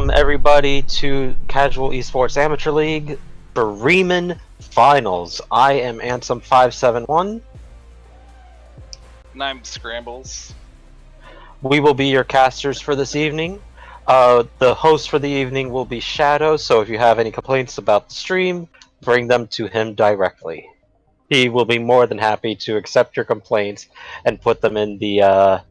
welcome everybody to Casual Esports Amateur League Shurima Finals. I am Ansem571. And I'm Scrambles. We will be your casters for this evening. The host for the evening will be Shadow, so if you have any complaints about the stream, bring them to him directly. He will be more than happy to accept your complaints and put them in the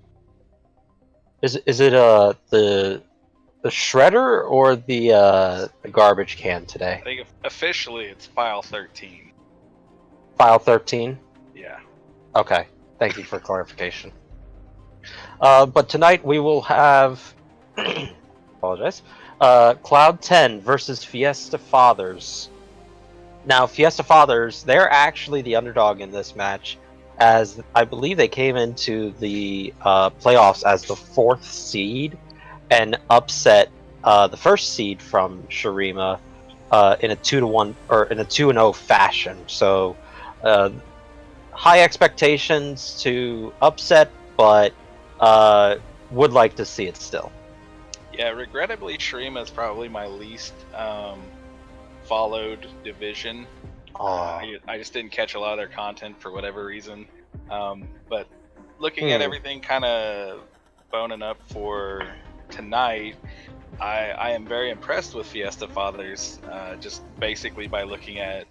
the shredder or the garbage can today? I think officially it's file 13. File 13? Yeah. Okay, thank you for clarification. But tonight we will have, apologize, Cloud 10 versus Fiesta Fathers. Now, Fiesta Fathers, they're actually the underdog in this match, as I believe they came into the playoffs as the 4th seed and upset the 1st seed from Shurima in a 2-1 or in a 2-0 fashion. So, high expectations to upset, but would like to see it still. Yeah, regrettably, Shurima is probably my least followed division. I just didn't catch a lot of their content for whatever reason. But looking at everything kind of boning up for tonight, I am very impressed with Fiesta Fathers, just basically by looking at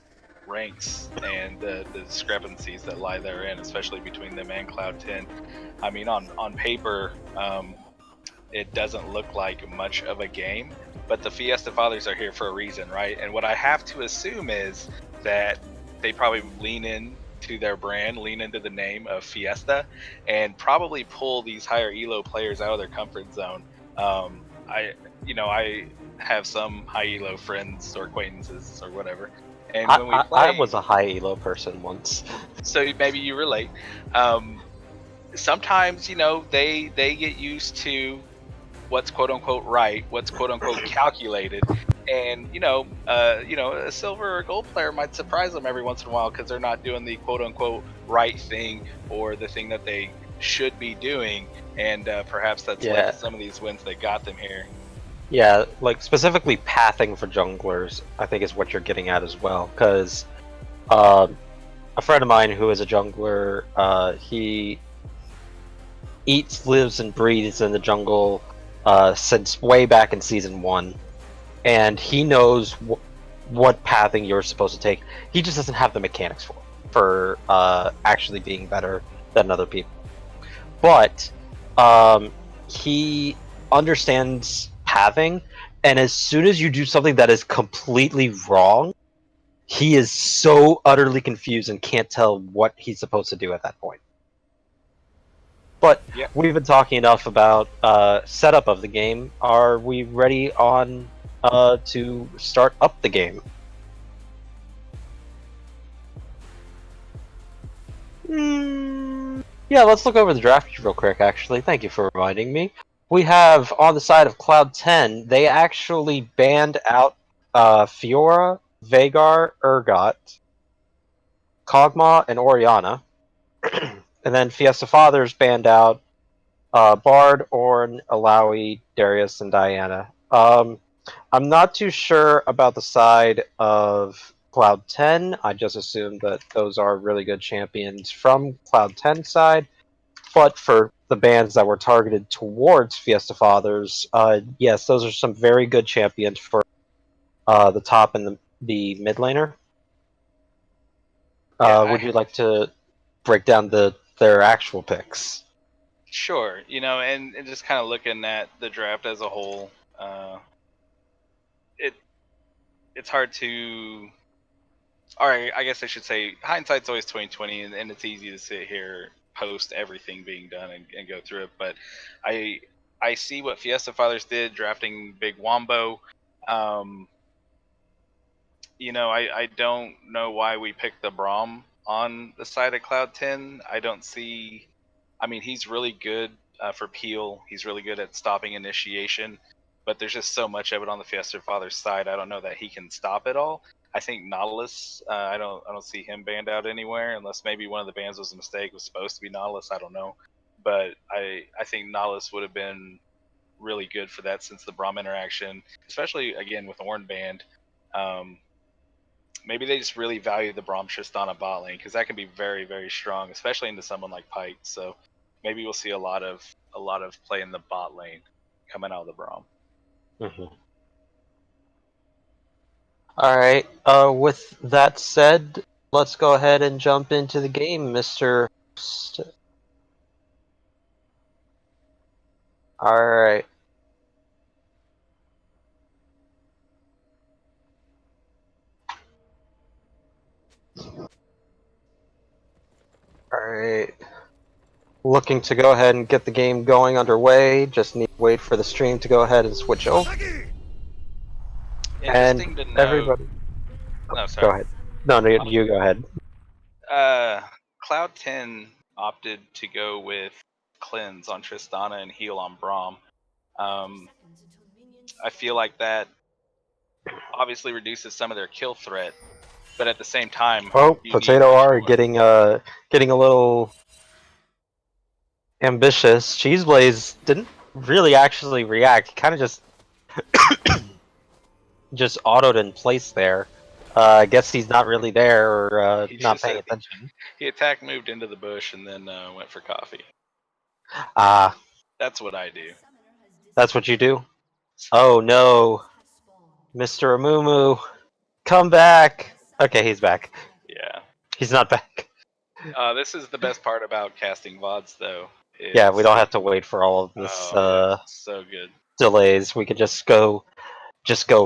ranks and the discrepancies that lie therein, especially between them and Cloud 10. I mean, on paper, it doesn't look like much of a game, but the Fiesta Fathers are here for a reason, right? And what I have to assume is that they probably lean in to their brand, lean into the name of Fiesta, and probably pull these higher elo players out of their comfort zone. I have some high elo friends or acquaintances or whatever, and when we play, I was a high elo person once, so maybe you relate. Sometimes they get used to what's quote unquote right, what's quote unquote calculated, and a silver or gold player might surprise them every once in a while because they're not doing the quote unquote right thing or the thing that they should be doing, and perhaps that's led to some of these wins that got them here. Yeah, like specifically pathing for junglers, I think is what you're getting at as well. Because a friend of mine who is a jungler, he eats, lives, and breathes in the jungle since way back in season 1, and he knows what pathing you're supposed to take. He just doesn't have the mechanics for actually being better than other people. But he understands pathing, and as soon as you do something that is completely wrong, he is so utterly confused and can't tell what he's supposed to do at that point. But yeah, we've been talking enough about setup of the game. Are we ready on to start up the game? Yeah, let's look over the draft real quick, actually. Thank you for reminding me. We have, on the side of Cloud 10, they actually banned out Fiora, Veigar, Urgot, Kog'Maw, and Orianna. And then Fiesta Fathers banned out Bard, Ornn, Alawi, Darius, and Diana. I'm not too sure about the side of Cloud 10. I just assumed that those are really good champions from Cloud 10 side. But for the bands that were targeted towards Fiesta Fathers, yes, those are some very good champions for the top and the mid laner. Would you like to break down their actual picks? Sure. And just kind of looking at the draft as a whole, it's hard to. All right, I guess I should say hindsight's always 2020, and it's easy to sit here post everything being done and go through it. But I see what Fiesta Fathers did drafting Big Wombo. I don't know why we picked the Braum on the side of Cloud 10. I don't see. I mean, he's really good for peel. He's really good at stopping initiation, but there's just so much of it on the Fiesta Fathers side. I don't know that he can stop it all. I think Nautilus. I don't see him banned out anywhere unless maybe one of the bans was a mistake. It was supposed to be Nautilus. I don't know, but I think Nautilus would have been really good for that since the Braum interaction, especially again with Ornband. Maybe they just really value the Braum Tristana bot lane because that can be very, very strong, especially into someone like Pike. So maybe we'll see a lot of play in the bot lane coming out of the Braum. All right. With that said, let's go ahead and jump into the game, Mr. All right. All right. Looking to go ahead and get the game going underway. Just need to wait for the stream to go ahead and switch over. Interesting And to know. everybody. No, sorry. Go ahead. No, you go ahead. Cloud 10 opted to go with Cleanse on Tristana and Heal on Braum. I feel like that obviously reduces some of their kill threat, but at the same time, Oh, you Potato need R getting a little ambitious. Cheese Blaze didn't really actually react. Kind of just autoed in place there. I guess he's not really there or not paying attention. He attack moved into the bush and then went for coffee. Ah, that's what I do. That's what you do? Oh no, Mr. Amumu, come back! Okay, he's back. Yeah. He's not back. This is the best part about casting VODs, though. Yeah, we don't have to wait for all of this so good. delays. We could just go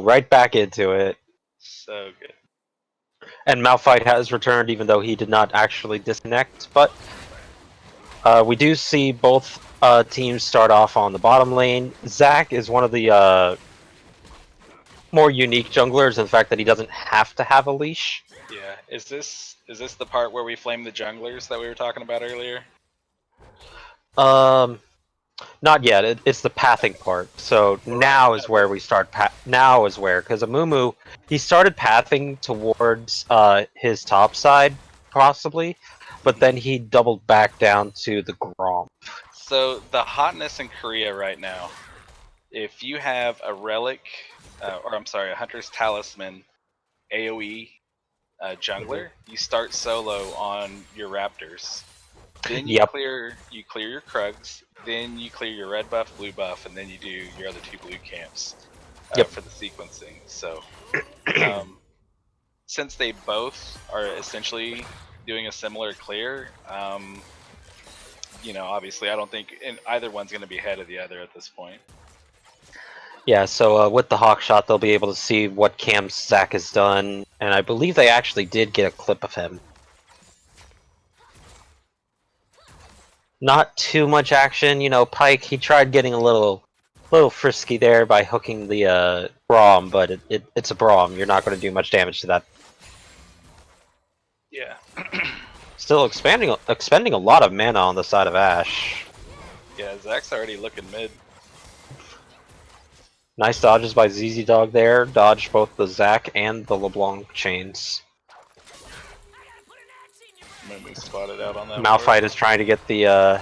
right back into it. So good. And Malphite has returned, even though he did not actually disconnect. But we do see both teams start off on the bottom lane. Zach is one of the more unique junglers in the fact that he doesn't have to have a leash. Yeah. Is this the part where we flame the junglers that we were talking about earlier? Not yet. It's the pathing part. So now is where we start. Now is where, because Amumu, he started pathing towards his top side, possibly, but then he doubled back down to the Gromp. So the hotness in Korea right now, if you have a relic, a Hunter's Talisman AOE jungler, you start solo on your Raptors. Then you clear your Krugs, then you clear your red buff, blue buff, and then you do your other two blue camps for the sequencing. So since they both are essentially doing a similar clear, obviously I don't think either one's going to be ahead of the other at this point. Yeah, so with the Hawk Shot, they'll be able to see what camps Zach has done, and I believe they actually did get a clip of him. Not too much action, Pike, he tried getting a little frisky there by hooking the Braum, but it's a Braum. You're not going to do much damage to that. Yeah. Still expending a lot of mana on the side of Ashe. Yeah, Zach's already looking mid. Nice dodges by ZZ Dog there. Dodged both the Zac and the LeBlanc chains. Mumu spotted out on that. Malphite is trying to get the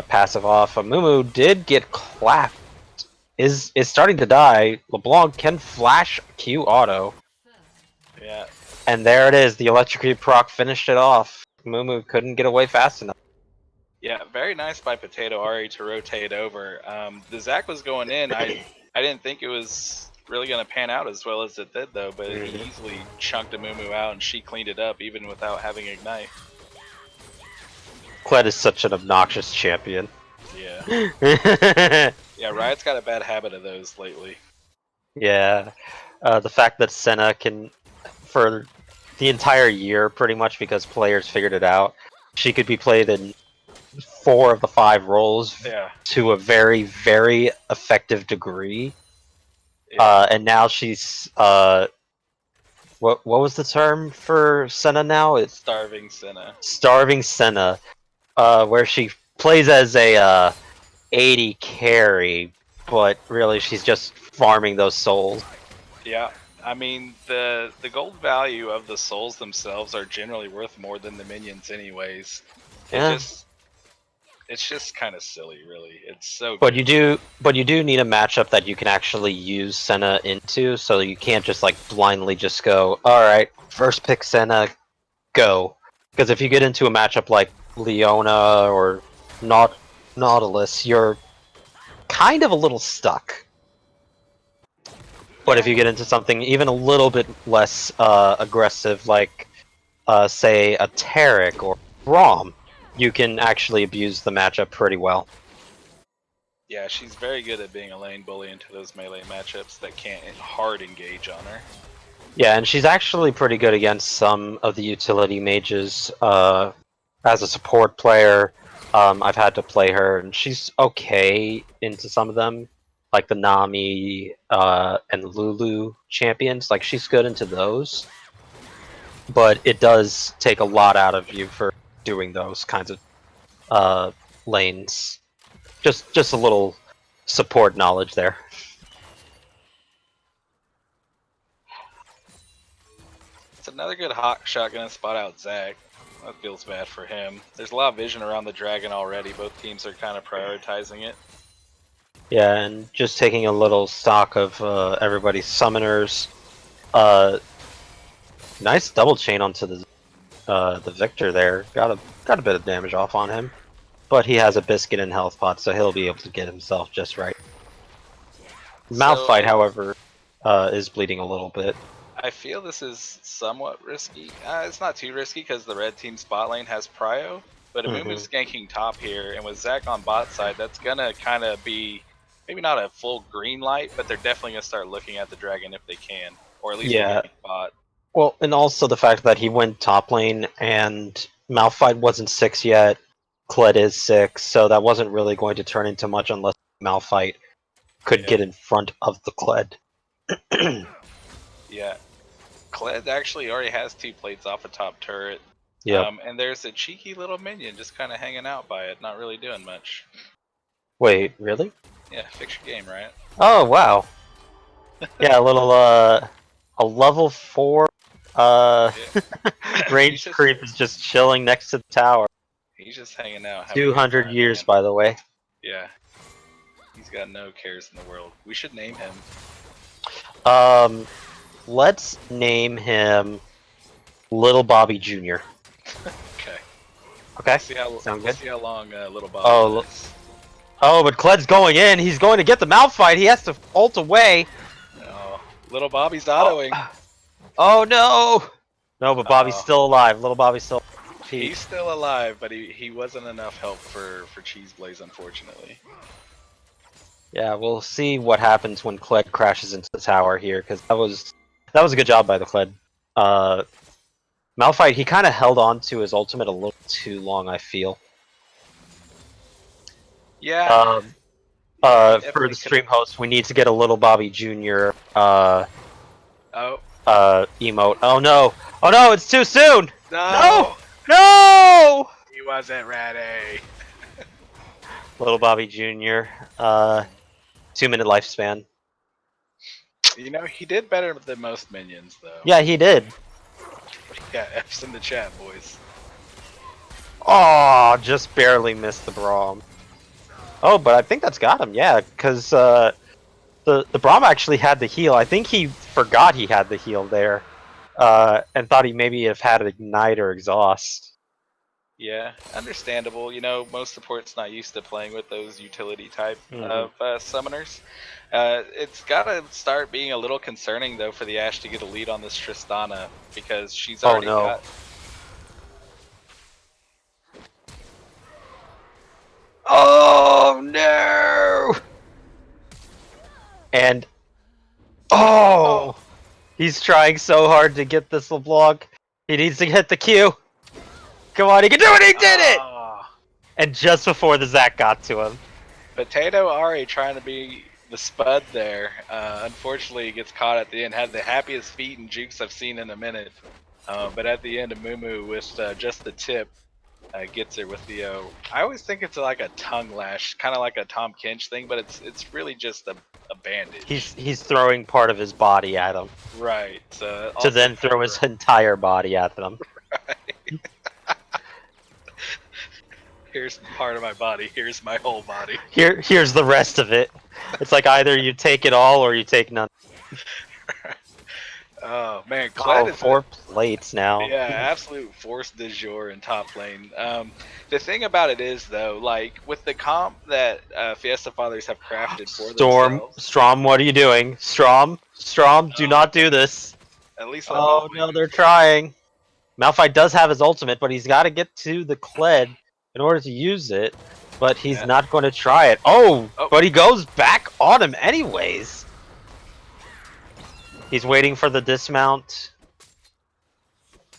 passive off. Mumu did get clapped. Is starting to die. LeBlanc can flash Q auto. Yeah. And there it is. The Electrocute proc finished it off. Mumu couldn't get away fast enough. Yeah, very nice by Potato Ari to rotate over. The Zac was going in. I didn't think it was really going to pan out as well as it did, though, but he easily chunked a Mumu out and she cleaned it up even without having Ignite. Kled is such an obnoxious champion. Yeah. Yeah, Riot's got a bad habit of those lately. Yeah. The fact that Senna can, for the entire year pretty much because players figured it out, she could be played in 4 of the 5 roles to a very, very effective degree. Yeah. And now she's what was the term for Senna now? It's Starving Senna. Starving Senna, where she plays as a 80 carry, but really she's just farming those souls. Yeah. I mean, the gold value of the souls themselves are generally worth more than the minions anyways. it's just kind of silly, really. It's so But good. you do need a matchup that you can actually use Senna into, so you can't just like blindly just go, all right, first pick Senna, go. Because if you get into a matchup like Leona or Nautilus, you're kind of a little stuck. But if Yeah. you get into something even a little bit less aggressive, like say a Taric or Rom, you can actually abuse the matchup pretty well. Yeah, she's very good at being a lane bully into those melee matchups that can't hard engage on her. Yeah, and she's actually pretty good against some of the utility mages. As a support player, I've had to play her, and she's okay into some of them, like the Nami and Lulu champions. Like she's good into those, but it does take a lot out of you for doing those kinds of lanes. Just a little support knowledge there. It's another good hot shotgun to spot out Zach. That feels bad for him. There's a lot of vision around the dragon already. Both teams are kind of prioritizing it. Yeah, and just taking a little stock of everybody's summoners. Nice double chain onto the Victor there. Got a bit of damage off on him, but he has a biscuit and health pot, so he'll be able to get himself just right. Malphite, however, is bleeding a little bit. I feel this is somewhat risky. It's not too risky because the red team spot lane has prio, but Amumu's ganking top here, and with Zach on bot side, that's gonna kind of be maybe not a full green light, but they're definitely gonna start looking at the dragon if they can, or at least the bot. Well, and also the fact that he went top lane and Malphite wasn't 6 yet, Kled is 6, so that wasn't really going to turn into much unless Malphite could get in front of the Kled. Yeah. Kled actually already has 2 plates off a top turret. Yeah. And there's a cheeky little minion just kind of hanging out by it, not really doing much. Wait, really? Yeah, fix your game, right? Oh, wow. Yeah, a little, a level 4, range creep is just chilling next to the tower. He's just hanging out. 200 years, by the way. Yeah. He's got no cares in the world. We should name him. Let's name him Little Bobby Jr. Okay. Okay. Sound good? See how long Little Bobby is. Oh, but Kled's going in. He's going to get the Malphite. He has to ult away. No. Little Bobby's autoing. Oh no! No, but Bobby's still alive. Little Bobby's still. He's still alive, but he wasn't enough help for Cheese Blaze, unfortunately. Yeah, we'll see what happens when Kled crashes into the tower here, because that was a good job by the Kled. Malphite, he kind of held on to his ultimate a little too long, I feel. Yeah. For the stream host, we need to get a Little Bobby Jr. Emote. Oh no! Oh no! It's too soon! No! No! He wasn't ready. Little Bobby Jr. 2-minute lifespan. You know, he did better than most minions, though. Yeah, he did. Yeah, F's in the chat, boys. Oh, just barely missed the Braum. Oh, but I think that's got him, yeah, because the Braum actually had the heal. I think he forgot he had the heal there, and thought he maybe have had Ignite or Exhaust. Yeah, understandable. You know, most support's not used to playing with those utility type of summoners. It's got to start being a little concerning, though, for the Ashe to get a lead on this Tristana, because she's already got... Oh, no! And... Oh! He's trying so hard to get this LeBlanc. He needs to hit the Q. Come on, he can do it! He did it! And just before the Zac got to him. Potato Ari trying to be the spud there. Unfortunately, he gets caught at the end. Had the happiest feet and jukes I've seen in a minute. But at the end, Amumu with just the tip gets her with the... I always think it's like a tongue lash, kind of like a Tom Kench thing, but it's really just a bandage. He's throwing part of his body at him. Right. So to then throw his entire body at them. Right. Here's part of my body. Here's my whole body. Here's the rest of it. It's like either you take it all or you take none. Oh man, Kled is 4 plates now. yeah, absolute force du jour in top lane. The thing about it is though, like with the comp that Fiesta Fathers have crafted for themselves. Strom, what are you doing? Strom, do not do this. At least let Oh Malphite no, move they're forward. trying. Malphite does have his ultimate, but he's got to get to the Kled in order to use it. But he's Yeah. not going to try it. Oh, Oh. but he goes back on him anyways. He's waiting for the dismount.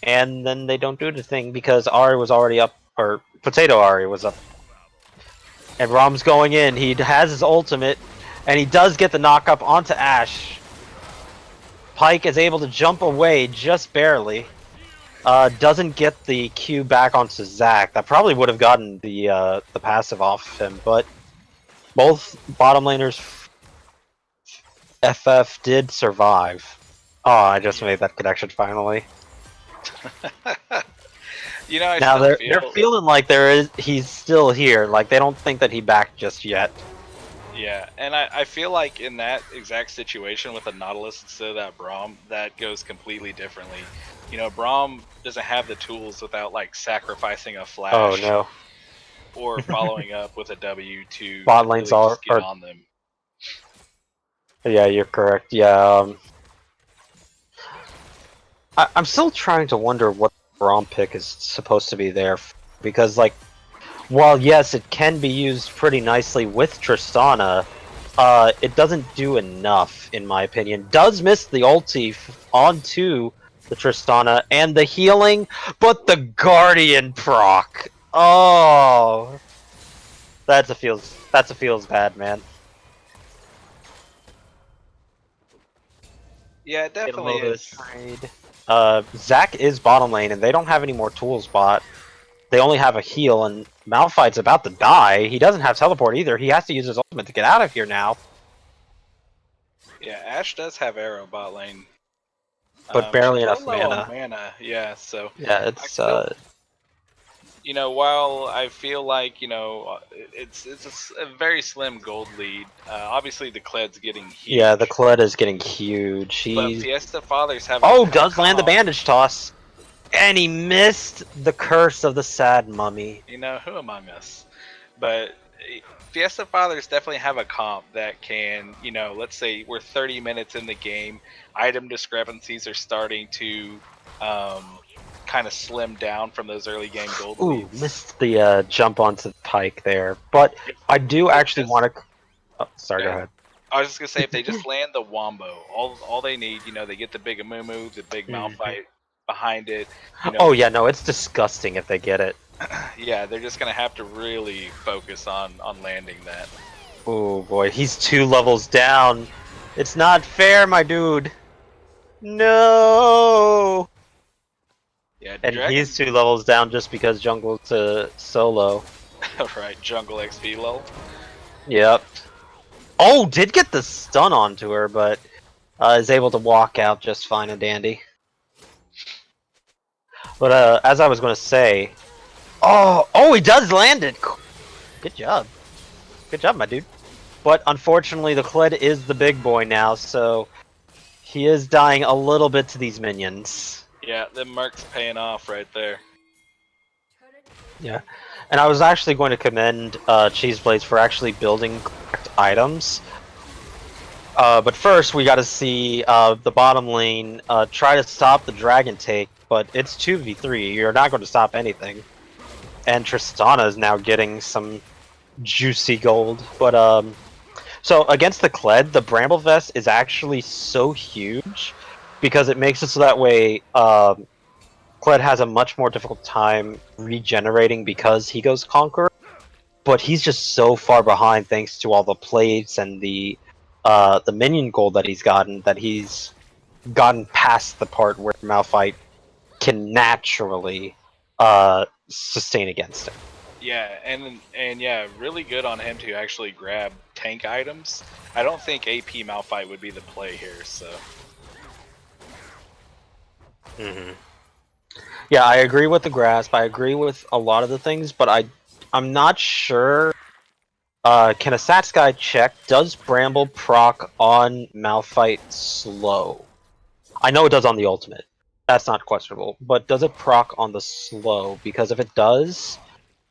And then they don't do the thing because Ari was already up, or Potato Ari was up. And Rom's going in. He has his ultimate, and he does get the knock up onto Ashe. Pyke is able to jump away just barely. Doesn't get the Q back onto Zac. That probably would have gotten the passive off him, but both bottom laners FF did survive. Oh, I just made that connection finally. You know, Now they're feeling like he's still here. Like they don't think that he backed just yet. Yeah, and I feel like in that exact situation with a Nautilus instead of that Braum, that goes completely differently. You know, Braum doesn't have the tools without like sacrificing a flash. Oh no. Or following up with a W to Bot lanes really all just get on them. Yeah, you're correct. Yeah. I'm still trying to wonder what Braum pick is supposed to be there because, like, while yes, it can be used pretty nicely with Tristana, it doesn't do enough, in my opinion. Does miss the ulti onto the Tristana and the healing, but the Guardian proc. Oh, that's a feels bad, man. Yeah, it definitely is. Zac is bottom lane, and they don't have any more tools bot. They only have a heal, and Malphite's about to die. He doesn't have teleport either. He has to use his ultimate to get out of here now. Yeah, Ashe does have arrow bot lane. But barely she's enough low on mana. mana. Yeah, so... Yeah, it's... You know, while I feel like, you know, it's a very slim gold lead, obviously the Kled's getting huge. Yeah, the Kled is getting huge. But Fiesta Fathers have... Oh, does land the bandage toss. And he missed the curse of the sad mummy. You know, who among us? But Fiesta Fathers definitely have a comp that can, you know, let's say we're 30 minutes in the game, item discrepancies are starting to kind of slim down from those early game gold leads. Ooh, missed the jump onto the Pyke there. But I do actually want to... Oh, sorry, go ahead. I was just going to say, if they just land the Wombo, all they need, you know, they get the big Amumu, the big Malphite behind it. You know, oh, yeah, no, it's disgusting if they get it. Yeah, they're just going to have to really focus on landing that. Oh, boy, he's 2 levels down. It's not fair, my dude. No! Yeah, and he's 2 levels down just because jungle's solo. Right, jungle XP lol. Yep. Oh, did get the stun onto her, but is able to walk out just fine and dandy. But as I was going to say, oh, he does land it. Good job, my dude. But unfortunately, the Kled is the big boy now, so he is dying a little bit to these minions. Yeah, the Merc's paying off right there. Yeah, and I was actually going to commend Cheeseblades for actually building correct items. But first, we got to see the bottom lane try to stop the dragon take, but it's 2v3. You're not going to stop anything. And Tristana is now getting some juicy gold. But so against the Kled, the Bramble Vest is actually so huge because it makes it so that way Kled has a much more difficult time regenerating because he goes Conqueror. But he's just so far behind thanks to all the plates and the minion gold that he's gotten past the part where Malphite can naturally sustain against him. Yeah, and yeah, really good on him to actually grab tank items. I don't think AP Malphite would be the play here, so. Yeah, I agree with the grasp. I agree with a lot of the things, but I'm not sure. Can a Sats guy check? Does Bramble proc on Malphite slow? I know it does on the ultimate. That's not questionable. But does it proc on the slow? Because if it does,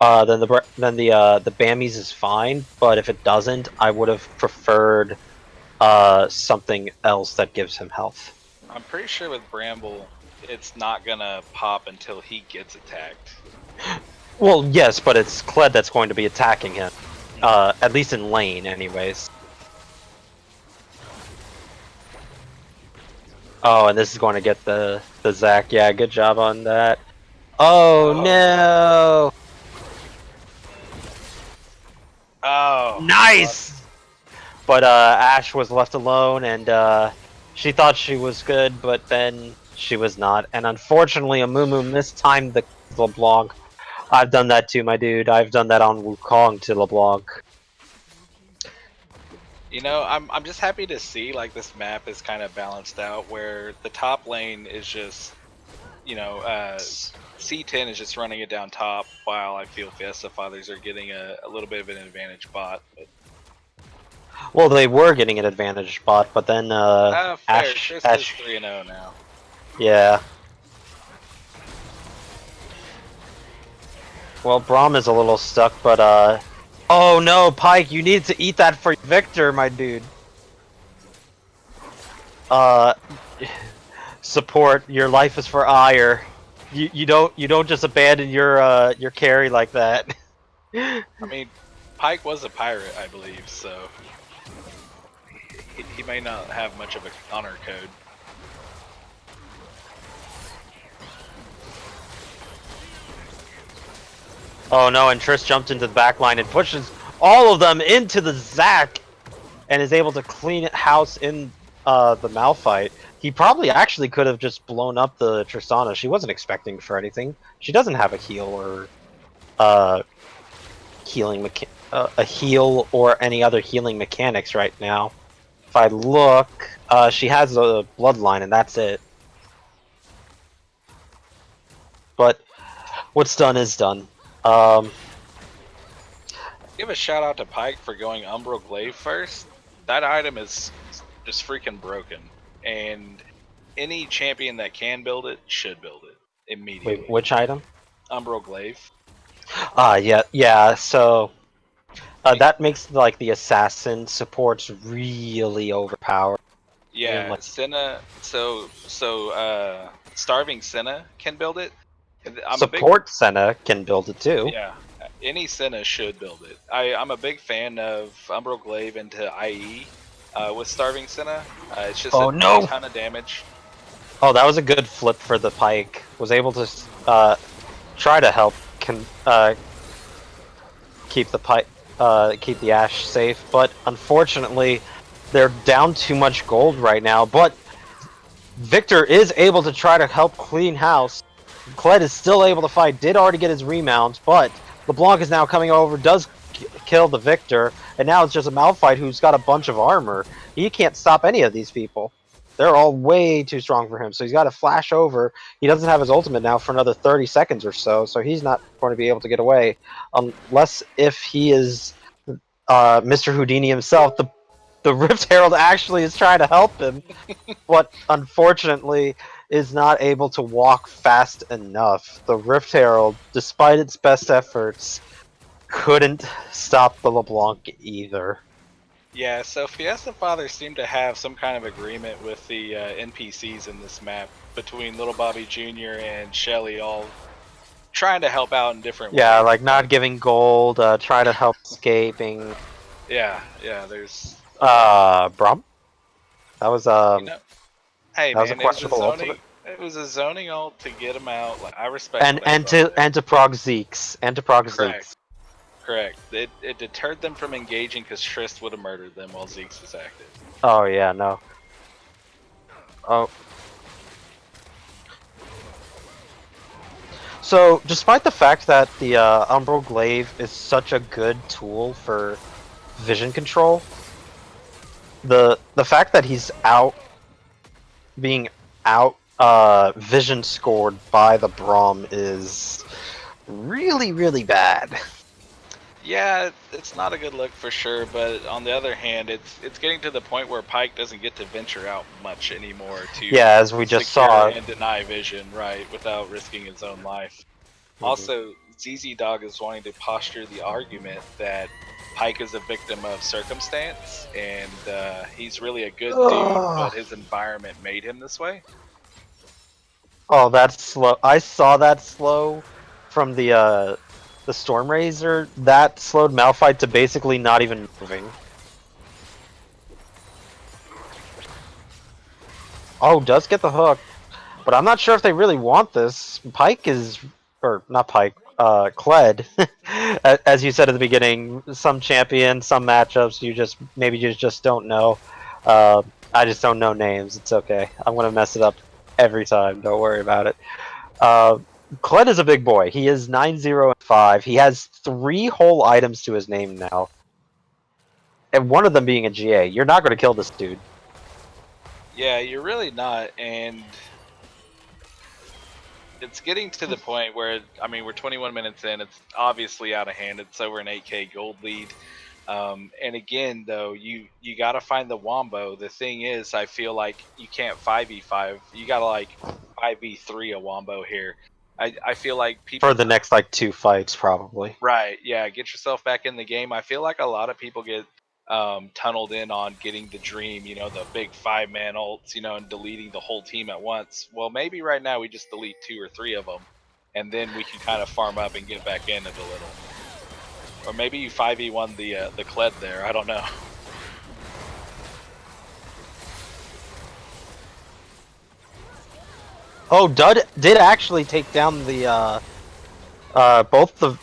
then the Bammies is fine. But if it doesn't, I would have preferred something else that gives him health. I'm pretty sure with Bramble, it's not gonna pop until he gets attacked. Well, yes, but it's Kled that's going to be attacking him. At least in lane, anyways. Oh, and this is going to get the Zac. Yeah, good job on that. Oh, no! Oh, Nice! But Ash was left alone, and she thought she was good, but then she was not. And unfortunately, Amumu mistimed the LeBlanc. I've done that too, my dude. I've done that on Wukong to LeBlanc. You know, I'm just happy to see like this map is kind of balanced out, where the top lane is just, you know, C10 is just running it down top, while I feel Fiesta Fathers are getting a little bit of an advantage bot. But... Well, they were getting an advantage bot, but then fair. Ash Chris is 3-0 now. Yeah. Well, Braum is a little stuck, but oh no, Pike, you need to eat that for Victor, my dude. Support. Your life is for ire. You don't just abandon your carry like that. I mean, Pike was a pirate, I believe, so he may not have much of an honor code. Oh no, and Triss jumped into the back line and pushes all of them into the Zac and is able to clean house in the Malphite. He probably actually could have just blown up the Tristana. She wasn't expecting for anything. She doesn't have a heal or a heal or any other healing mechanics right now. If I look, she has a bloodline and that's it. But what's done is done. Give a shout out to Pike for going Umbral Glaive first. That item is just freaking broken, and any champion that can build it should build it immediately. Wait, which item? Umbral Glaive. Yeah. So that makes like the assassin supports really overpowered. Yeah, like... Senna. So Starving Senna can build it. Support Senna can build it too. Yeah, any Senna should build it. I'm a big fan of Umbral Glaive into IE with Starving Senna. It's just a ton of damage. Oh, that was a good flip for the Pike. Was able to try to help keep the Ashe safe, but unfortunately, they're down too much gold right now. But Victor is able to try to help clean house. Kled is still able to fight, did already get his remount, but LeBlanc is now coming over, does kill the Victor, and now it's just a Malphite who's got a bunch of armor. He can't stop any of these people. They're all way too strong for him, so he's got to flash over. He doesn't have his ultimate now for another 30 seconds or so he's not going to be able to get away. Unless if he is Mr. Houdini himself. The Rift Herald actually is trying to help him, but unfortunately is not able to walk fast enough. The Rift Herald, despite its best efforts, couldn't stop the LeBlanc either. Yeah, so Fiesta Fathers seem to have some kind of agreement with the NPCs in this map between Little Bobby Jr. and Shelly, all trying to help out in different ways. Yeah, like not giving gold, try to help escaping. Yeah, there's... Braum? That was, hey, that was a questionable ultimate. It was a zoning ult to get him out. Like, I respect and to prog Zeeks. Correct. It deterred them from engaging because Trist would have murdered them while Zeeks was active. Oh yeah, no. Oh. So, despite the fact that the Umbral Glaive is such a good tool for vision control, the fact that he's being out vision scored by the Braum is really, really bad. Yeah, it's not a good look for sure, but on the other hand, it's getting to the point where Pike doesn't get to venture out much anymore to Yeah, as we just secure saw. and deny vision, right, without risking his own life. Mhm. Also, ZZ Dog is wanting to posture the argument that Pike is a victim of circumstance, and he's really a good dude, but Ugh. his environment made him this way. Oh, that's slow. I saw that slow from the Storm Razor. That slowed Malphite to basically not even moving. Oh, does get the hook, but I'm not sure if they really want this. Pike is, or not Pike, Kled. As you said at the beginning, some champion, some matchups you just don't know. I just don't know names. It's okay. I'm gonna mess it up every time. Don't worry about it. Uh, Kled is a big boy. He is 9-0-5. He has 3 whole items to his name now, and one of them being a GA. You're not going to kill this dude. Yeah, you're really not, and it's getting to the point where I mean we're 21 minutes in. It's obviously out of hand. It's over an 8K gold lead. And again, though, you got to find the wombo. The thing is, I feel like you can't 5v5. You got to like 5v3 a wombo here. I feel like For people. the next like 2 fights, probably. Right, yeah, get yourself back in the game. I feel like a lot of people get tunneled in on getting the dream, the big 5-man ults, and deleting the whole team at once. Well, maybe right now we just delete 2 or 3 of them, and then we can kind of farm up and get back in it a little. Or maybe you 5v1 the Kled there. I don't know. Oh, Dud did actually take down the both the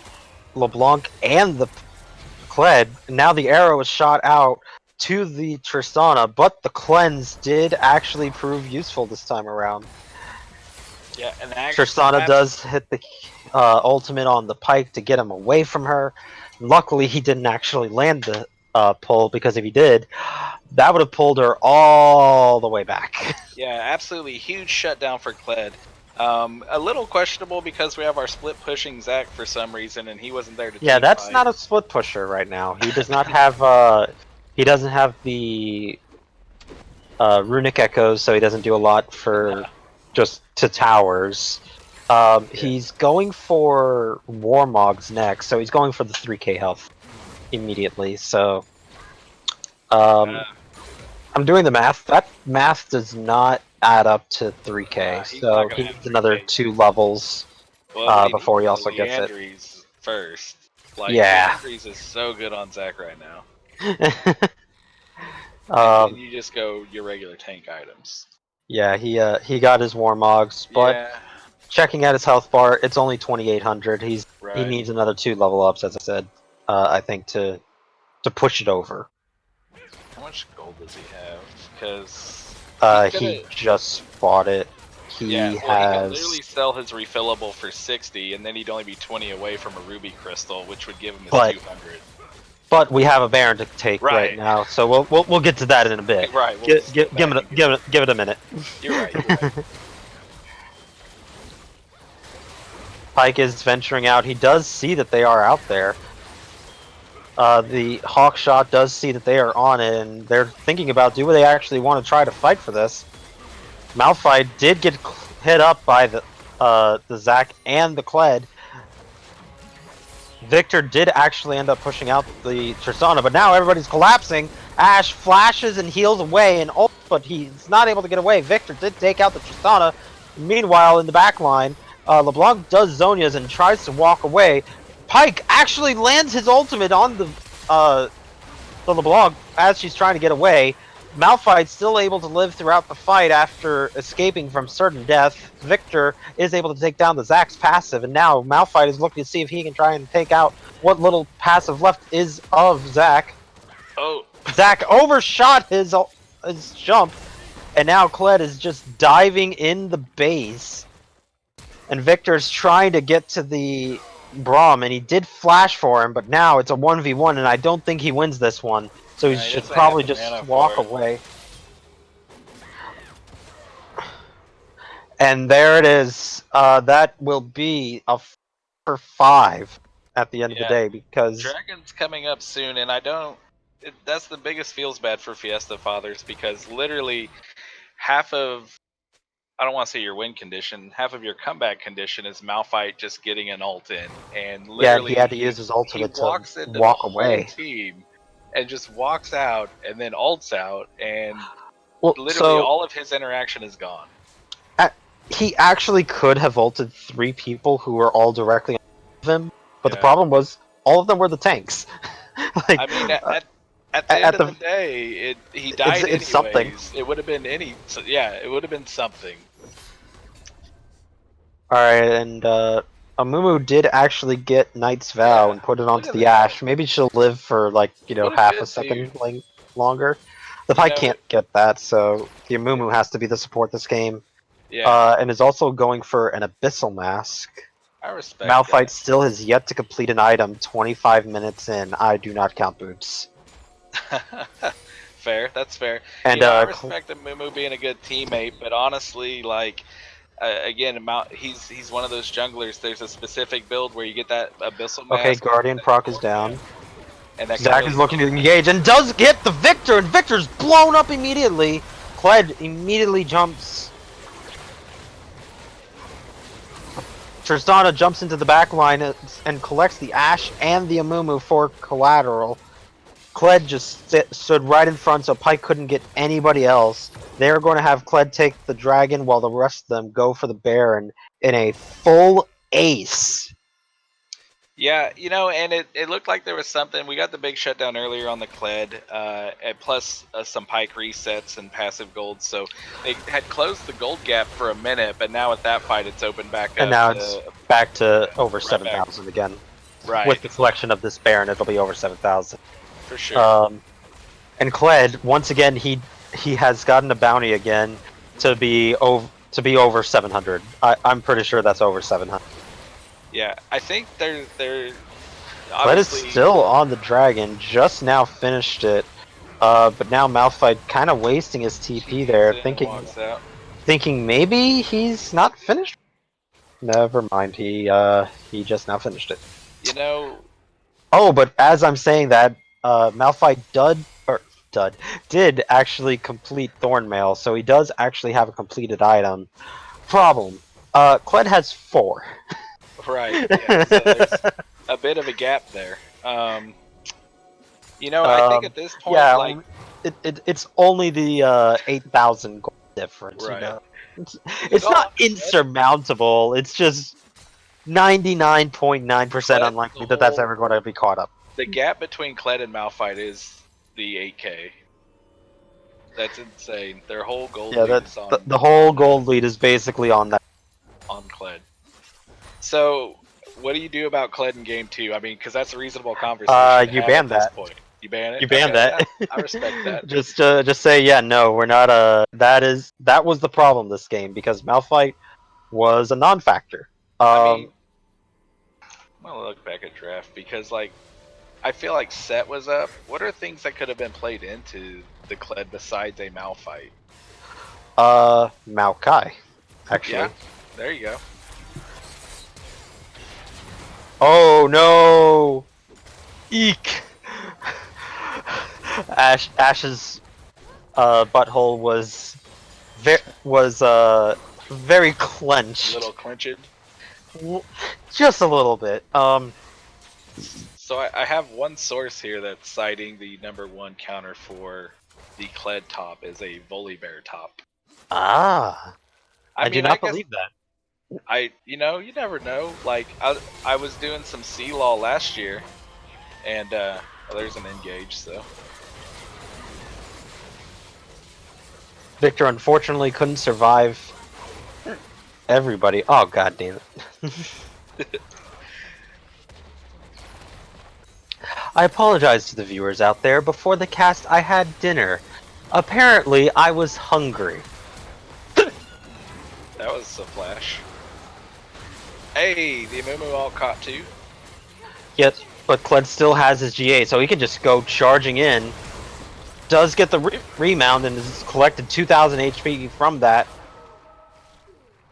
LeBlanc and the Kled. Now the arrow is shot out to the Tristana, but the cleanse did actually prove useful this time around. Yeah, and actually, Tristana does hit the ultimate on the Pike to get him away from her. Luckily, he didn't actually land the pull, because if he did, that would have pulled her all the way back. yeah, absolutely huge shutdown for Kled. A little questionable because we have our split pushing Zach for some reason, and he wasn't there to Yeah, team that's fight. not a split pusher right now. He does not have he doesn't have the runic echoes, so he doesn't do a lot for just to towers. Yeah. He's going for Warmogs next, so he's going for the 3k health immediately. So Uh, I'm doing the math. That math does not add up to 3k, he's not so gonna he have needs another 3K. 2 levels Well, what he needs before he is a also gets it. Leandries first. Like Yeah. Leandries is so good on Zach right now, and um, then you just go your regular tank items. yeah, he got his Warmogs, but Yeah, checking at his health bar, it's only 2,800. He right. needs another 2 level ups, as I said. I think to push it over. How much gold does he have? Because he's gonna. He just bought it. Yeah, He well, he can has, literally sell his refillable for 60, and then he'd only be 20 away from a ruby crystal, which would give him his but 200. we have a Baron to take right Right. now, so we'll get to that in a bit. Right. We'll Give, just give, go give back it and give it give it a minute. You're right. You're right. Pike is venturing out. He does see that they are out there. The Hawkshot does see that they are on it, and they're thinking about, do they actually want to try to fight for this? Malphite did get hit up by the Zac and the Kled. Victor did actually end up pushing out the Tristana, but now everybody's collapsing. Ash flashes and heals away, and but he's not able to get away. Victor did take out the Tristana. Meanwhile, in the back line, LeBlanc does Zonia's and tries to walk away. Pike actually lands his ultimate on the LeBlanc as she's trying to get away. Malphite's still able to live throughout the fight after escaping from certain death. Victor is able to take down the Zac's passive, and now Malphite is looking to see if he can try and take out what little passive left is of Zac. Oh. Zac overshot his jump, and now Kled is just diving in the base. And Victor's trying to get to the Braum, and he did flash for him, but now it's a 1v1, and I don't think he wins this one. So he should doesn't have probably the just mana walk for it. away. And there it is. That will be a 4-5. at the end of the Yeah. day because Dragon's coming up soon, and that's the biggest feels bad for Fiesta Fathers because literally half of I don't want to say your win condition, half of your comeback condition is Malphite just getting an ult in, and yeah, he literally had to use his he ultimate to walks into the walk whole away. team and just walks out and then ults out, and Well, literally so all of his interaction is gone. he actually could have ulted 3 people who were all directly on him, but the Yeah. problem was all of them were the tanks. Like, I mean, at the end at of the the day, he died it's something. anyways. It would have been it would have been something. All right, and Amumu did actually get Knight's Vow Yeah, and put it look onto at the that. Ash. Maybe she'll live for like What a half a good second dude. longer. The You Pike know, can't get that, so the Amumu has to be the support this game. yeah, And is also going for an Abyssal Mask. I respect Malphite that. still has yet to complete an item 25 minutes in. I do not count boots. Fair, that's fair. And I respect Mumu being a good teammate, but honestly, like again, he's one of those junglers. There's a specific build where you get that abyssal okay, mask. Guardian that proc is core down. camp, and that can Zac really is looking to engage and does get the Victor, and Victor's blown up immediately. Kled immediately jumps. Tristana jumps into the back line and collects the Ash and the Amumu for collateral. Kled just stood right in front, so Pike couldn't get anybody else. They're going to have Kled take the dragon while the rest of them go for the Baron in a full ace. Yeah, and it looked like there was something. We got the big shutdown earlier on the Kled, and plus some Pike resets and passive gold. So they had closed the gold gap for a minute, but now with that fight, it's opened back up. And now it's back to over right 7,000 again. Right. With the collection of this Baron, it'll be over 7,000. For sure. And Kled, once again, he has gotten a bounty again to be over 700. I'm pretty sure that's over 700. Yeah, I think they're Kled is still on the dragon, just now finished it. But now Malphite kind of wasting his TP there, thinking maybe he's not finished. Never mind, he just now finished it. Oh, but as I'm saying that, Malphite did actually complete Thornmail, so he does actually have a completed item. Problem, Kled has 4. Right. Yeah, so there's a bit of a gap there. I think at this point, yeah, it's only the 8,000 gold difference. Right. It's not insurmountable. It's just 99.9% unlikely that that's ever going to be caught up. The gap between Kled and Malphite is the 8K. That's insane. Their whole gold lead is on... the whole gold lead is basically on that. On Kled. So, what do you do about Kled in game 2? I mean, because that's a reasonable conversation. You ban that. You ban it? You ban that. Yeah, I respect that. just say, yeah, no, we're not that was the problem this game, because Malphite was a non-factor. I mean, I'm gonna look back at draft, because, like, I feel like Set was up. What are things that could have been played into the Kled besides a Malphite? Maokai, actually. Yeah, there you go. Oh no! Eek! Ash's butthole was very clenched. A little clenched? Just a little bit. So I have one source here that's citing the #1 counter for the Kled top as a Volibear top. Ah. I do not believe that. You never know. Like, I was doing some C-Law last year, and there's an engage, so. Victor unfortunately couldn't survive everybody. Oh, god damn it. I apologize to the viewers out there. Before the cast, I had dinner. Apparently, I was hungry. That was a flash. Hey, the Amumu all caught too. Yet, but Kled still has his GA, so he can just go charging in. Does get the remount and has collected 2,000 HP from that.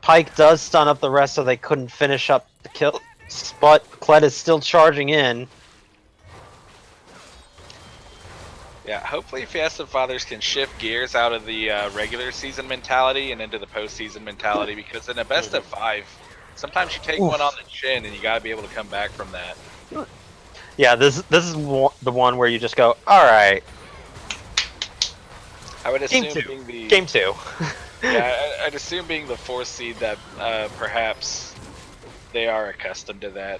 Pike does stun up the rest, so they couldn't finish up the kill. but Kled is still charging in. Yeah, hopefully Fiesta Fathers can shift gears out of the regular season mentality and into the postseason mentality, because in a best of 5, sometimes you take one on the chin and you got to be able to come back from that. Yeah, this is the one where you just go, all right. I would assume Game two. Yeah, I'd assume being the 4th seed that perhaps they are accustomed to that.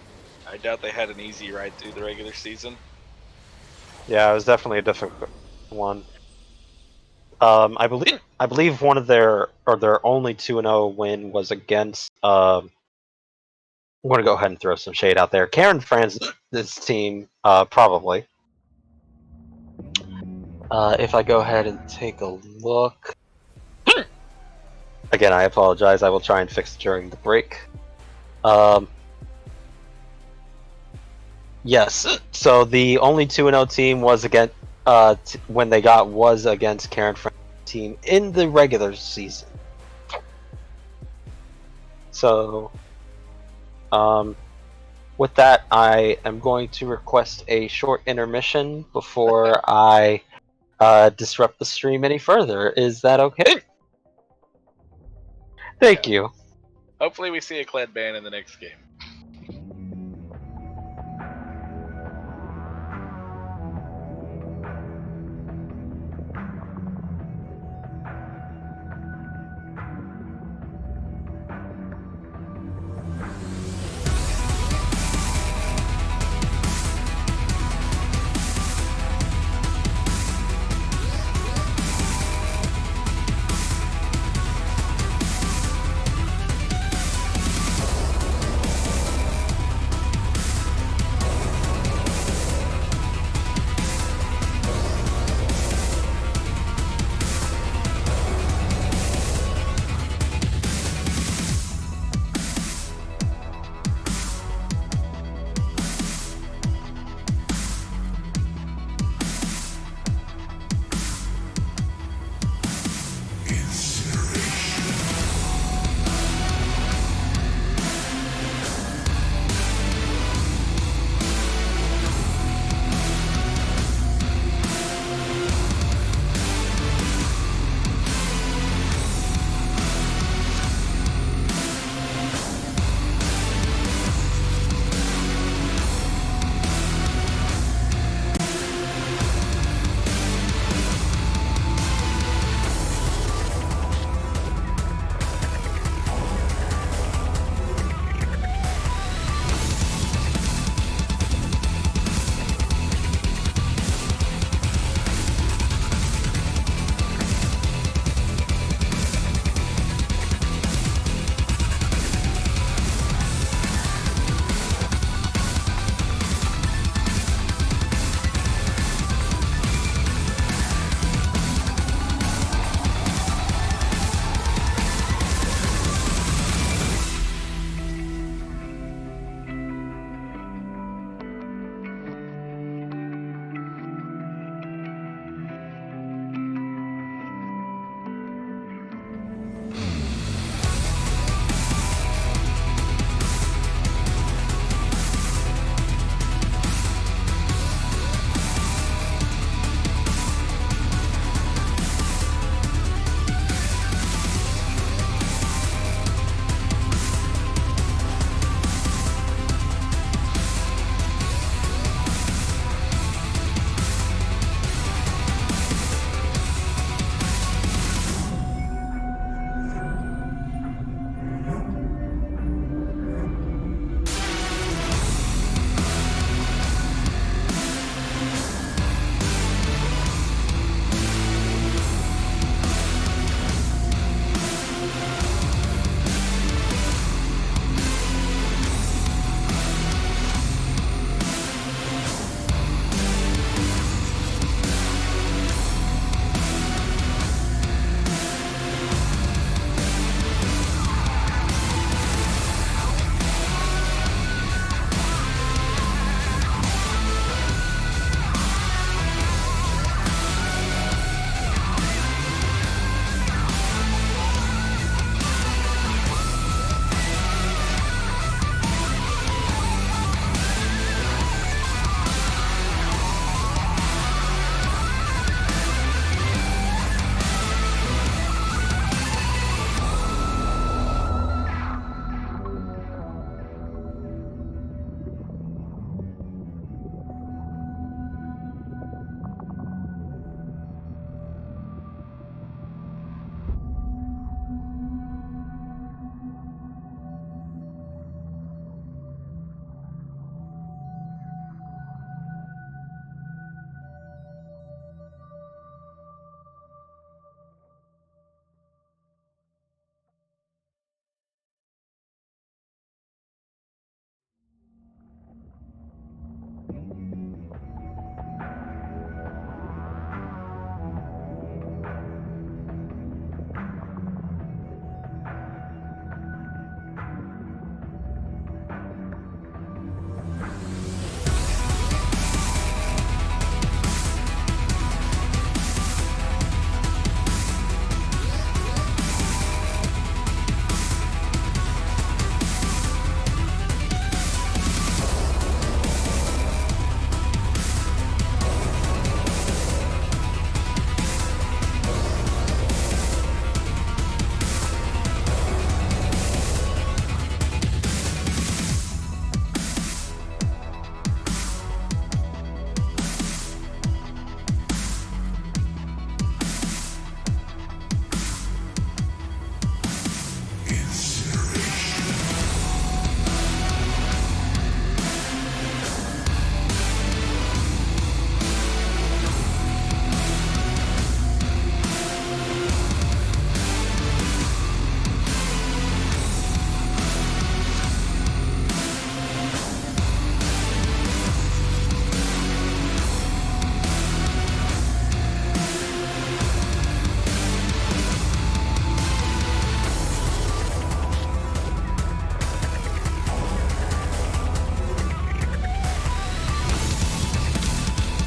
I doubt they had an easy ride through the regular season. Yeah, it was definitely a difficult one. I believe one of their only 2-0 win was against. I'm going to go ahead and throw some shade out there. Karen Franz's team, probably. If I go ahead and take a look. Again, I apologize. I will try and fix it during the break. Yes. So the only 2-0 team was against when they was against Karen Franz's team in the regular season. So, with that, I am going to request a short intermission before I disrupt the stream any further. Is that okay? Thank you. Hopefully we see a Kled ban in the next game.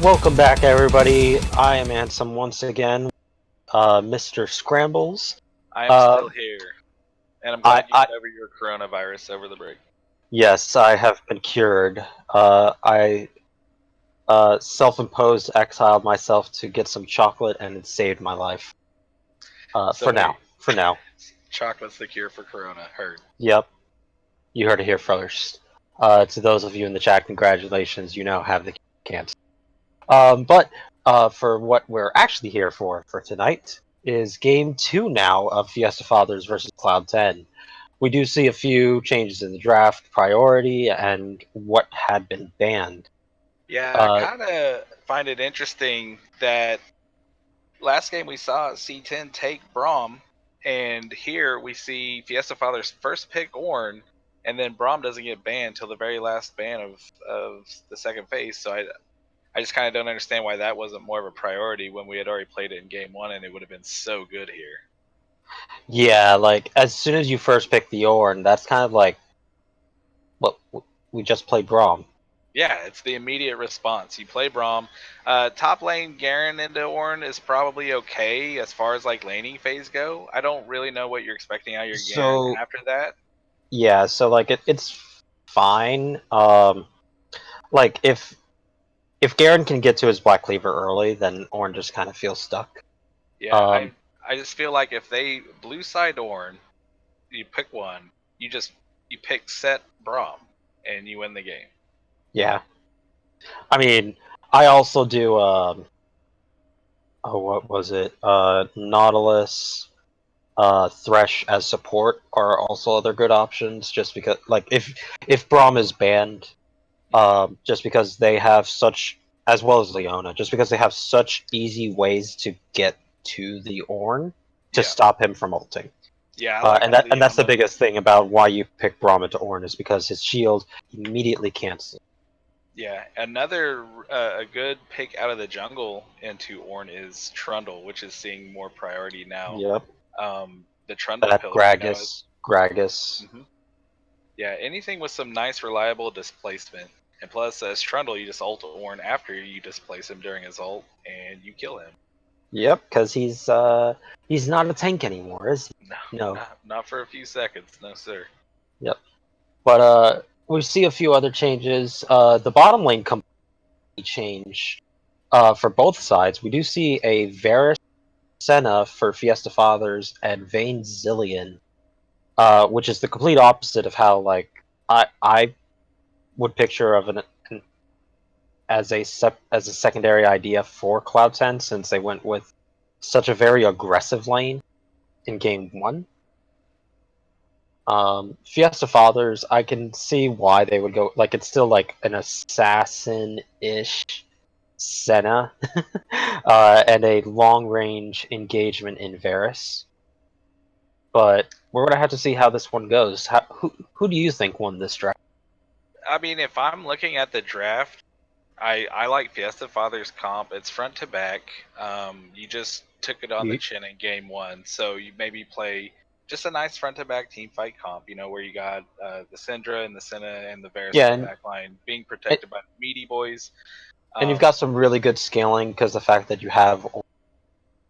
Welcome back, everybody. I am Ansem once again, Mr. Scrambles. I am Uh, still here, and I'm I, glad you I, got over your coronavirus over the break. yes, I have been cured. I self-imposed exiled myself to get some chocolate, and it saved my life. So For wait, now. For now. chocolate's the cure for corona. Heard. Yep, you heard it here first. To those of you in the chat, congratulations. You now have the cancer. But for what we're actually here for tonight is Game 2 now of Fiesta Fathers versus Cloud 10. We do see a few changes in the draft priority and what had been banned. Yeah, I Uh, kind of find it interesting that last game we saw C10 take Braum, and here we see Fiesta Father's first pick Orn, and then Braum doesn't get banned till the very last ban of the second phase. So I just kind of don't understand why that wasn't more of a priority when we had already played it in game one, and it would have been so good here. yeah, like as soon as you first pick the Orn, that's kind of like, well, we just played Braum. Yeah, it's the immediate response. You play Braum. Top lane Garen into Ornn is probably okay as far as like laning phase go. I don't really know what you're expecting out of your Garen So after that. yeah, so like it's fine. Like if Garen can get to his Black Cleaver early, then Orn just kind of feels stuck. Yeah, Um, I just feel like if they blue side Ornn, you pick one, you pick set Braum and you win the game. yeah. I mean, I also do. Oh, what was it? Nautilus, Thresh as support are also other good options. Just because, like, if Braum is banned, just because they have such, as well as Leona, just because they have such easy ways to get to the Ornn to Yeah, stop him from ulting. yeah, I like And the that's the Leona. biggest thing about why you pick Braum into Ornn is because his shield immediately cancels. Yeah, another a good pick out of the jungle into Ornn is Trundle, which is seeing more priority now. Yep. The Trundle That pillar, is Gragas. hmm yeah, anything with some nice reliable displacement. And plus, as Trundle, you just ult Ornn after you displace him during his ult, and you kill him. Yep, because he's not a tank anymore, is No, he? No. not for a few seconds, no sir. Yep. But we see a few other changes. The bottom lane completely changed for both sides. We do see a Varus Senna for Fiesta Fathers and Vayne Zillion, which is the complete opposite of how like I would picture of an as a secondary idea for Cloud 10, since they went with such a very aggressive lane in game one. Fiesta Fathers, I can see why they would go, like, it's still like an assassin-ish Senna, and a long-range engagement in Varus. But we're gonna have to see how this one goes. Who do you think won this draft? I mean, if I'm looking at the draft, I like Fiesta Father's comp. It's front to back. You just took it on the You, chin in game one, so you maybe play just a nice front to back team fight comp. You know, where you got the Syndra and the Senna and the Varus in yeah, the back line being and, protected by the meaty boys. and you've got Um, some really good scaling because the fact that you have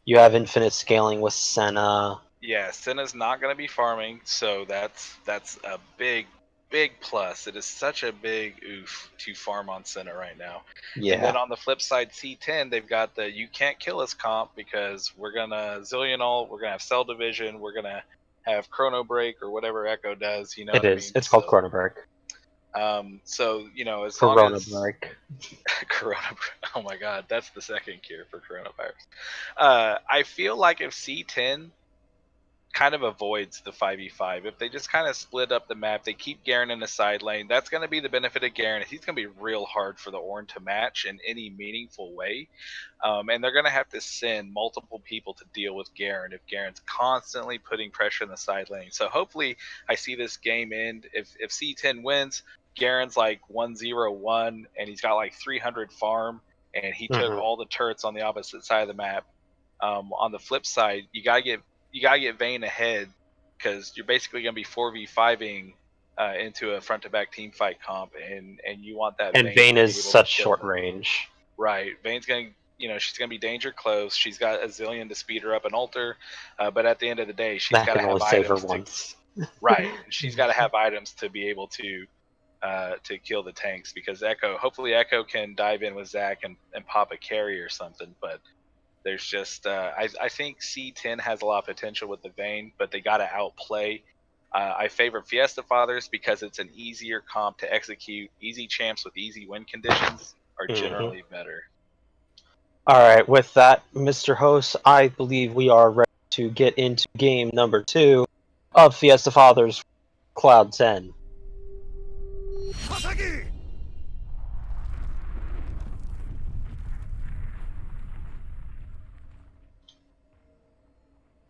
infinite scaling with Senna. yeah, Senna's not going to be farming, so that's a big plus. It is such a big oof to farm on Senna right now. And then Yeah, on the flip side, C10 they've got the you can't kill us comp because we're gonna Zillion ult, we're gonna have Cell Division, we're gonna have Chrono Break or whatever Echo does. You know it what I is. mean? It's called Chrono Break. So you know as long Corona as Break. Corona, oh my God, that's the second cure for coronavirus. I feel like if C10 kind of avoids the 5v5. If they just kind of split up the map, they keep Garen in the side lane, that's going to be the benefit of Garen. He's going to be real hard for the Ornn to match in any meaningful way. And they're going to have to send multiple people to deal with Garen if Garen's constantly putting pressure in the side lane. So hopefully I see this game end. If C10 wins, Garen's like 1-0-1 and he's got like 300 farm and he took Hmm. all the turrets on the opposite side of the map. On the flip side, you gotta get Vayne ahead because you're basically gonna be 4v5ing into a front to back team fight comp, and you want that And Vayne to Vayne be is able to such kill short him. range. Right. Vayne's going to, she's going to be danger close. She's got a zillion to speed her up and ult her. But at the end of the day, she's That got to can only have save her items to. once. Right. She's got to have items to be able to kill the tanks because hopefully Echo can dive in with Zac and pop a carry or something. But there's just, I think C10 has a lot of potential with the Vayne, but they got to outplay. I favor Fiesta Fathers because it's an easier comp to execute. Easy champs with easy win conditions are generally better. All right, with that, Mr. Host, I believe we are ready to get into game number 2 of Fiesta Fathers Cloud 10.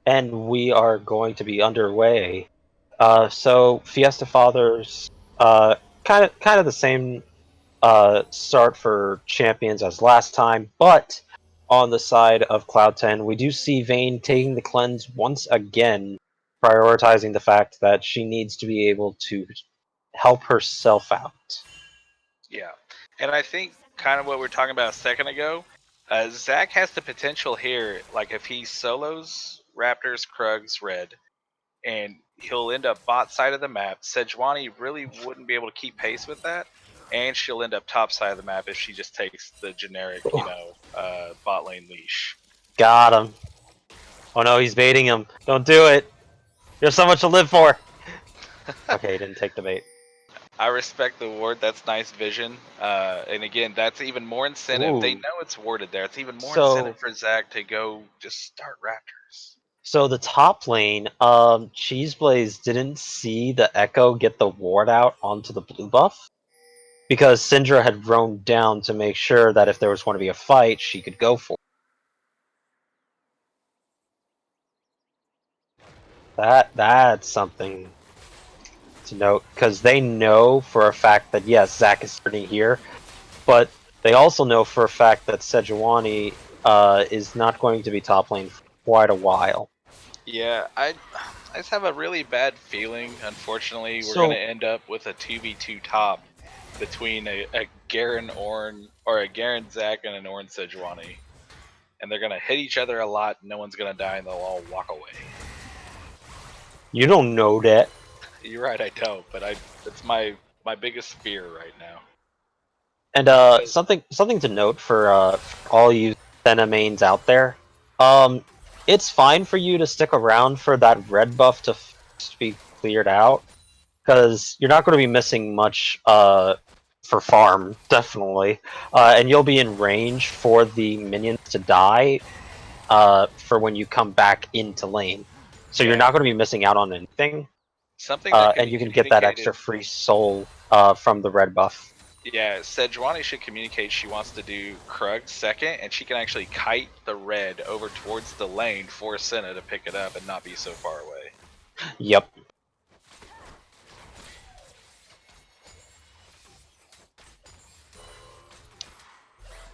And we are going to be underway. So Fiesta Fathers, kind of the same start for champions as last time, but on the side of Cloud 10, we do see Vayne taking the cleanse once again, prioritizing the fact that she needs to be able to help herself out. Yeah. And I think kind of what we were talking about a second ago, Zac has the potential here, like if he solos Raptors, Krugs, Red, and he'll end up bot side of the map. Sejuani really wouldn't be able to keep pace with that, and she'll end up top side of the map if she just takes the generic, bot lane leash. Got him. Oh no, he's baiting him. Don't do it. There's so much to live for. Okay, he didn't take the bait. I respect the ward. That's nice vision. And again, that's even more incentive. Ooh. They know it's warded there. It's even more So- incentive for Zac to go just start Raptors. So the top lane, Cheeseblaze didn't see the Echo get the ward out onto the blue buff because Syndra had roamed down to make sure that if there was going to be a fight, she could go for it. That's something to note because they know for a fact that yes, Zac is starting here, but they also know for a fact that Sejuani is not going to be top lane for quite a while. Yeah, I just have a really bad feeling. Unfortunately, we're So- going to end up with a 2v2 top between a Garen Ornn or a Garen Zac and an Ornn Sejuani, and they're going to hit each other a lot. No one's going to die, and they'll all walk away. You don't know that. You're right, I don't, but it's my biggest fear right now. And something to note for all you Senna mains out there, it's fine for you to stick around for that red buff to be cleared out, because you're not going to be missing much for farm, definitely, and you'll be in range for the minions to die for when you come back into lane. So you're not going to be missing out on anything, Something that and you can get that extra free soul from the red buff. Yeah, Sejuani should communicate she wants to do Krug second, and she can actually kite the red over towards the lane for Senna to pick it up and not be so far away. Yep.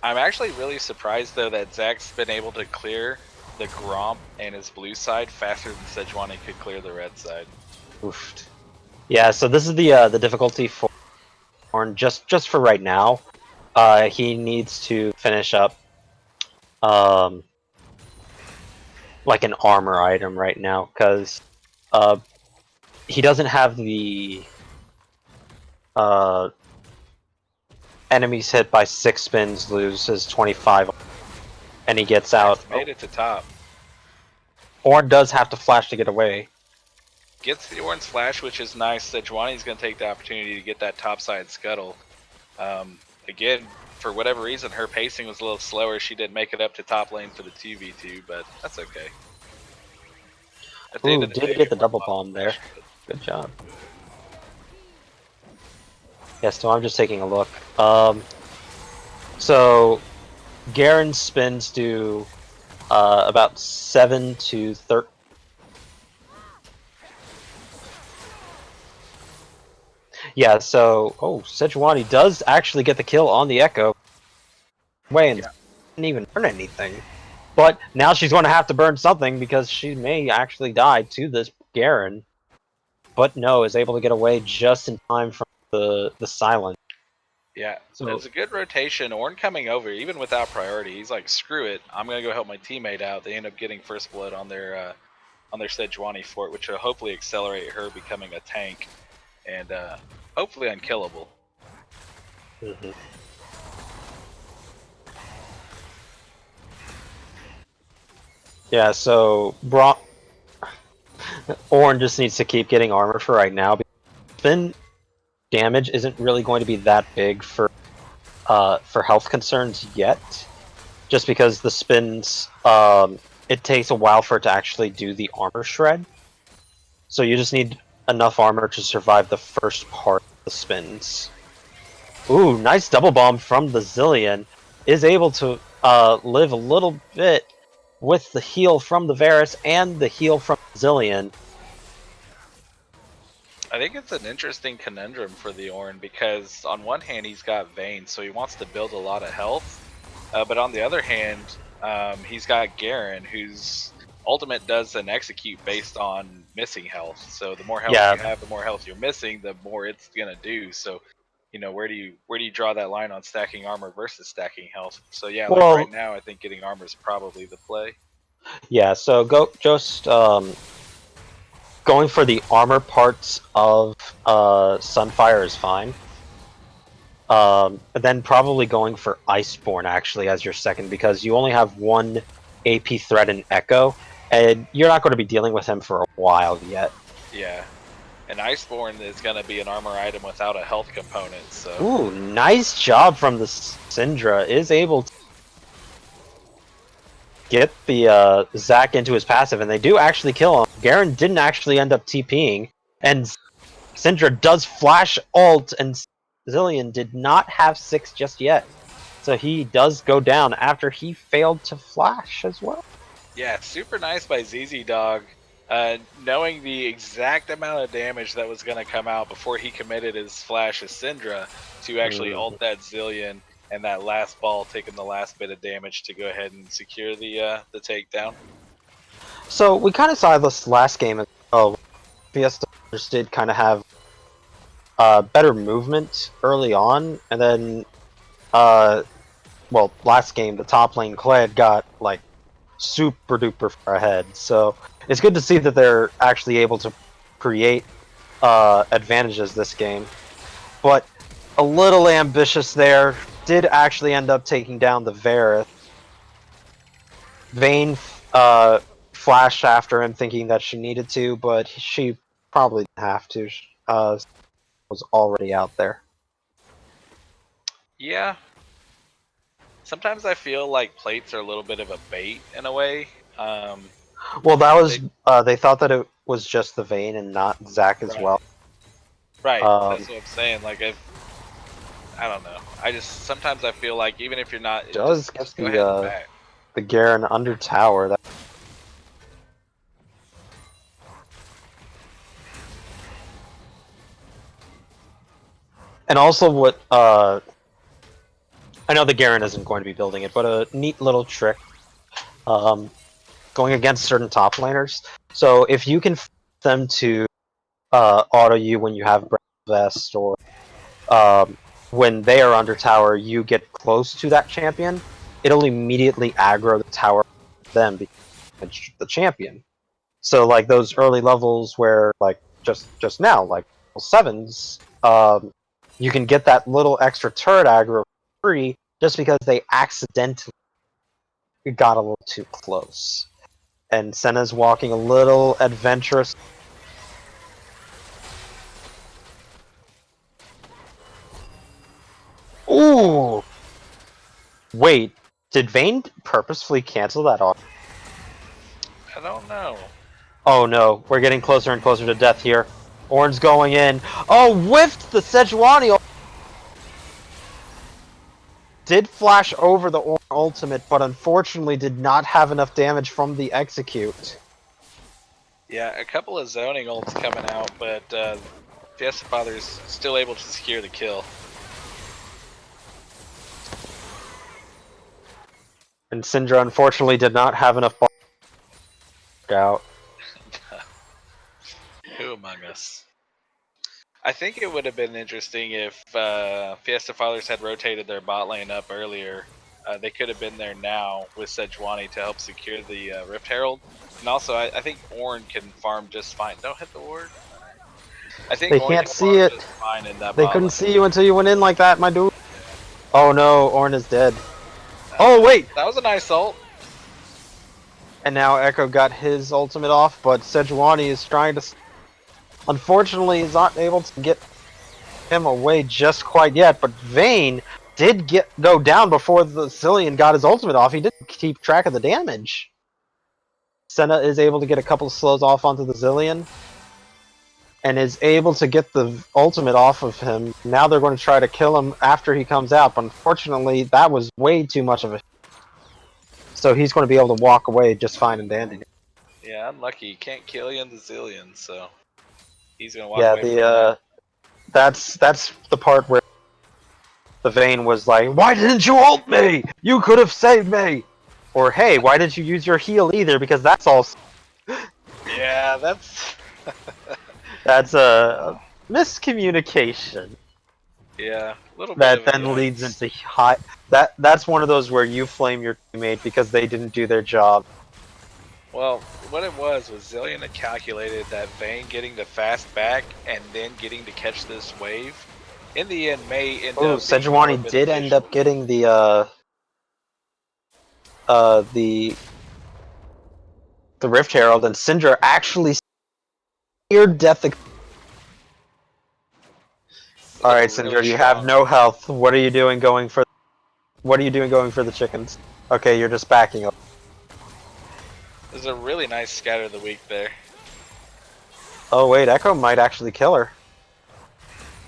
I'm actually really surprised though that Zac's been able to clear the Gromp and his blue side faster than Sejuani could clear the red side. Oofed. Yeah, so this is the difficulty for Ornn just for right now. He needs to finish up like an armor item right now because he doesn't have the enemies hit by 6 spins loses 25, and he gets out. Made it to top. Ornn does have to flash to get away. Gets the Ornn's flash, which is nice. Sejuani's going to take the opportunity to get that topside scuttle. Again, for whatever reason, her pacing was a little slower. She didn't make it up to top lane for the 2v2, but that's okay. Ooh, did get the double bomb there. Good job. Yeah, so I'm just taking a look. So Garen spins do about 7 to 13. Yeah, so Sejuani does actually get the kill on the Echo. And didn't even burn anything. But now she's going to have to burn something because she may actually die to this Garen. But no, is able to get away just in time from the silence. Yeah, So it's a good rotation. Orn coming over, even without priority, he's like, screw it, I'm gonna go help my teammate out. They end up getting first blood on their Sejuani fort, which will hopefully accelerate her becoming a tank and hopefully unkillable. mhm. Yeah, so Orn just needs to keep getting armor for right now. Spin damage isn't really going to be that big for health concerns yet, just because the spins it takes a while for it to actually do the armor shred. So you just need enough armor to survive the first part of the spins. Ooh, nice double bomb from the Zillion. Is able to live a little bit with the heal from the Varus and the heal from Zillion. I think it's an interesting conundrum for the Orn because on one hand he's got Vayne, so he wants to build a lot of health, but on the other hand, he's got Garen, whose ultimate does an execute based on missing health. So the more health Yeah, you have, the more health you're missing, the more it's gonna do. So, where do you draw that line on stacking armor versus stacking health? So yeah, like right well, now, I think getting armor is probably the play. yeah. So go just going for the armor parts of Sunfire is fine. And then probably going for Iceborne actually as your second, because you only have one AP threat in Echo, and you're not going to be dealing with him for a while yet. Yeah. And Iceborne is going to be an armor item without a health component, so. Ooh, nice job from the Syndra. Is able to get the Zac into his passive, and they do actually kill him. Garen didn't actually end up TPing, and Syndra does flash ult, and Zillion did not have 6 just yet. So he does go down after he failed to flash as well. Yeah, super nice by ZZ Dog. Knowing the exact amount of damage that was going to come out before he committed his flash as Syndra to actually ult that Zillion, and that last ball taking the last bit of damage to go ahead and secure the takedown. So we kind of saw this last game as well. Fiesta did kind of have better movement early on, and then last game the top lane Kled got like super duper far ahead. So it's good to see that they're actually able to create advantages this game. But a little ambitious there. Did actually end up taking down the Varus. Vayne flashed after him thinking that she needed to, but she probably didn't have to. Was already out there. Yeah. Sometimes I feel like plates are a little bit of a bait in a way. Well, that was They, they thought that it was just the Vayne and not Zac as right. well. Right. That's what I'm saying. Like, I don't know. I just sometimes I feel like even if you're not, Does get just go ahead and back. the Garen under tower. That and also what I know the Garen isn't going to be building it, but a neat little trick going against certain top laners. So if you can force them to auto you when you have Breath Vest, or when they are under tower, you get close to that champion, it'll immediately aggro the tower them because it's the champion. So like those early levels where like just now, like level 7s, you can get that little extra turret aggro free just because they accidentally got a little too close. And Senna's walking a little adventurous. Ooh! Wait, did Vayne purposefully cancel that off? I don't know. Oh no, we're getting closer and closer to death here. Orn's going in. Oh, whiffed the Sejuani! Did flash over the Orn ultimate, but unfortunately did not have enough damage from the execute. Yeah, a couple of zoning ults coming out, but Fiesta Father's still able to secure the kill. And Syndra unfortunately did not have enough out. Who among us? I think it would have been interesting if Fiesta Fathers had rotated their bot lane up earlier. They could have been there now with Sejuani to help secure the Rift Herald. And also, I think Ornn can farm just fine. Don't hit the ward. I think They Ornn can't can see farm it. just fine in that They bot couldn't lane. see you until you went in like that, my dude. Oh no, Ornn is dead. Oh wait! That was a nice ult. And now Echo got his ultimate off, but Sejuani is trying to... Unfortunately, he's not able to get him away just quite yet, but Vayne did go down before the Zillion got his ultimate off. He didn't keep track of the damage. Senna is able to get a couple of slows off onto the Zillion, and is able to get the ultimate off of him. Now they're going to try to kill him after he comes out, but unfortunately that was way too much of a... So he's going to be able to walk away just fine and dandy. Yeah, unlucky. Can't kill you in the Zillion, so he's gonna walk Yeah, away from that. that's the part where the Vayne was like, "Why didn't you ult me? You could have saved me." Or, "Hey, why didn't you use your heal either? Because that's all." Yeah, that's That's a miscommunication. yeah, a little bit That of a then leads yikes. into high. That's one of those where you flame your teammate because they didn't do their job. Well, what it was Zillion had calculated that Vayne getting the fast back and then getting to catch this wave, in the end, may end Oh, up being more Sejuani did end up beneficial. getting the Rift Herald, and Syndra actually near death. All right, Looked really Syndra, you have strong. no health. What are you doing going for? What are you doing going for the chickens? Okay, you're just backing up. There's a really nice scatter of the week there. Oh wait, Echo might actually kill her.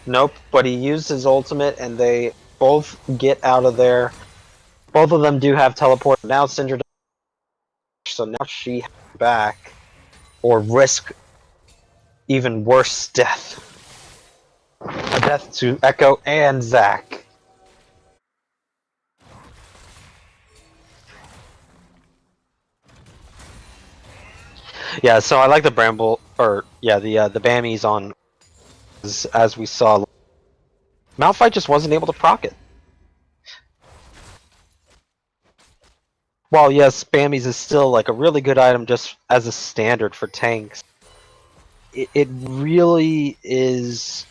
Nope, but he used his ultimate and they both get out of there. Both of them do have teleport. Now Syndra does, so now she has to back. Or risk even worse death. A death to Echo and Zac. Yeah, so I like the Bramble, or yeah, the Bammies on, as we saw. Malphite just wasn't able to proc it. While yes, Bammies is still like a really good item just as a standard for tanks, it really is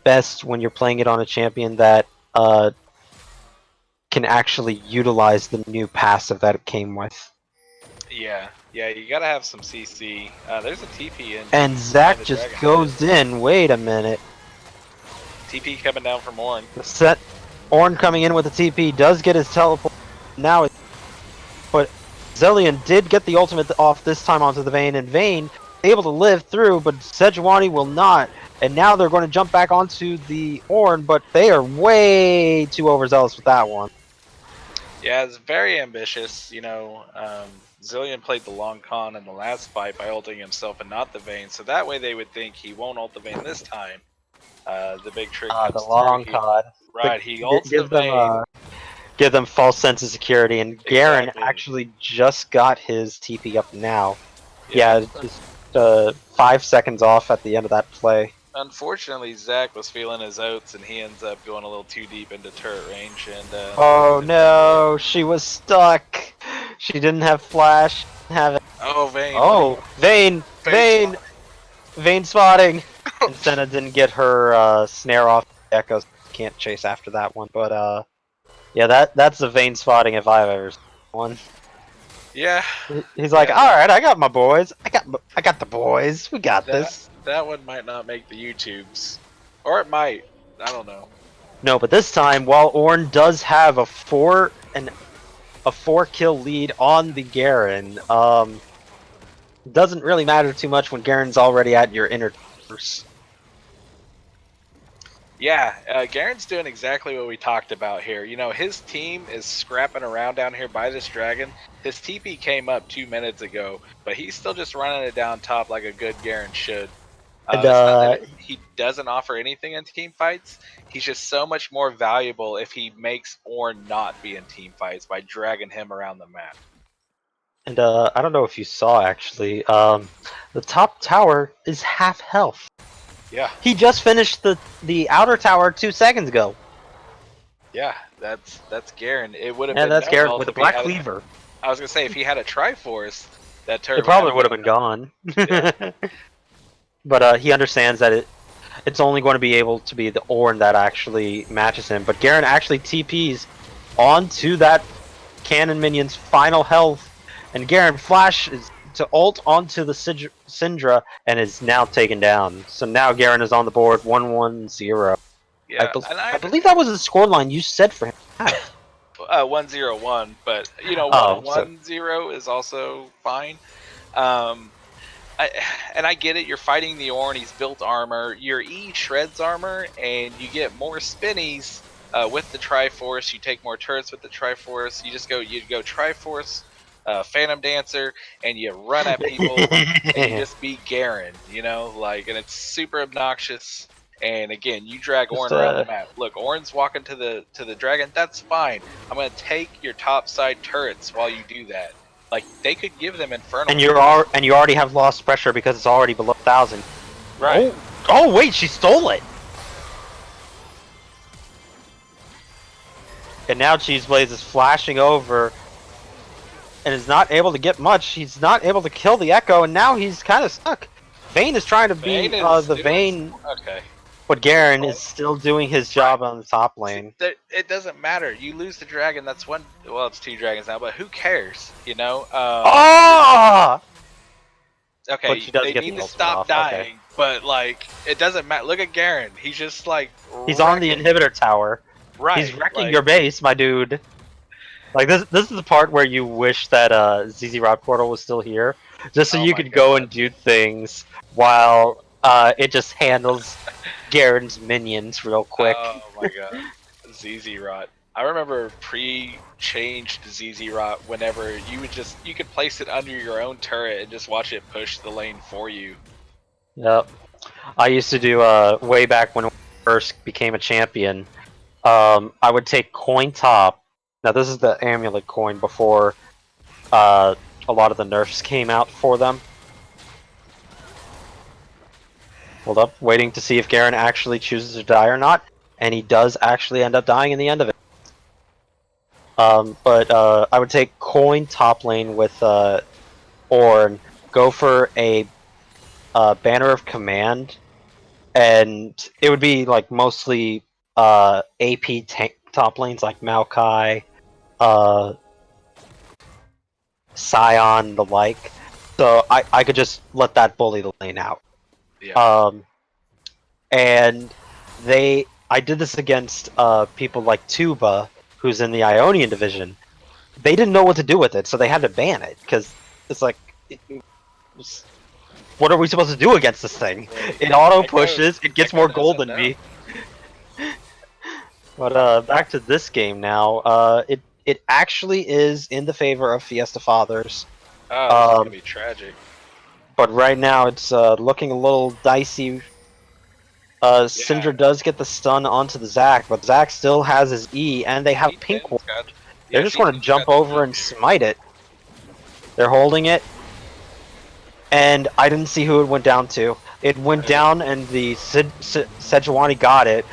best when you're playing it on a champion that can actually utilize the new passive that it came with. Yeah, you gotta have some CC. There's a TP in. And Zac just goes in. Wait a minute. TP coming down from Ornn. Set Ornn coming in with the TP does get his teleport. Now, but Zillion did get the ultimate off this time onto the Vayne, and Vayne able to live through, but Sejuani will not. And now they're going to jump back onto the Ornn, but they are way too overzealous with that one. Yeah, it's very ambitious. Zillion played the long con in the last fight by ulting himself and not the Vayne, so that way they would think he won't ult the Vayne this time. The big trick comes The long through. con. Right, he ults the Vayne. Give them false sense of security, and Garen Exactly. actually just got his TP up now. Yeah, just 5 seconds off at the end of that play. Unfortunately, Zac was feeling his oats, and he ends up going a little too deep into turret range. And oh no, she was stuck. She didn't have flash. Didn't have it. Oh, Vayne. Oh, Vayne spotting. And Senna didn't get her snare off. Echoes can't chase after that one, but yeah, that's the Vayne spotting if I've ever seen one. Yeah. He's like, all right, I got my boys. I got the boys. We got this. That one might not make the YouTubes, or it might. I don't know. No, but this time, while Ornn does have a 4 kill lead on the Garen, doesn't really matter too much when Garen's already at your inner course. Yeah, Garen's doing exactly what we talked about here. His team is scrapping around down here by this dragon. His TP came up 2 minutes ago, but he's still just running it down top like a good Garen should. It's not that he doesn't offer anything in team fights. He's just so much more valuable if he makes Ornn not be in team fights by dragging him around the map. And I don't know if you saw actually, the top tower is half health. Yeah. He just finished the outer tower 2 seconds ago. Yeah, that's Garen. It would have Yeah, been that's no Garrett health with a if he black had. cleaver. I was gonna say if he had a Triforce, that turret It would probably have would have been. been gone. Yeah. But he understands that it's only going to be able to be the Ornn that actually matches him. But Garen actually TPs onto that cannon minion's final health, and Garen flashes to ult onto the Syndra and is now taken down. So now Garen is on the board 1-1-0. Yeah, and I believe that was the scoreline you said for him. 1-0-1, but Oh, so 1-1-0 is also fine. Um, I get it. You're fighting the Ornn. He's built armor. Your E shreds armor, and you get more spinnies with the Triforce. You take more turrets with the Triforce. You go Triforce, Phantom Dancer, and you run at people, and you just beat Garen. And it's super obnoxious. And again, you drag just Ornn around the map. Look, Ornn's walking to the dragon. That's fine. I'm gonna take your top side turrets while you do that. Like they could give them infernal. and you already have lost pressure because it's already below 1,000. Right. Oh wait, she stole it. And now Cheese Blaze is flashing over and is not able to get much. He's not able to kill the Echo, and now he's kind of stuck. Vayne is trying to be the Vayne, Okay. but Garen is still doing his job on the top lane. It doesn't matter. You lose the dragon. That's one. Well, it's 2 dragons now, but who cares? Ah! Okay. But she does they get need the to ultimate stop off, dying, okay. but like it doesn't matter. Look at Garen. He's just like he's on the inhibitor tower. Right. He's wrecking your base, my dude. Like this is the part where you wish that ZZ Rod Portal was still here, just so you could go and do things while it just handles Garen's minions real quick. Oh my god, ZZ Rot. I remember pre-changed ZZ Rot whenever you could place it under your own turret and just watch it push the lane for you. Yep, I used to do way back when I first became a champion. I would take coin top. Now this is the amulet coin before a lot of the nerfs came out for them. Hold up, waiting to see if Garen actually chooses to die or not, and he does actually end up dying in the end of it. But I would take coin top lane with Ornn, go for a banner of command, and it would be like mostly AP tank top lanes like Maokai, Scion, the like. So I could just let that bully the lane out. Yeah. And I did this against people like Tuba, who's in the Ionian division. They didn't know what to do with it, so they had to ban it because it's like, what are we supposed to do against this thing? It auto pushes, it gets more gold than me. But back to this game now. It actually is in the favor of Fiesta Fathers. Oh, this is gonna be tragic. But right now it's looking a little dicey. Syndra does get the stun onto the Zac, but Zac still has his E, and they have Pink Ward. They're just going to jump over and smite it. They're holding it. And I didn't see who it went down to. It went down, and the Sejuani got it.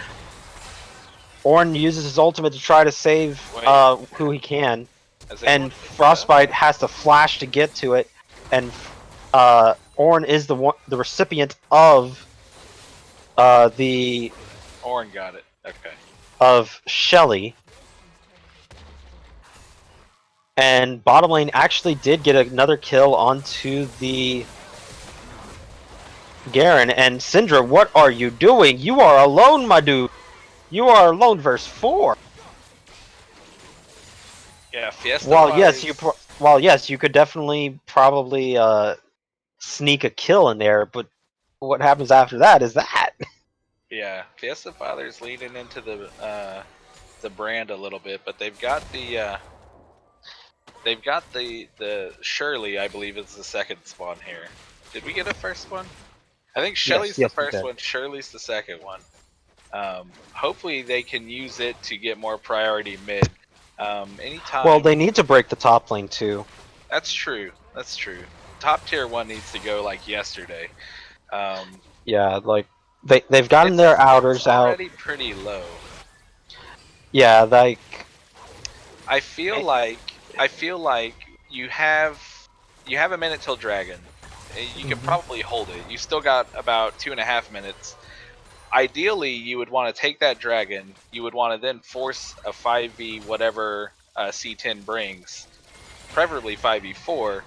Ornn uses his ultimate to try to save who he can. And Frostbite has to flash to get to it. And Ornn is the recipient of the Ornn got it. Okay. Of Shelly. And bottom lane actually did get another kill onto the Garen. And Syndra, what are you doing? You are alone, my dude. You are alone verse 4. Yeah, Fiesta. Well, yes, you could definitely probably sneak a kill in there, but what happens after that is that. Yeah, Fiesta Father's leading into the brand a little bit, but they've got the Shirley, I believe, is the second spawn here. Did we get a first one? I think Shelly's the first one, Shirley's the second one. Hopefully they can use it to get more priority mid. Anytime. Well, they need to break the top lane too. That's true. That's true. Top tier 1 needs to go like yesterday. Yeah, like They've gotten their outers it's out. already pretty low. Yeah, like I feel like you have a minute till dragon. You could probably hold it. You still got about 2.5 minutes. Ideally, you would want to take that dragon. You would want to then force a 5v whatever C10 brings, preferably 5v4.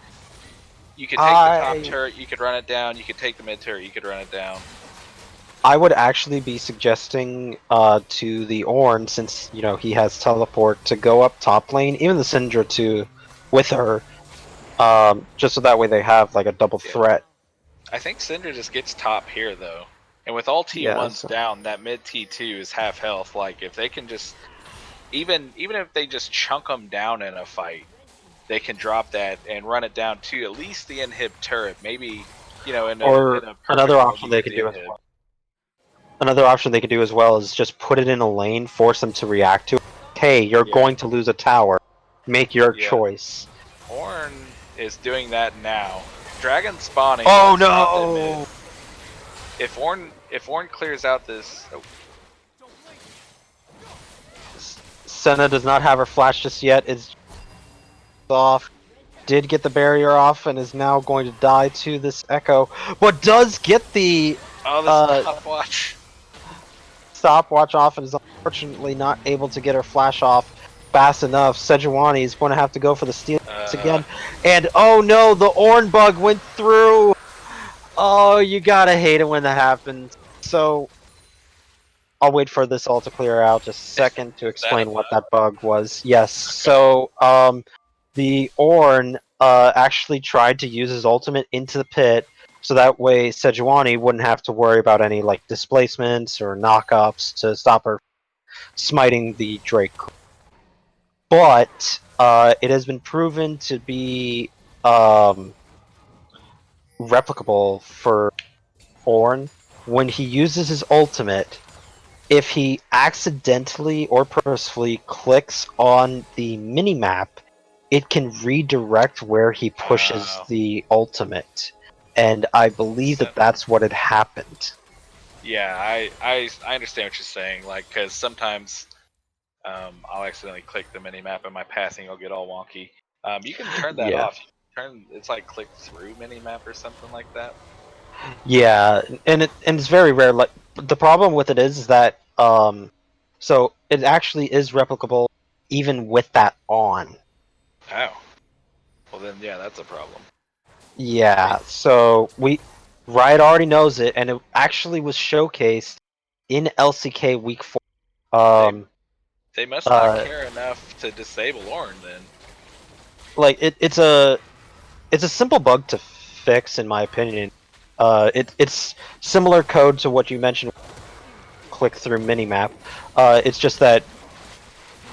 You could take the top turret. You could run it down. You could take the mid turret. You could run it down. I would actually be suggesting to the Ornn, since he has teleport, to go up top lane, even the Syndra too, with her, just so that way they have like a double threat. I think Syndra just gets top here though, and with all T1s down, that mid T2 is half health. Like if they can just, even if they just chunk them down in a fight, they can drop that and run it down to at least the inhib turret. Maybe in a another option they could do. Another option they could do as well is just put it in a lane, force them to react to it. Hey, you're going to lose a tower. Make your choice. Ornn is doing that now. Dragon spawning. Oh no! If Ornn clears out this, Senna does not have her flash just yet. It's off. Did get the barrier off and is now going to die to this Echo, but does get the stopwatch off and is unfortunately not able to get her flash off fast enough. Sejuani is going to have to go for the steal again, and oh no, the Ornn bug went through. Oh, you gotta hate it when that happens. So I'll wait for this all to clear out just a second to explain what that bug was. Yes, so the Ornn actually tried to use his ultimate into the pit, so that way Sejuani wouldn't have to worry about any like displacements or knockups to stop her smiting the Drake. But it has been proven to be replicable for Ornn when he uses his ultimate. If he accidentally or purposefully clicks on the minimap, it can redirect where he pushes the ultimate, and I believe that that's what had happened. Yeah, I understand what you're saying. Like, because sometimes I'll accidentally click the minimap and my passing will get all wonky. You can turn that off. It's like click through minimap or something like that. Yeah, and it's very rare. Like the problem with it is that so it actually is replicable even with that on. Oh. Well then, yeah, that's a problem. Yeah, so Riot already knows it, and it actually was showcased in LCK Week 4. They must not care enough to disable Ornn then. Like it's a simple bug to fix, in my opinion. It's similar code to what you mentioned. Click through minimap. It's just that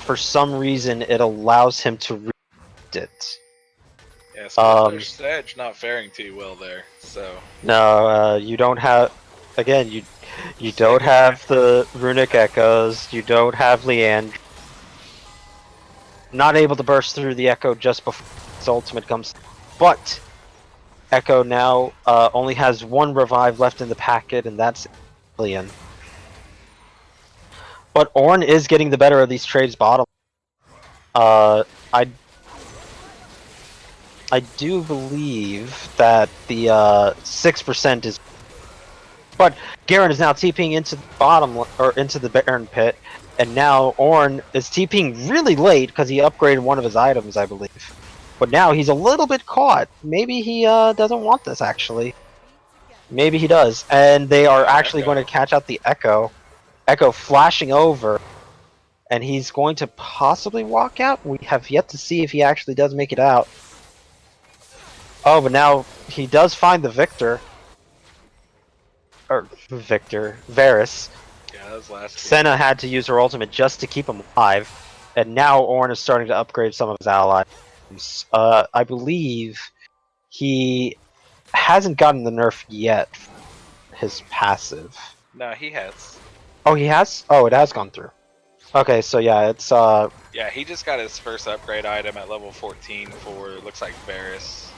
for some reason it allows him to read it. Yeah, so there's Sedge not faring too well there. So no, you don't have. Again, you don't have the runic echoes. You don't have Leandre. Not able to burst through the echo just before his ultimate comes, but Echo now only has one revive left in the packet, and that's Alien. But Ornn is getting the better of these trades bottom. I do believe that the 6% is, but Garen is now TPing into the bottom or into the Baron pit, and now Ornn is TPing really late because he upgraded one of his items, I believe. But now he's a little bit caught. Maybe he doesn't want this, actually. Maybe he does. And they are actually going to catch out the Echo. Echo flashing over. And he's going to possibly walk out. We have yet to see if he actually does make it out. Oh, but now he does find the Victor. Or Varus. Yeah, that was last game. Senna had to use her ultimate just to keep him alive. And now Ornn is starting to upgrade some of his allies. I believe he hasn't gotten the nerf yet. His passive. No, he has. Oh, he has? Oh, it has gone through. Okay, so yeah, it's yeah, he just got his first upgrade item at level 14 for looks like Varus.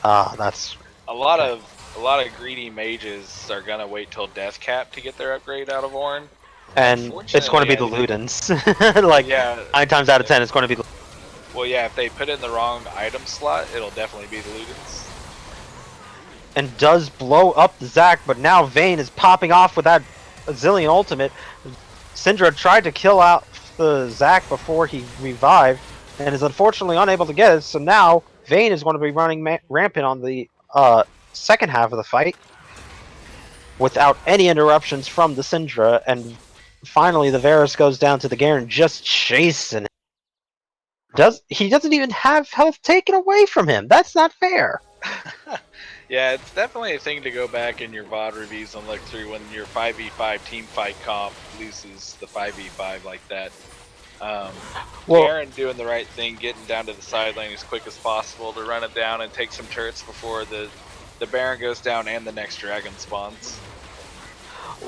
That's a lot of a lot of greedy mages are gonna wait till Death Cap to get their upgrade out of Ornn. And it's going to be the Ludens. Like, yeah, 9 times out of 10, it's going to be. Well, yeah, if they put it in the wrong item slot, it'll definitely be the Ludens. And does blow up the Zac, but now Vayne is popping off with that Zillion ultimate. Syndra tried to kill out the Zac before he revived, and is unfortunately unable to get it, so now Vayne is going to be running rampant on the second half of the fight without any interruptions from the Syndra, and finally the Varus goes down to the Garen just chasing him. He doesn't even have health taken away from him. That's not fair. Yeah, it's definitely a thing to go back in your VOD reviews and look through when your 5v5 team fight comp loses the 5v5 like that. Garen doing the right thing, getting down to the side lane as quick as possible to run it down and take some turrets before the Baron goes down and the next dragon spawns.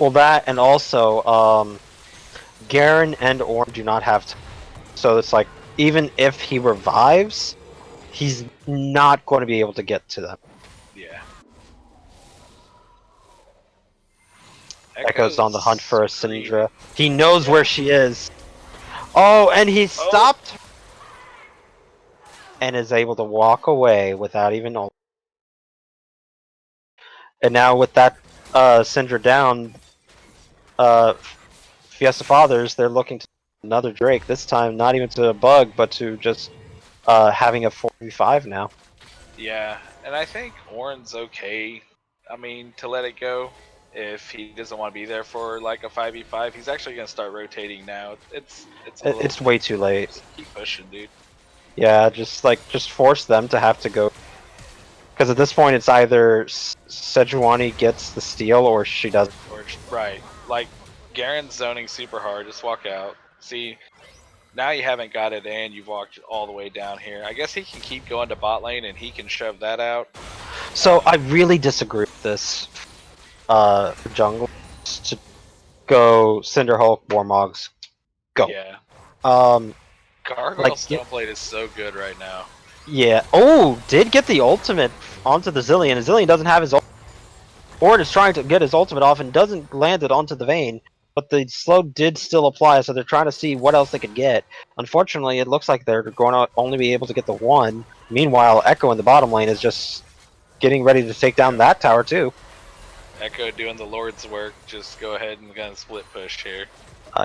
Well, that, and also, Garen and Ornn do not have so it's like, even if he revives, he's not going to be able to get to them. Yeah. Echo's on the hunt for a Syndra. He knows where she is. Oh, and he stopped and is able to walk away without even. And now with that Syndra down, Fiesta Fathers, they're looking to another Drake. This time, not even to a bug, but to just having a 4v5 now. Yeah, and I think Ornn's okay. I mean, to let it go. If he doesn't want to be there for like a 5v5, he's actually going to start rotating now. It's way too late. Just keep pushing, dude. Yeah, just force them to have to go. Because at this point, it's either Sejuani gets the steal or she doesn't. Right. Like, Garen's zoning super hard. Just walk out. See, now you haven't got it and you've walked all the way down here. I guess he can keep going to bot lane and he can shove that out. So I really disagree with this. Jungle to go Cinderhulk, Warmogs, go. Yeah. Gargoyle Stoneblade is so good right now. Yeah. Oh, did get the ultimate onto the Zillion. Zillion doesn't have his ult. Ornn is trying to get his ultimate off and doesn't land it onto the Vayne, but the slow did still apply, so they're trying to see what else they could get. Unfortunately, it looks like they're going to only be able to get the one. Meanwhile, Echo in the bottom lane is just getting ready to take down that tower too. Echo doing the Lord's work. Just go ahead and gonna split push here.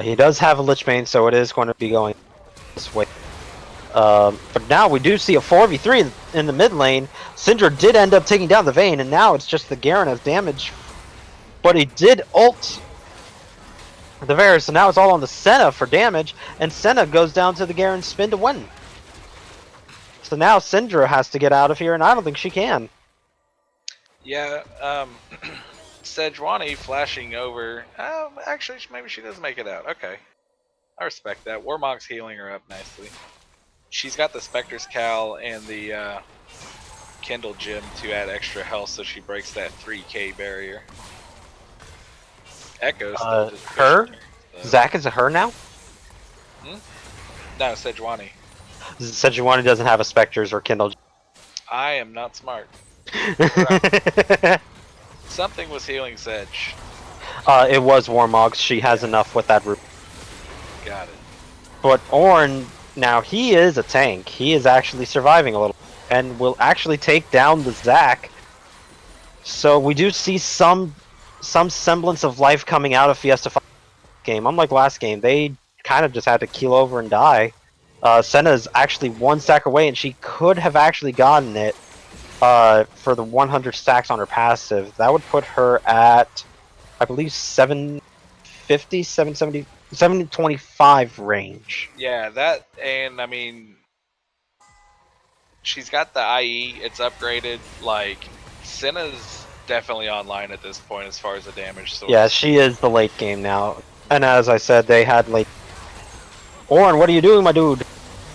He does have a Lich Bane, so it is going to be going this way. But now we do see a 4v3 in the mid lane. Syndra did end up taking down the Vayne, and now it's just the Garen as damage. But he did ult the Varus, so now it's all on the Senna for damage, and Senna goes down to the Garen spin to win. So now Syndra has to get out of here, and I don't think she can. Yeah, Sejuani flashing over. Actually, maybe she does make it out. Okay. I respect that. Warmog's healing her up nicely. She's got the Spectre's Cowl and the Kindle Gem to add extra health so she breaks that 3k barrier. Echo still just her? Zac is a her now? No, Sejuani. Sejuani doesn't have a Spectre's or Kindle Gem. I am not smart. Something was healing Sedge. It was Warmogs. She has enough with that root. Got it. But Ornn, now he is a tank. He is actually surviving a little, and will actually take down the Zac. So we do see some semblance of life coming out of Fiesta game. Unlike last game, they kind of just had to keel over and die. Senna's actually one stack away, and she could have actually gotten it. For the 100 stacks on her passive, that would put her at, I believe, 750, 770, 725 range. Yeah, that, and I mean, she's got the IE, it's upgraded. Like, Senna's definitely online at this point as far as the damage source. Yeah, she is the late game now. And as I said, they had late. Ornn, what are you doing, my dude?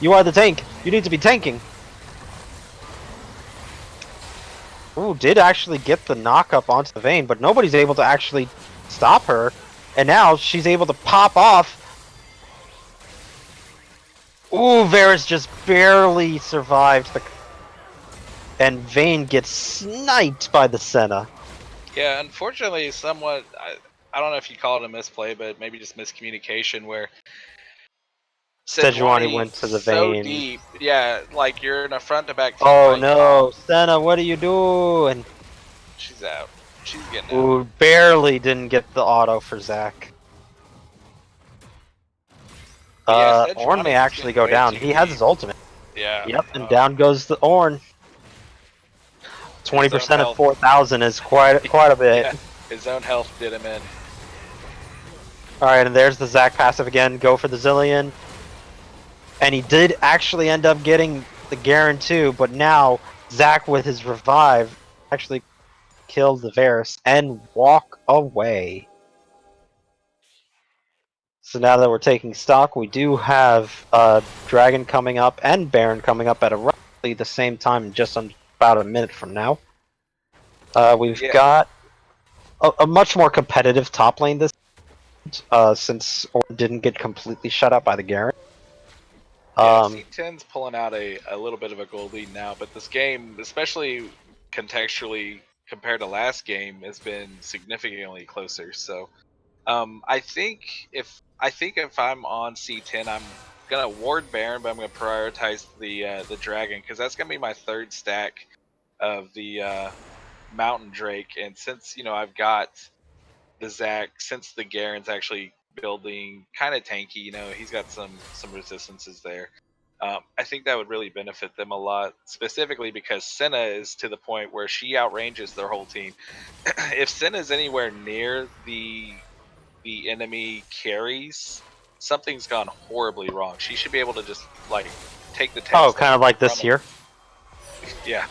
You are the tank. You need to be tanking. Ooh, did actually get the knock up onto the Vayne, but nobody's able to actually stop her. And now she's able to pop off. Ooh, Varus just barely survived the... and Vayne gets sniped by the Senna. Yeah, unfortunately, somewhat. I don't know if you call it a misplay, but maybe just miscommunication where Sejuani Sejuani went to the so Vayne. deep. Yeah, like you're in a front to back team Oh fight comp. no, Senna, what are you doing? She's out. She's getting out. Ooh, barely didn't get the auto for Zach. But yeah, Ornn may Sejuani's just actually getting go way down. too He has deep. his ultimate. Yeah. Yep, and down goes the Ornn. His own 20% of health. 4,000 is quite a bit. Yeah, his own health did him in. Alright, and there's the Zac passive again. Go for the Zillion. And he did actually end up getting the Garen too, but now Zac with his revive actually killed the Varus and walk away. So now that we're taking stock, we do have Dragon coming up and Baron coming up at roughly the same time, just about a minute from now. We've got a much more competitive top lane this since Ornn didn't get completely shut out by the Garen. Yeah, C10's pulling out a little bit of a gold lead now, but this game, especially contextually compared to last game, has been significantly closer. So I think if I'm on C10, I'm gonna ward Baron, but I'm gonna prioritize the dragon because that's gonna be my third stack of the Mountain Drake. And since I've got the Zac, since the Garen's actually building kind of tanky, he's got some resistances there. I think that would really benefit them a lot, specifically because Senna is to the point where she outranges their whole team. If Senna is anywhere near the enemy carries, something's gone horribly wrong. She should be able to just like take the 10 Oh, steps kind of like from this them. here. Yeah.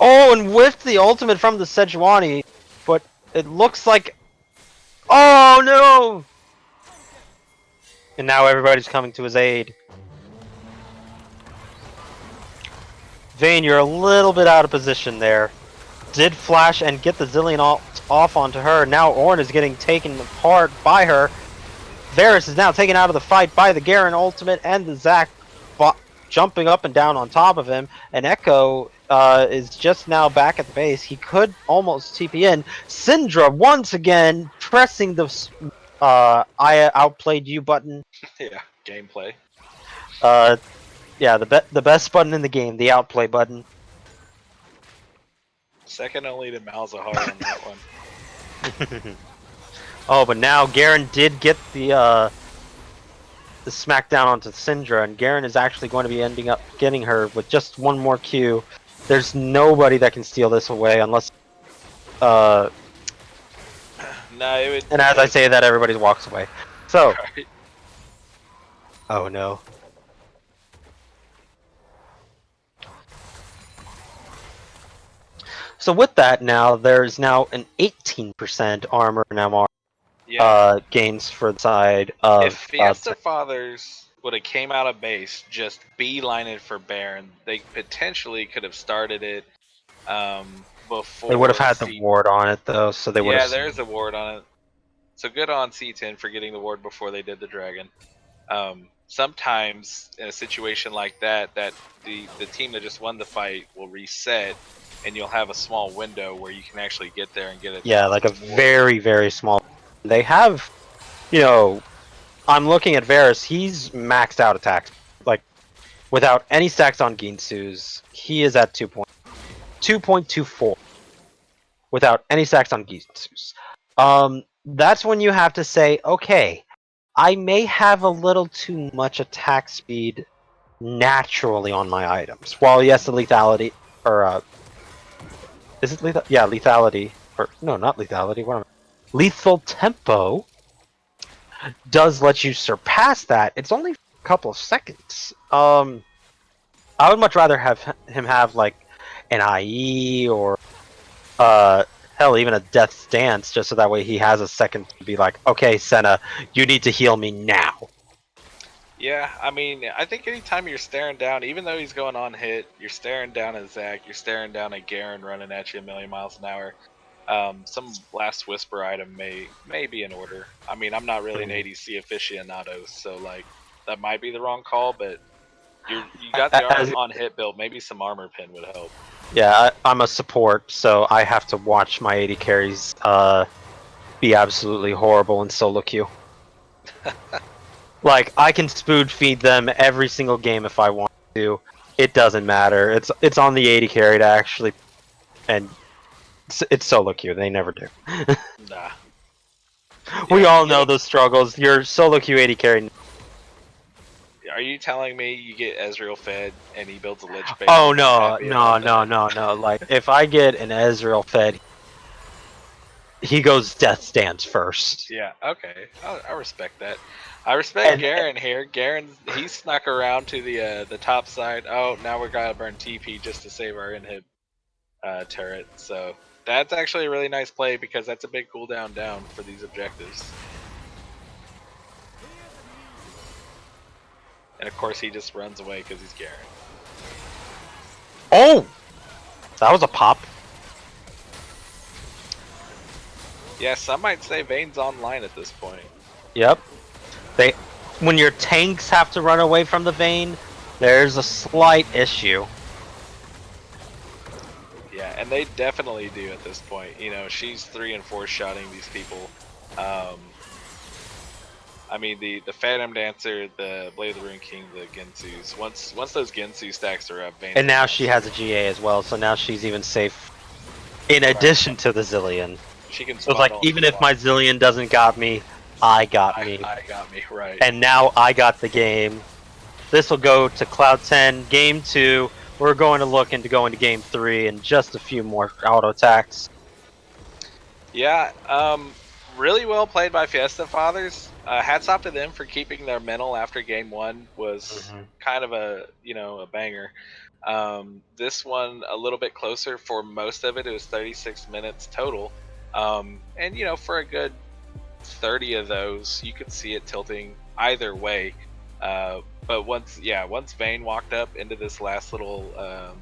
Oh, and whiffed the ultimate from the Sejuani, but it looks like... Oh, no! And now everybody's coming to his aid. Vayne, you're a little bit out of position there. Did flash and get the Zillion off onto her. Now Ornn is getting taken apart by her. Varus is now taken out of the fight by the Garen ultimate and the Zac jumping up and down on top of him. And Echo is just now back at the base. He could almost TP in. Syndra once again pressing the I outplayed you button. Yeah. Gameplay. Yeah, the best button in the game, the outplay button. Second only to Malzahar on that one. Oh, but now Garen did get the smackdown onto Syndra, and Garen is actually going to be ending up getting her with just one more Q. There's nobody that can steal this away unless... No, it would... And as I say that, everybody walks away. So... Right. Oh no. So with that now, there's now an 18% armor and MR gains for the side of... If Fiesta Fathers would have came out of base, just beeline it for Baron, they potentially could have started it before... They would have had the ward on it though, so they would have... Yeah, there's a ward on it. So good on C10 for getting the ward before they did the dragon. Sometimes in a situation like that, the team that just won the fight will reset, and you'll have a small window where you can actually get there and get it. Yeah, like a very, very small... They have, I'm looking at Varus, he's maxed out attacks. Like, without any stacks on Ginsu's, he is at 2.24. Without any stacks on Ginsu's. That's when you have to say, okay, I may have a little too much attack speed naturally on my items. While yes, the lethality, or is it lethal? Yeah, lethality, or no, not lethality. What am I? Lethal tempo does let you surpass that. It's only a couple of seconds. I would much rather have him have like an IE or hell, even a Death's Dance, just so that way he has a second to be like, okay, Senna, you need to heal me now. Yeah, I mean, I think anytime you're staring down, even though he's going on hit, you're staring down at Zac, you're staring down at Garen running at you a million miles an hour. Some Last Whisper item may be in order. I mean, I'm not really an ADC aficionado, so like that might be the wrong call, but You got the As, on hit build. Maybe some armor pin would help. yeah, I'm a support, so I have to watch my AD carries be absolutely horrible in solo queue. Like, I can spoon feed them every single game if I want to. It doesn't matter. It's on the AD carry to actually, and it's solo queue. They never do. Nah. We Yeah, all know those struggles. Your solo queue AD carry. Are you telling me you get Ezreal fed and he builds a Lich base? Oh and you're no, happy no, about no, that? no, no! Like, if I get an Ezreal fed, he goes Death Stance first. Yeah. Okay. I respect that. I respect Garen here. Garen, he snuck around to the top side. Oh, now we gotta burn TP just to save our inhib turret. So that's actually a really nice play because that's a big cooldown down for these objectives. And of course, he just runs away because he's Garen. Oh, that was a pop. Yeah, some might say Vayne's online at this point. Yep. When your tanks have to run away from the Vayne, there's a slight issue. Yeah, and they definitely do at this point. You know, she's 3 and 4 shotting these people. I mean, the Phantom Dancer, the Blade of the Rune King, the Gensus. Once those Gensu stacks are up, Vayne's And now she has a GA as well, so now she's even safe. In addition to the Zillion. She can. So it's like, even if my Zillion doesn't got me, I got me. I got me, right. And now I got the game. This will go to Cloud 10. Game 2, we're going to look into going to Game 3 and just a few more auto attacks. Yeah, really well played by Fiesta Fathers. Hats off to them for keeping their mental after Game 1 was kind of a banger. This one a little bit closer for most of it. It was 36 minutes total. And for a good 30 of those, you could see it tilting either way. But once Vayne walked up into this last little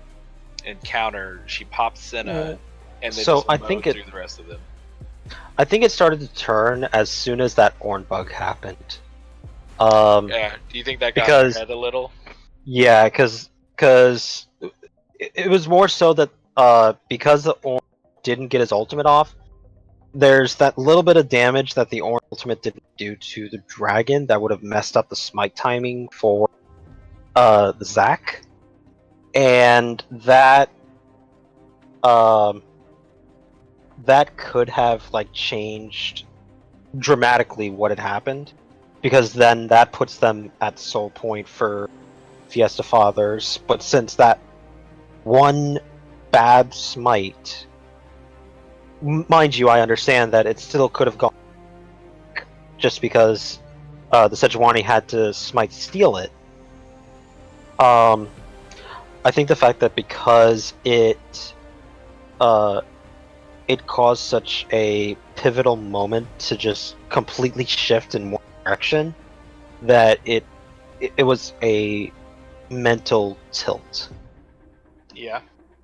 encounter, she popped Senna, and then so just mowed through the rest of them. I think it started to turn as soon as that Ornn bug happened. Yeah, do you think that got her head a little? Yeah, because it was more so that because the Ornn didn't get his ultimate off, there's that little bit of damage that the Ornn ultimate didn't do to the dragon that would have messed up the smite timing for the Zac, and that could have changed dramatically what had happened, because then that puts them at soul point for Fiesta Fathers. But since that one bad smite, mind you, I understand that it still could have gone just because the Sejuani had to smite steal it. I think the fact that because it caused such a pivotal moment to just completely shift in one direction, that it was a mental tilt. Yeah.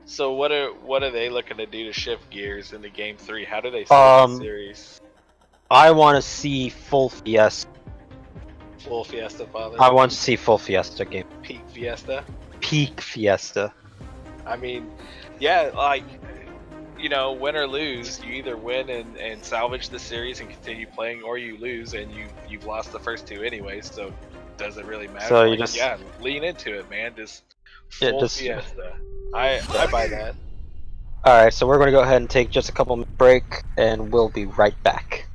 So what are they looking to do to shift gears into Game 3? How do they start the series? I want to see full Fiesta. Full Fiesta, Father? I want to see full Fiesta game. Peak Fiesta? Peak Fiesta. I mean, yeah, win or lose, you either win and salvage the series and continue playing, or you lose and you've lost the first two anyway, so does it really matter? So you just lean into it, man. Just full Fiesta. I buy that. Alright, so we're going to go ahead and take just a couple minute break, and we'll be right back.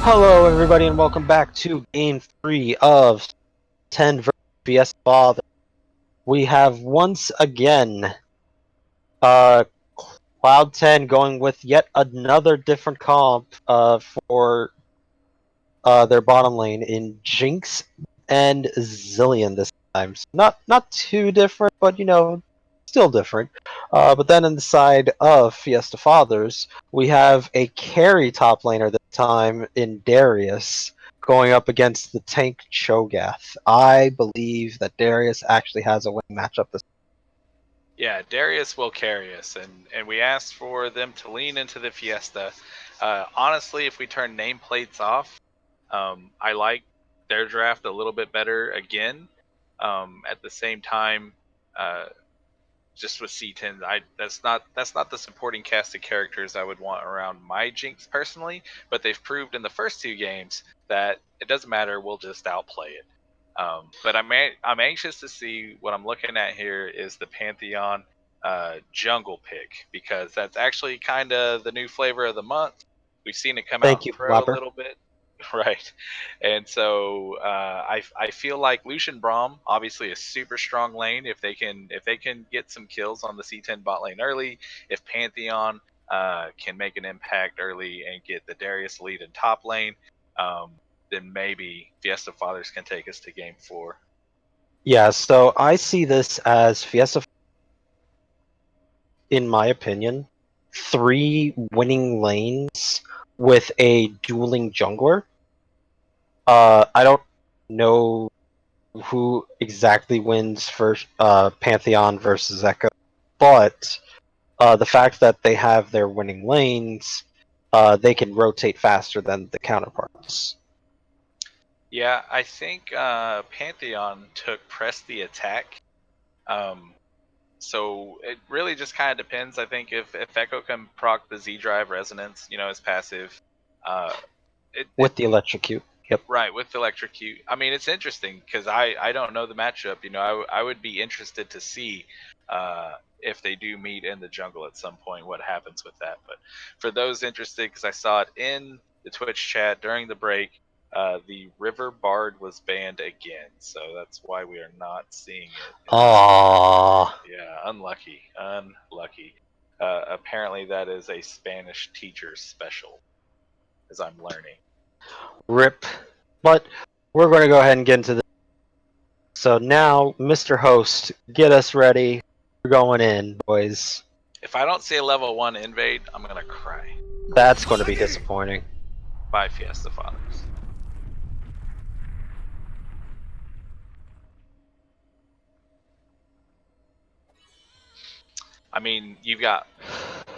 Hello, everybody, and welcome back to Game 3 of 10 vs. Fiesta Father. We have once again uh, Cloud 10 going with yet another different comp for their bottom lane in Jinx and Zillion this time. So not too different, but still different. But then on the side of Fiesta Fathers, we have a carry top laner this time in Darius going up against the tank Cho'Gath. I believe that Darius actually has a winning matchup this. Yeah, Darius will carry us, and we asked for them to lean into the Fiesta. Honestly, if we turn nameplates off, I like their draft a little bit better again. At the same time, uh, just with C10, that's not the supporting cast of characters I would want around my Jinx personally. But they've proved in the first two games that it doesn't matter. We'll just outplay it. But I'm anxious to see what I'm looking at here is the Pantheon jungle pick, because that's actually kind of the new flavor of the month. We've seen it come out Thank in you, pro a Flapper. little bit, right? And so I feel like Lucian Braum obviously a super strong lane if they can get some kills on the C10 bot lane early. If Pantheon can make an impact early and get the Darius lead in top lane. Then maybe Fiesta Fathers can take us to game 4. Yeah, so I see this as Fiesta, in my opinion, 3 winning lanes with a dueling jungler. I don't know who exactly wins for Pantheon versus Echo, but the fact that they have their winning lanes, they can rotate faster than the counterparts. Yeah, I think Pantheon took press the attack. Um, so it really just kind of depends. I think if Echo can proc the Z Drive Resonance, as passive, uh, it With the electrocute. Yep. right with electrocute. I mean, it's interesting because I don't know the matchup. I would be interested to see if they do meet in the jungle at some point, what happens with that. But for those interested, because I saw it in the Twitch chat during the break, the River Bard was banned again, so that's why we are not seeing it in the Aww. yeah, unlucky. Apparently, that is a Spanish teacher special, as I'm learning. Rip. But we're going to go ahead and get into this. So now, Mr. Host, get us ready. We're going in, boys. If I don't see a level 1 invade, I'm gonna cry. That's going to be disappointing. Bye, Fiesta Fathers. I mean, you've got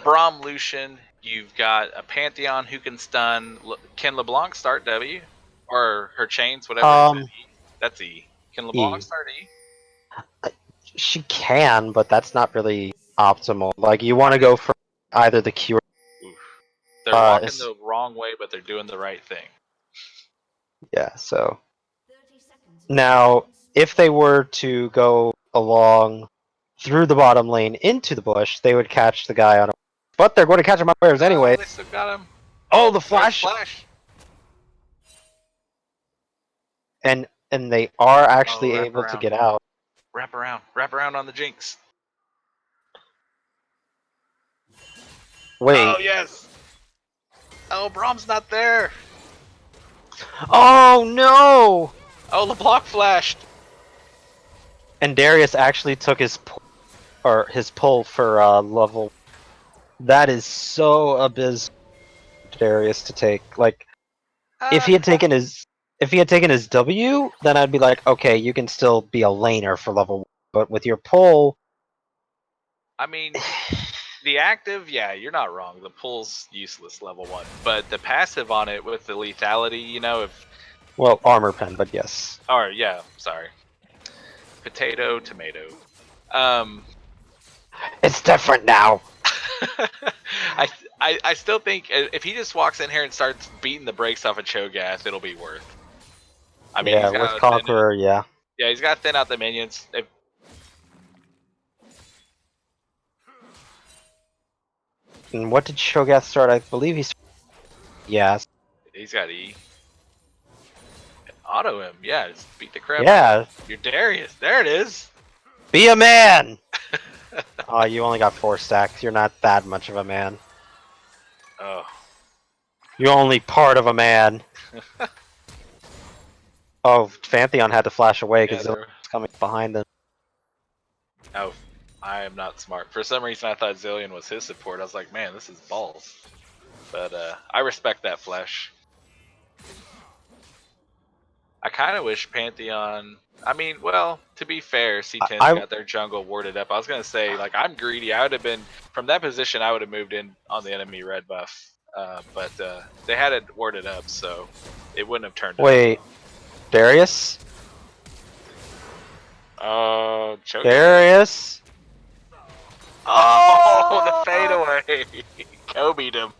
Braum Lucian, you've got a Pantheon who can stun. Can LeBlanc start W? Or her chains, whatever it's at Um, E? That's E. Can LeBlanc E. start E? She can, but that's not really optimal. Like, you I want to mean, go for either the Q. oof. They're walking Is the wrong way, but they're doing the right thing. Yeah, so now if they were to go along through the bottom lane into the bush, they would catch the guy on a. But they're going to catch him unawares anyway. They still got him. Oh, Oh, the there's flash! Flash. And they are Oh, actually wrap able to around. get out. Wrap around on the Jinx. Wait. Oh yes. Oh, Braum's not there. Oh no! Oh, LeBlanc flashed. And Darius actually took his pull for level. That is so abysmal, Darius to take. Like, if Uh, he had taken his W, then I'd be like, okay, you can still be a laner for level 1. But with your pull, I mean, the active, yeah, you're not wrong. The pull's useless level 1, but the passive on it with the lethality, if well, armor pen, but yes. or yeah, sorry, potato, tomato. Um, It's different now. I, I still think if he just walks in here and starts beating the brakes off of Cho'Gath, it'll be worth. I mean, Yeah, he's with got Conqueror, yeah. yeah, he's got to thin out the minions. And what did Shogath start? I believe he's. Yeah. he's got E. Auto him, yeah, just beat the crap. Yeah. You're Darius. There it is. Be a man! Oh, you only got 4 stacks. You're not that much of a man. Oh. You're only part of a man. Oh, Pantheon had to flash away because Yeah, it was coming behind them. oh, I am not smart. For some reason, I thought Zillion was his support. I was like, man, this is balls. But I respect that flesh. I kind of wish Pantheon. I mean, well, to be fair, C10's got their jungle warded up. I was gonna say, like, I'm greedy. I would have been from that position. I would have moved in on the enemy red buff, but they had it warded up, so it wouldn't have turned. Wait, Darius? Darius. Oh, the fadeaway. Kobe'd him.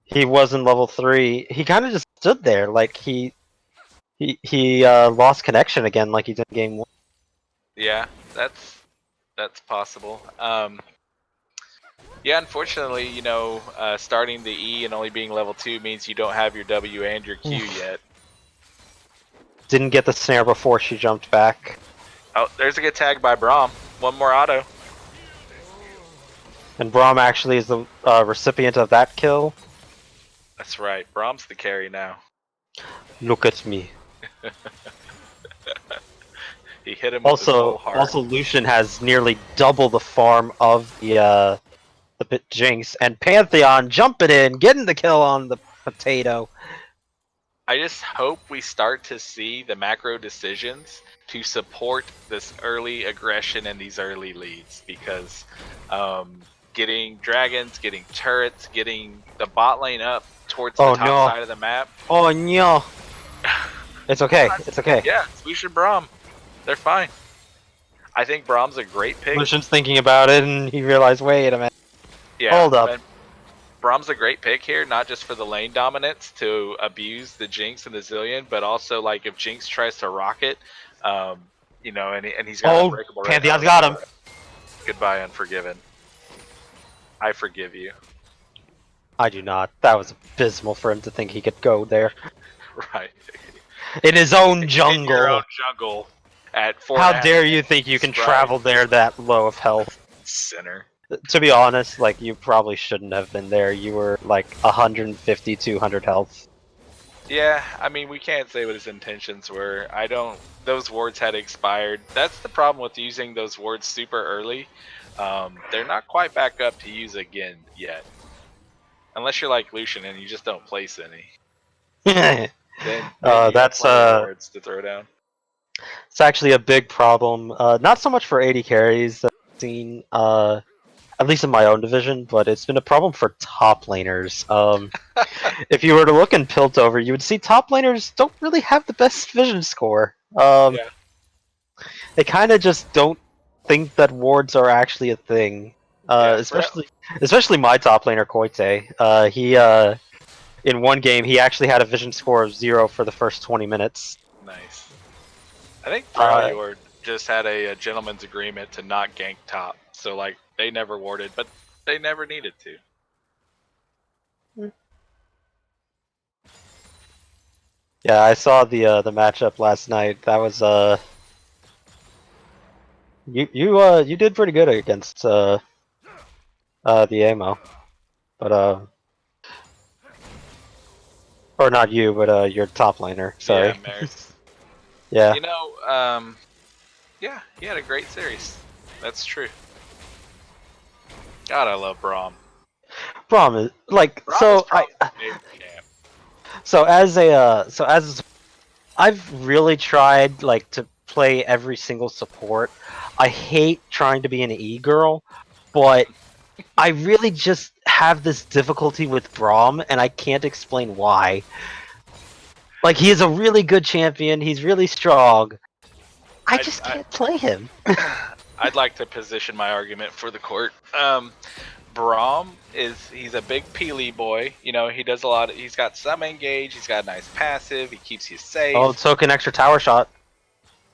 He wasn't level 3. He kind of just stood there, like he lost connection again, like he did in game 1. Yeah, that's possible. Yeah, unfortunately, you know, starting the E and only being level 2 means you don't have your W and your Q yet. Didn't get the snare before she jumped back. Oh, there's a good tag by Braum. One more auto. And Braum actually is the recipient of that kill. That's right. Braum's the carry now. Look at me. He hit him with his whole heart. Also, Lucian has nearly double the farm of the pit Jinx, and Pantheon jumping in, getting the kill on the potato. I just hope we start to see the macro decisions to support this early aggression and these early leads, because getting dragons, getting turrets, getting the bot lane up towards the top side of the map. Oh no! It's okay. It's okay. Yeah, Lucian Braum. They're fine. I think Braum's a great pick. Lucian's thinking about it, and he realized, wait a minute. Yeah, hold up. Braum's a great pick here, not just for the lane dominance to abuse the Jinx and the Zillion, but also like if Jinx tries to rocket, you know, and he's got unbreakable. Pantheon's got him. Goodbye, Unforgiven. I forgive you. I do not. That was abysmal for him to think he could go there. Right. In his own jungle. In your own jungle. At 4. How dare you think you can travel there that low of health? Sinner. To be honest, like, you probably shouldn't have been there. You were like 150, 200 health. Yeah, I mean, we can't say what his intentions were. Those wards had expired. That's the problem with using those wards super early. They're not quite back up to use again yet. Unless you're like Lucian and you just don't place any. then that's wards to throw down. It's actually a big problem. Not so much for AD carries that I've seen, at least in my own division, but it's been a problem for top laners. If you were to look in Piltover, you would see top laners don't really have the best vision score. They kind of just don't think that wards are actually a thing. Especially my top laner Koite. He in one game he actually had a vision score of 0 for the first 20 minutes. Nice. I think Freljord just had a gentleman's agreement to not gank top, so like they never warded, but they never needed to. Yeah, I saw the matchup last night. That was you did pretty good against the AMO, but or not you, but your top laner. Sorry. Yeah, Maris. Yeah. You know, yeah, he had a great series. That's true. God, I love Braum. Braum is like I've really tried like to play every single support. I hate trying to be an E girl, but I really just have this difficulty with Braum, and I can't explain why. Like, he is a really good champion, he's really strong. I just can't play him. I'd like to position my argument for the court. Braum he's a big Peely boy. You know, he does a lot. He's got some engage. He's got a nice passive. He keeps you safe. Oh, token extra tower shot.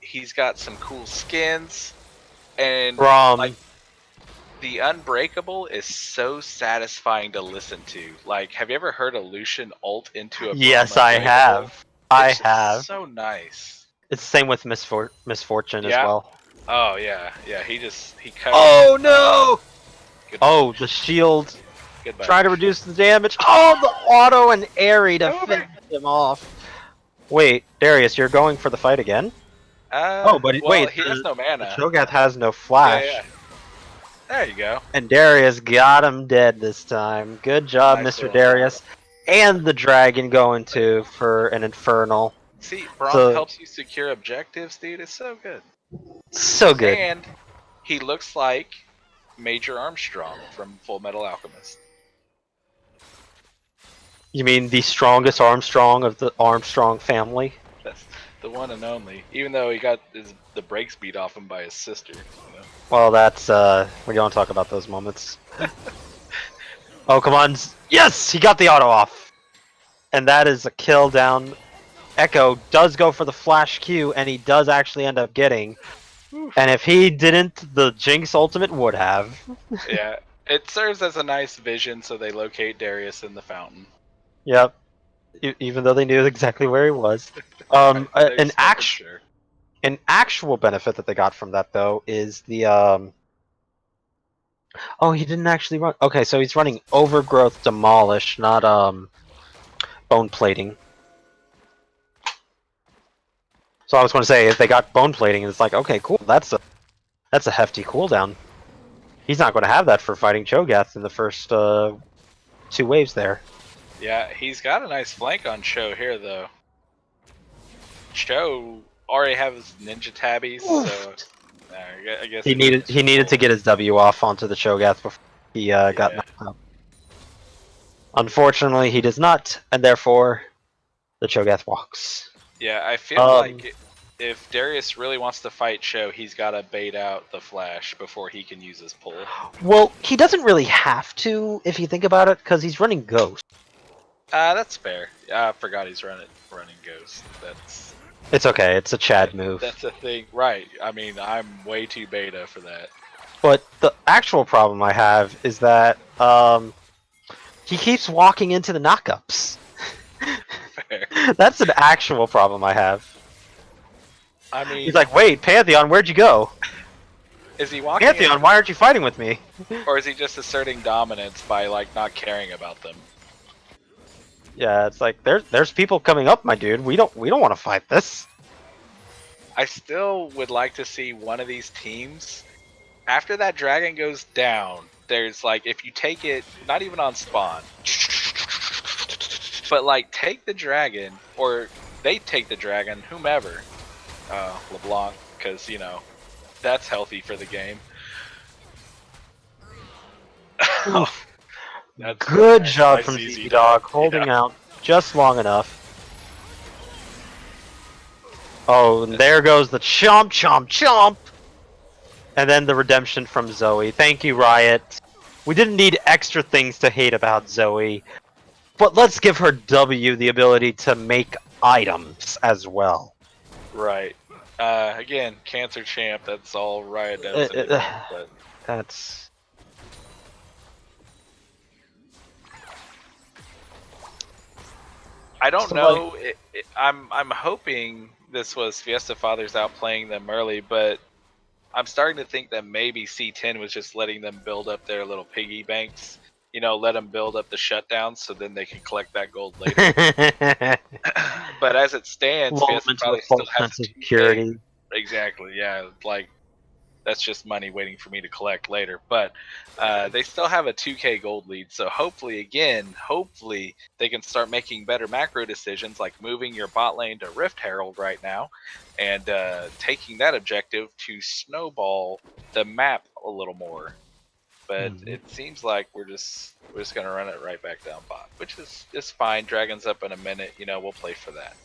He's got some cool skins. And Braum. Like, The Unbreakable is so satisfying to listen to. Like, have you ever heard a Lucian ult into a Braum Yes, I Unbreakable? have. I It's have. just so nice. It's the same with Misfortune as Yeah. well. Oh yeah, yeah. He cut. Oh no! Goodbye. Oh, the shield. Goodbye. Try to reduce the damage. Oh, the auto and airy to Over. finish him off. Wait, Darius, you're going for the fight again? Oh, but Well, wait, he has no the mana. Cho'Gath has no Yeah, flash. yeah. There you go. And Darius got him dead this time. Good job, Nice Mr. little Darius. And the dragon going to for an infernal. See, Braum So, helps you secure objectives, dude. It's so good. so good. And he looks like Major Armstrong from Full Metal Alchemist. You mean the strongest Armstrong of the Armstrong family? That's the one and only. Even though he got the brakes beat off him by his sister. You know? Well, that's, we don't talk about those moments. Oh, come on. Yes! He got the auto off! And that is a kill down. Echo does go for the flash Q, and he does actually end up getting. And if he didn't, the Jinx ultimate would have. Yeah, it serves as a nice vision so they locate Darius in the fountain. Yep. Even though they knew exactly where he was. They're An actual benefit that they got from that, though, is the Oh, he didn't actually run. Okay, so he's running Overgrowth Demolish, not Bone Plating. So I was going to say, if they got Bone Plating, it's like, okay, cool. That's a hefty cooldown. He's not going to have that for fighting Cho'Gath in the first 2 waves there. Yeah, he's got a nice flank on Cho here, though. Cho already has ninja tabbies, so I guess He needed to get his W off onto the Cho'Gath before he got knocked out. Unfortunately, he does not, and therefore the Cho'Gath walks. Yeah, I feel like if Darius really wants to fight Cho, he's got to bait out the flash before he can use his pull. Well, he doesn't really have to, if you think about it, because he's running Ghost. That's fair. I forgot he's running Ghost. It's okay. It's a Chad move. That's a thing, right? I mean, I'm way too beta for that. But the actual problem I have is that he keeps walking into the knockups. Fair. That's an actual problem I have. I mean, He's like, wait, Pantheon, where'd you go? is he walking? Pantheon, why aren't you fighting with me? Or is he just asserting dominance by like not caring about them? Yeah, it's like there's people coming up, my dude. We don't want to fight this. I still would like to see one of these teams. After that dragon goes down, there's like, if you take it, not even on spawn, but like take the dragon, or they take the dragon, whomever, LeBlanc, because you know that's healthy for the game. That's Good nice. job Nice, from easy ZZ Dog, holding Yeah. out just long enough. Oh, and there goes the chomp, chomp, chomp! And then the redemption from Zoe. Thank you, Riot. We didn't need extra things to hate about Zoe, but let's give her W the ability to make items as well. Right. Again, cancer champ. That's all Riot does. But That's... I don't So, know. I'm hoping this was Fiesta Fathers outplaying them early, but I'm starting to think that maybe C10 was just letting them build up their little piggy banks. You know, let them build up the shutdowns so then they can collect that gold later. But as it stands, Fiesta Fathers still has sense of security. Exactly. Yeah, like that's just money waiting for me to collect later. But they still have a 2k gold lead, so hopefully they can start making better macro decisions, like moving your bot lane to Rift Herald right now, and taking that objective to snowball the map a little more. But it seems like we're just gonna run it right back down bot, which is fine. Dragon's up in a minute, you know, we'll play for that.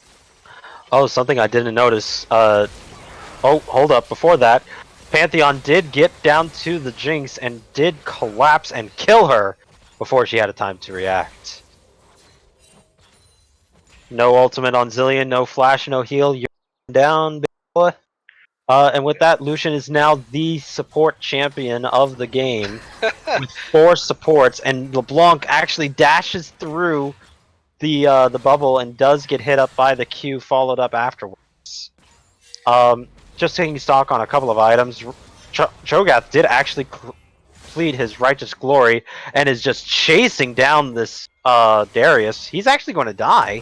Oh, something I didn't notice. Oh, hold up. Before that, Pantheon did get down to the Jinx and did collapse and kill her before she had a time to react. No ultimate on Zillion, no flash, no heal. You're down, big boy. And with that, Lucian is now the support champion of the game with 4 supports, and LeBlanc actually dashes through the bubble and does get hit up by the Q, followed up afterwards. Just taking stock on a couple of items, Cho'Gath did actually complete his righteous glory and is just chasing down this Darius. He's actually going to die.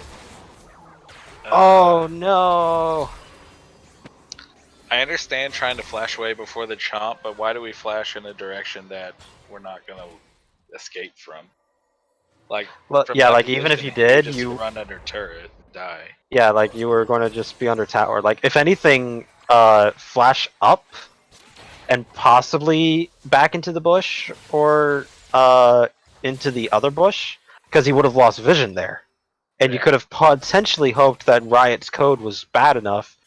Oh no! I understand trying to flash away before the chomp, but why do we flash in a direction that we're not gonna escape from? Like, well, from yeah, that like even if position, you did, just you run under turret and die. yeah, like you were going to just be under tower. Like if anything, flash up and possibly back into the bush or into the other bush because he would have lost vision there, and you Yeah. could have potentially hoped that Riot's code was bad enough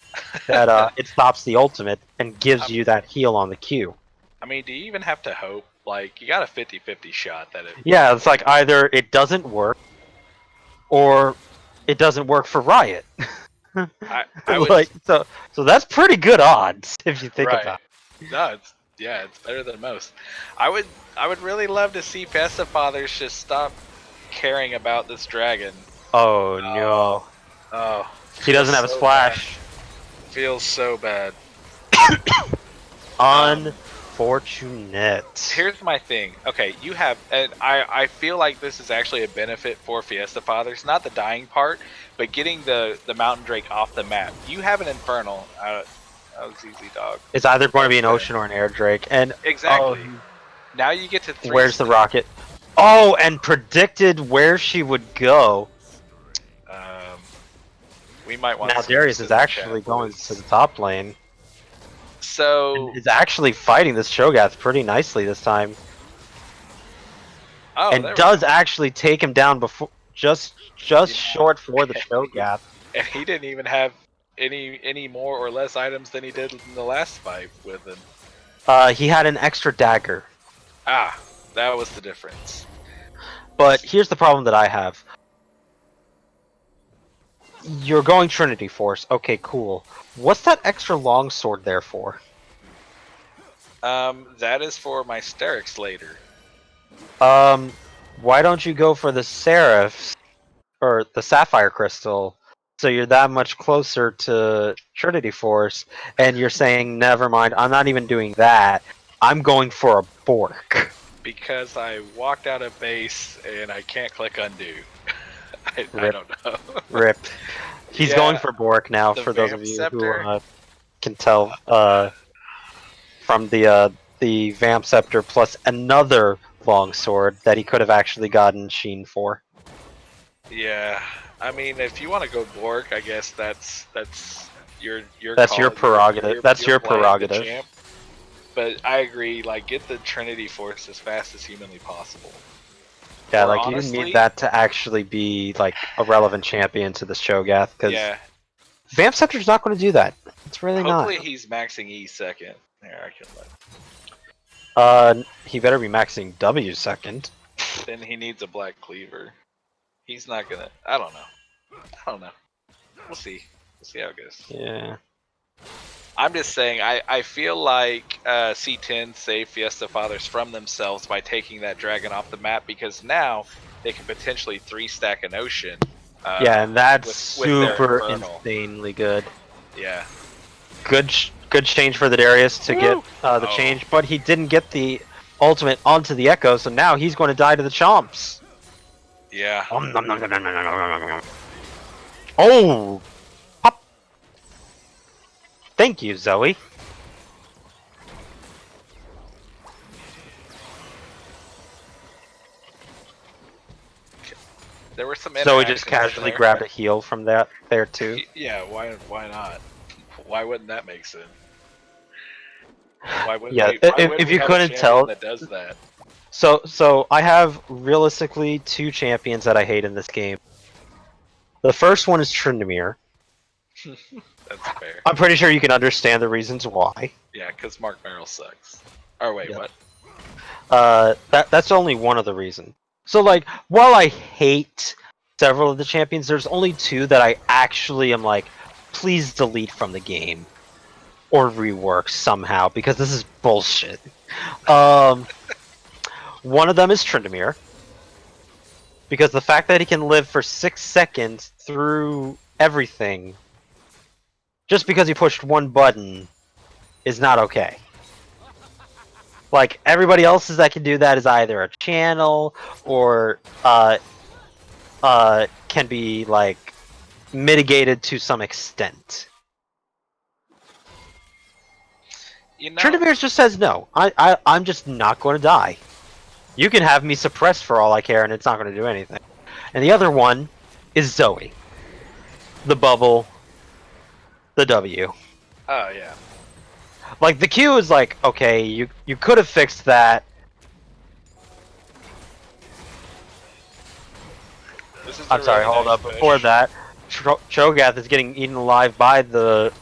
that it stops the ultimate and gives you that heal on the Q. I mean, do you even have to hope? Like, you got a 50-50 shot that it. Yeah, it's like either it doesn't work or it doesn't work for Riot. I would, like so that's pretty good odds if you think right. about it. No, it's better than most. I would really love to see Fiesta Fathers just stop caring about this dragon. Oh no. Oh, He doesn't have a so splash. feels so bad. Unfortunate. Here's my thing. Okay, you have, and I feel like this is actually a benefit for Fiesta Fathers, not the dying part, but getting the Mountain Drake off the map. You have an Infernal. That was easy, dog. It's either going to be an ocean or an air drake, and Exactly. Now you get to 3. Where's the rocket? Oh, and predicted where she would go. We might want. Now Darius is actually going to the top lane. So is actually fighting this Cho'Gath pretty nicely this time. Oh, and does actually take him down before just short for the Cho'Gath. And he didn't even have any more or less items than he did in the last fight with him. He had an extra dagger. Ah, that was the difference. But here's the problem that I have. You're going Trinity Force. Okay, cool. What's that extra longsword there for? That is for my Sterix later. Why don't you go for the Seraphs or the Sapphire Crystal? So you're that much closer to Trinity Force, and you're saying, never mind, I'm not even doing that. I'm going for a Bork. Because I walked out of base and I can't click undo. I don't know. Rip. He's going for Bork now, for those of you who can tell from the Vamp Scepter plus another longsword that he could have actually gotten Sheen for. Yeah, I mean, if you want to go Bork, I guess that's your prerogative. That's your prerogative. But I agree. Like, get the Trinity Force as fast as humanly possible. Yeah, like honestly, you didn't need that to actually be like a relevant champion to this Cho'Gath, because Vamp Scepter's not going to do that. It's really Hopefully not. He's maxing E second. There, I can let. He better be maxing W second. Then he needs a Black Cleaver. He's not gonna. I don't know. We'll see. We'll see how it goes. Yeah. I'm just saying, I feel like C10 saved Fiesta Fathers from themselves by taking that dragon off the map, because now they can potentially 3-stack an ocean. Yeah, and that's super insanely good. Yeah. Good change for the Darius to get the change, but he didn't get the ultimate onto the Echo, so now he's going to die to the Chomps. Yeah. Oh! Pop. Thank you, Zoe. There were some. Zoe just casually grabbed a heal from that there too. Yeah, why not? Why wouldn't that make sense? Why wouldn't if you couldn't tell, that does that. So I have realistically 2 champions that I hate in this game. The first one is Tryndamere. That's fair. I'm pretty sure you can understand the reasons why. Yeah, because Mark Merrill sucks. Or wait, what? That's only one of the reasons. So like, while I hate several of the champions, there's only 2 that I actually am like, please delete from the game. or reworked somehow because this is bullshit. One of them is Tryndamere, because the fact that he can live for 6 seconds through everything just because he pushed one button is not okay. Like, everybody else's that can do that is either a channel or can be like mitigated to some extent. You know, Tryndamere just says no. I'm just not going to die. You can have me suppressed for all I care, and it's not going to do anything. And the other one is Zoe. The bubble. The W. oh yeah. Like, the Q is like, okay, you could have fixed that. This is I'm sorry, really hold nice up. push. Before that, Cho'Gath is getting eaten alive by the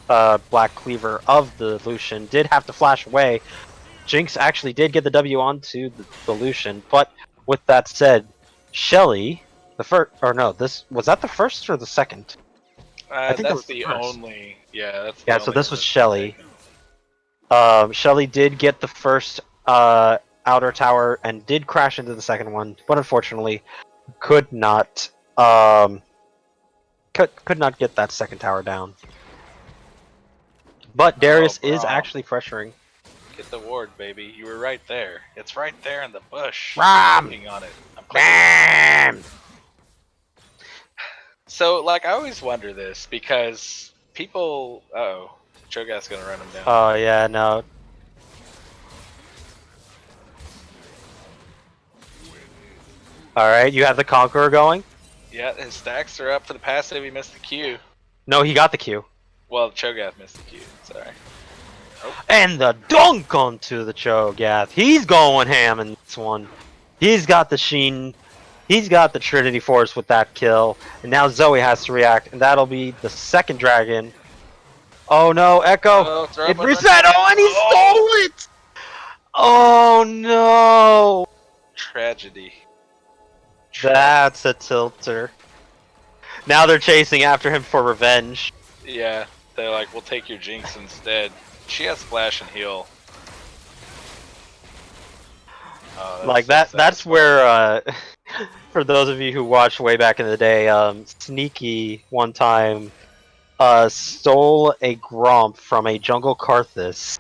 Black Cleaver of the Lucian. Did have to flash away. Jinx actually did get the W onto the Lucian, but with that said, Shelly, the first, or no, this was that the first or the second? I think that That's was the the first. only. Yeah, that's the Yeah, only so this one was that's Shelly. taken. Shelly did get the first outer tower and did crash into the second one, but unfortunately could not could not get that second tower down. But Darius is Braum. actually pressuring. Get the ward, baby. You were right there. It's right there in the bush. Ram! I'm clicking on it. I'm clicking. So, like, I always wonder this because people. Uh-oh. Cho'Gath's gonna run him down. Oh yeah, no. Alright, you have the Conqueror going? Yeah, his stacks are up for the passive. He missed the Q. No, he got the Q. Well, Cho'Gath missed the Q. Sorry. And the dunk onto the Cho'Gath. He's going ham in this one. He's got the Sheen. He's got the Trinity Force with that kill. And now Zoe has to react, and that'll be the second dragon. Oh no, Echo! Oh, throw It him reset! under- Oh, and he stole it! Oh no! Tragedy. That's a tilter. Now they're chasing after him for revenge. Yeah, they're like, we'll take your Jinx instead. She has Flash and Heal. Oh, Like so that. sad. That's where, for those of you who watched way back in the day, Sneaky one time stole a Gromp from a jungle Karthus.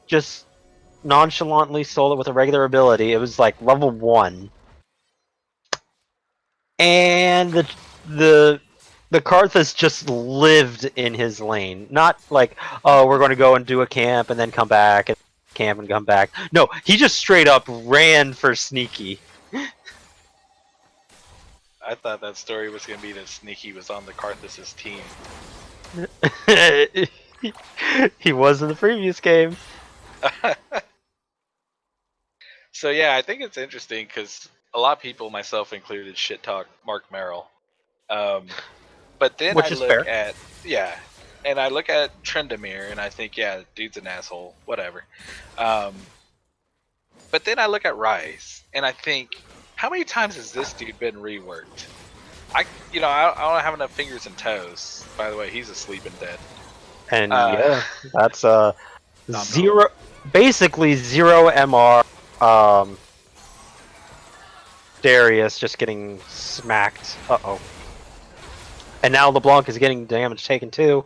Just nonchalantly stole it with a regular ability. It was like level 1, and the Karthus just lived in his lane. Not like, oh, we're going to go and do a camp and then come back and camp and come back. No, he just straight up ran for Sneaky. I thought that story was going to be that Sneaky was on the Karthus' team. He was in the previous game. So yeah, I think it's interesting because a lot of people, myself included, shit talk Mark Merrill. But then Which I is look fair. at and I look at Tryndamere and I think, yeah, dude's an asshole, whatever. But then I look at Rise and I think, how many times has this dude been reworked? I don't have enough fingers and toes. By the way, he's asleep and dead. And yeah, that's Nominal. basically zero MR. Darius just getting smacked. Uh-oh. And now LeBlanc is getting damage taken too.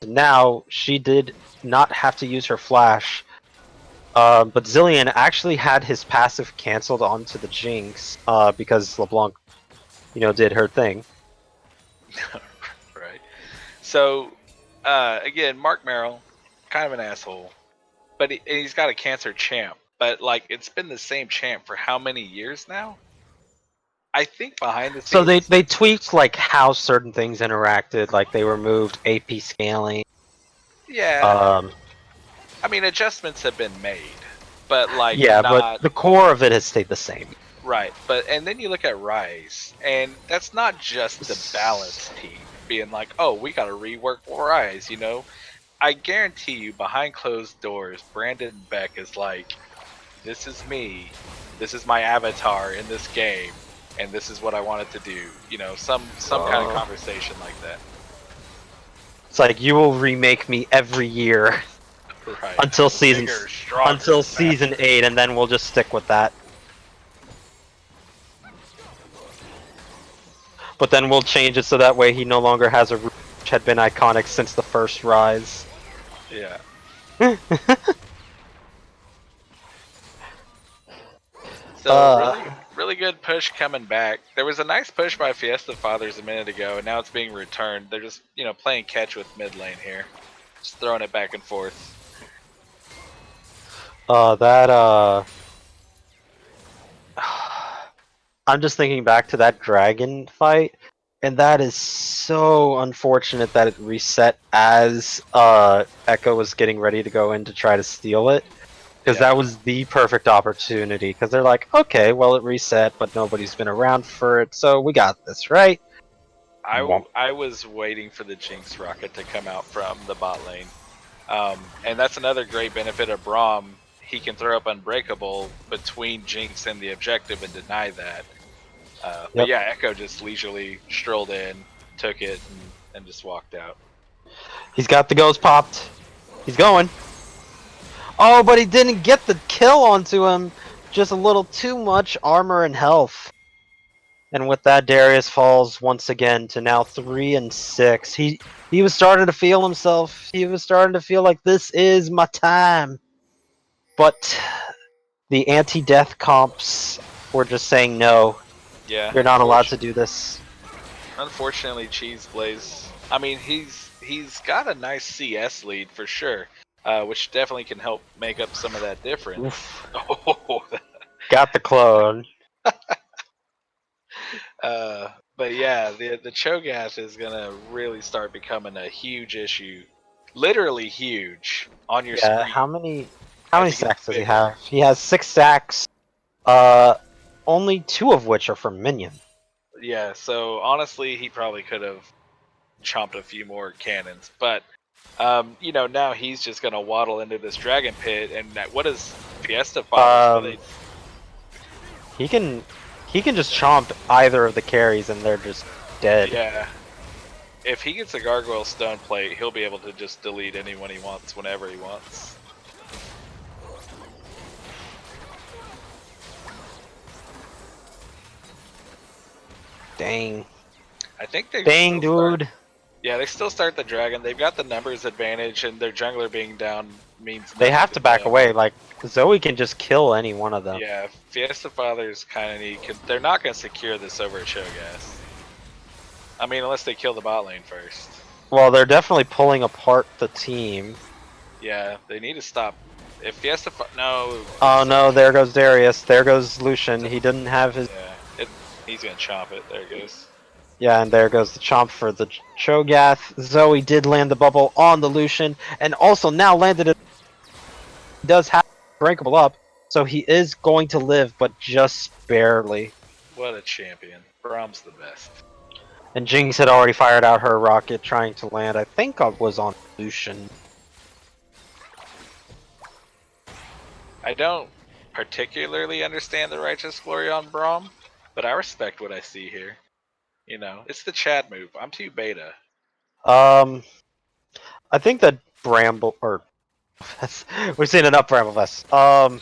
Now she did not have to use her flash. But Zillion actually had his passive canceled onto the Jinx because LeBlanc, did her thing. Right. So, again, Mark Merrill, kind of an asshole, but he's got a cancer champ. But like, it's been the same champ for how many years now? I think behind the scenes. So they tweaked like how certain things interacted, like they removed AP scaling. Yeah. I mean, adjustments have been made, but like, yeah, not but the core of it has stayed the same. right. And then you look at Rise, and that's not just the balance team being like, oh, we got to rework Rise. I guarantee you, behind closed doors, Brandon Beck is like, this is me, this is my avatar in this game, and this is what I wanted to do. Some kind of conversation like that. It's like you will remake me every year Right. until Bigger, stronger, season faster. 8, and then we'll just stick with that. But then we'll change it so that way he no longer has a root, which had been iconic since the first Rise. Yeah. So really good push coming back. There was a nice push by Fiesta Fathers a minute ago, and now it's being returned. They're just playing catch with mid lane here, just throwing it back and forth. I'm just thinking back to that dragon fight, and that is so unfortunate that it reset as Echo was getting ready to go in to try to steal it. Because that was the perfect opportunity. Because they're like, okay, well it reset, but nobody's been around for it, so we got this, right? I was waiting for the Jinx rocket to come out from the bot lane, and that's another great benefit of Braum. He can throw up Unbreakable between Jinx and the objective and deny that. But yeah, Echo just leisurely strolled in, took it, and just walked out. He's got the ghost popped. He's going. Oh, but he didn't get the kill onto him. Just a little too much armor and health. And with that, Darius falls once again to now 3 and 6. He was starting to feel himself. He was starting to feel like this is my time. But the anti-death comps were just saying no. Yeah, You're not allowed to do this. Unfortunately, Cheese Blaze. I mean, he's got a nice CS lead for sure, which definitely can help make up some of that difference. Got the clone. But yeah, the Cho'Gath is gonna really start becoming a huge issue, literally huge on your screen. How many sacks does he have? He has 6 sacks. Only 2 of which are from minion. Yeah, so honestly, he probably could have chomped a few more cannons, but now he's just gonna waddle into this dragon pit, and what is Fiesta Fathers? He can just chomp either of the carries, and they're just dead. Yeah. If he gets a Gargoyle Stone Plate, he'll be able to just delete anyone he wants whenever he wants. Dang. I think they. Dang, dude. Yeah, they still start the dragon. They've got the numbers advantage, and their jungler being down means they have to back away. Like Zoe can just kill any one of them. Yeah, Fiesta Fathers kind of need. They're not going to secure this over at Cho'Gath. I mean, unless they kill the bot lane first. Well, they're definitely pulling apart the team. Yeah, they need to stop. If Fiesta, no. Oh no! There goes Darius. There goes Lucian. He didn't have his. Yeah, he's gonna chomp it. There it goes. Yeah, and there goes the chomp for the Cho'Gath. Zoe did land the bubble on the Lucian, and also now landed it. He does have breakable up, so he is going to live, but just barely. What a champion! Braum's the best. And Jinx had already fired out her rocket trying to land. I think it was on Lucian. I don't particularly understand the righteous glory on Braum, but I respect what I see here. It's the Chad move. I'm too beta. I think that we've seen enough Bramblefest.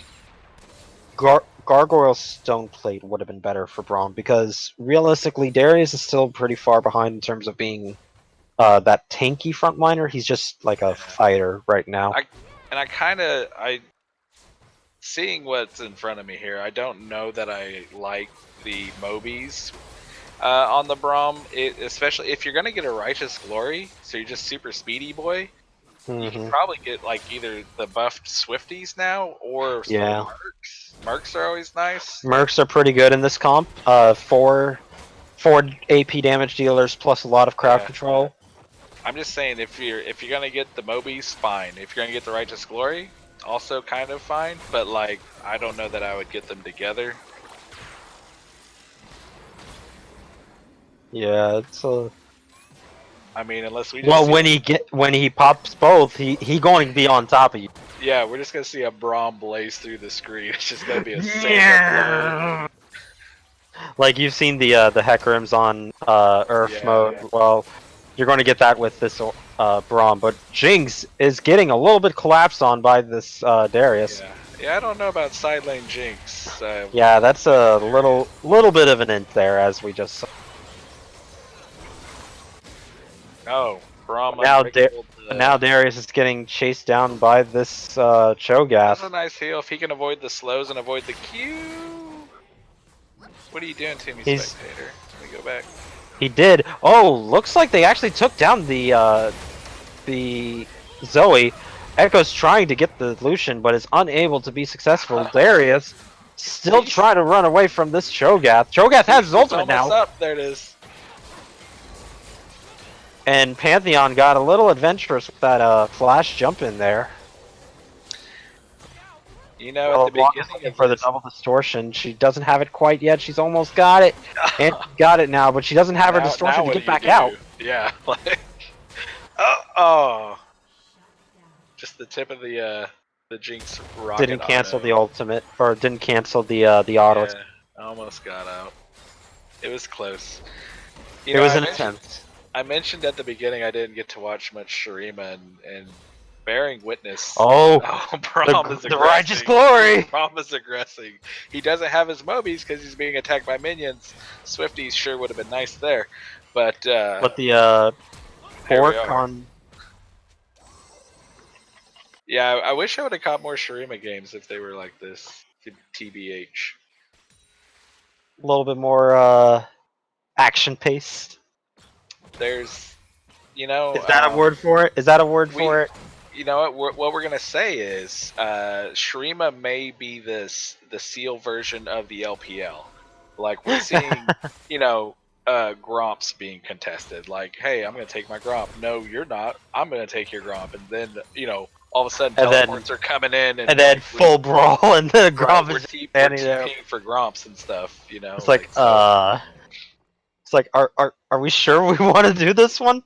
Gargoyle Stone Plate would have been better for Braum because realistically, Darius is still pretty far behind in terms of being that tanky frontliner. He's just like a fighter right now. Seeing what's in front of me here, I don't know that I like the Mobies on the Braum, especially if you're going to get a Righteous Glory, so you're just super speedy boy, you can probably get like either the buffed Swifties now or Mercs. Mercs are always nice. Mercs are pretty good in this comp. 4 AP damage dealers plus a lot of crowd control. I'm just saying if you're going to get the Mobies, fine. If you're going to get the Righteous Glory, also kind of fine, but like I don't know that I would get them together. Yeah, it's a. I mean, unless we. Well, when he pops both, he going to be on top of you. Yeah, we're just gonna see a Braum blaze through the screen. It's just gonna be a Santa. Like you've seen the Hecarim's on Earth mode. Well, you're going to get that with this Braum, but Jinx is getting a little bit collapsed on by this Darius. Yeah, I don't know about side lane Jinx. Yeah, that's a little bit of an int there, as we just saw. Oh, Braum Now, unbreakable now Darius is getting chased down by this Cho'Gath. That's a nice heal if he can avoid the slows and avoid the Q. What are you doing to me, spectator? Let me go back. He did. Oh, looks like they actually took down the Zoe. Echo's trying to get the Lucian, but is unable to be successful. Darius still trying to run away from this Cho'Gath. Cho'Gath has his ultimate now. Up. There it is. And Pantheon got a little adventurous with that flash jump in there. You know, at the beginning for the double distortion, she doesn't have it quite yet. She's almost got it, and got it now, but she doesn't have her distortion to get back out. Yeah, like, oh, just the tip of the Jinx rocket. Didn't cancel the ultimate, or didn't cancel the auto. Yeah, almost got out. It was close. It was an attempt. I mentioned at the beginning I didn't get to watch much Shurima, and bearing witness. Braum is the righteous glory. Braum is aggressing. He doesn't have his Mobies because he's being attacked by minions. Swifties sure would have been nice there, but the fork on. Yeah, I wish I would have caught more Shurima games if they were like this. TBH. A little bit more action paced. There's, you know. Is that a word for it? Is that a word for it? You know what we're gonna say is Shurima may be the seal version of the LPL. Like we're seeing, you know, Gromps being contested. Like, hey, I'm gonna take my Gromp. No, you're not. I'm gonna take your Gromp. And then, you know, all of a sudden teleports are coming in, and then full brawl, and the Gromp is standing there for Gromps and stuff. You know, it's like it's like, are we sure we want to do this one?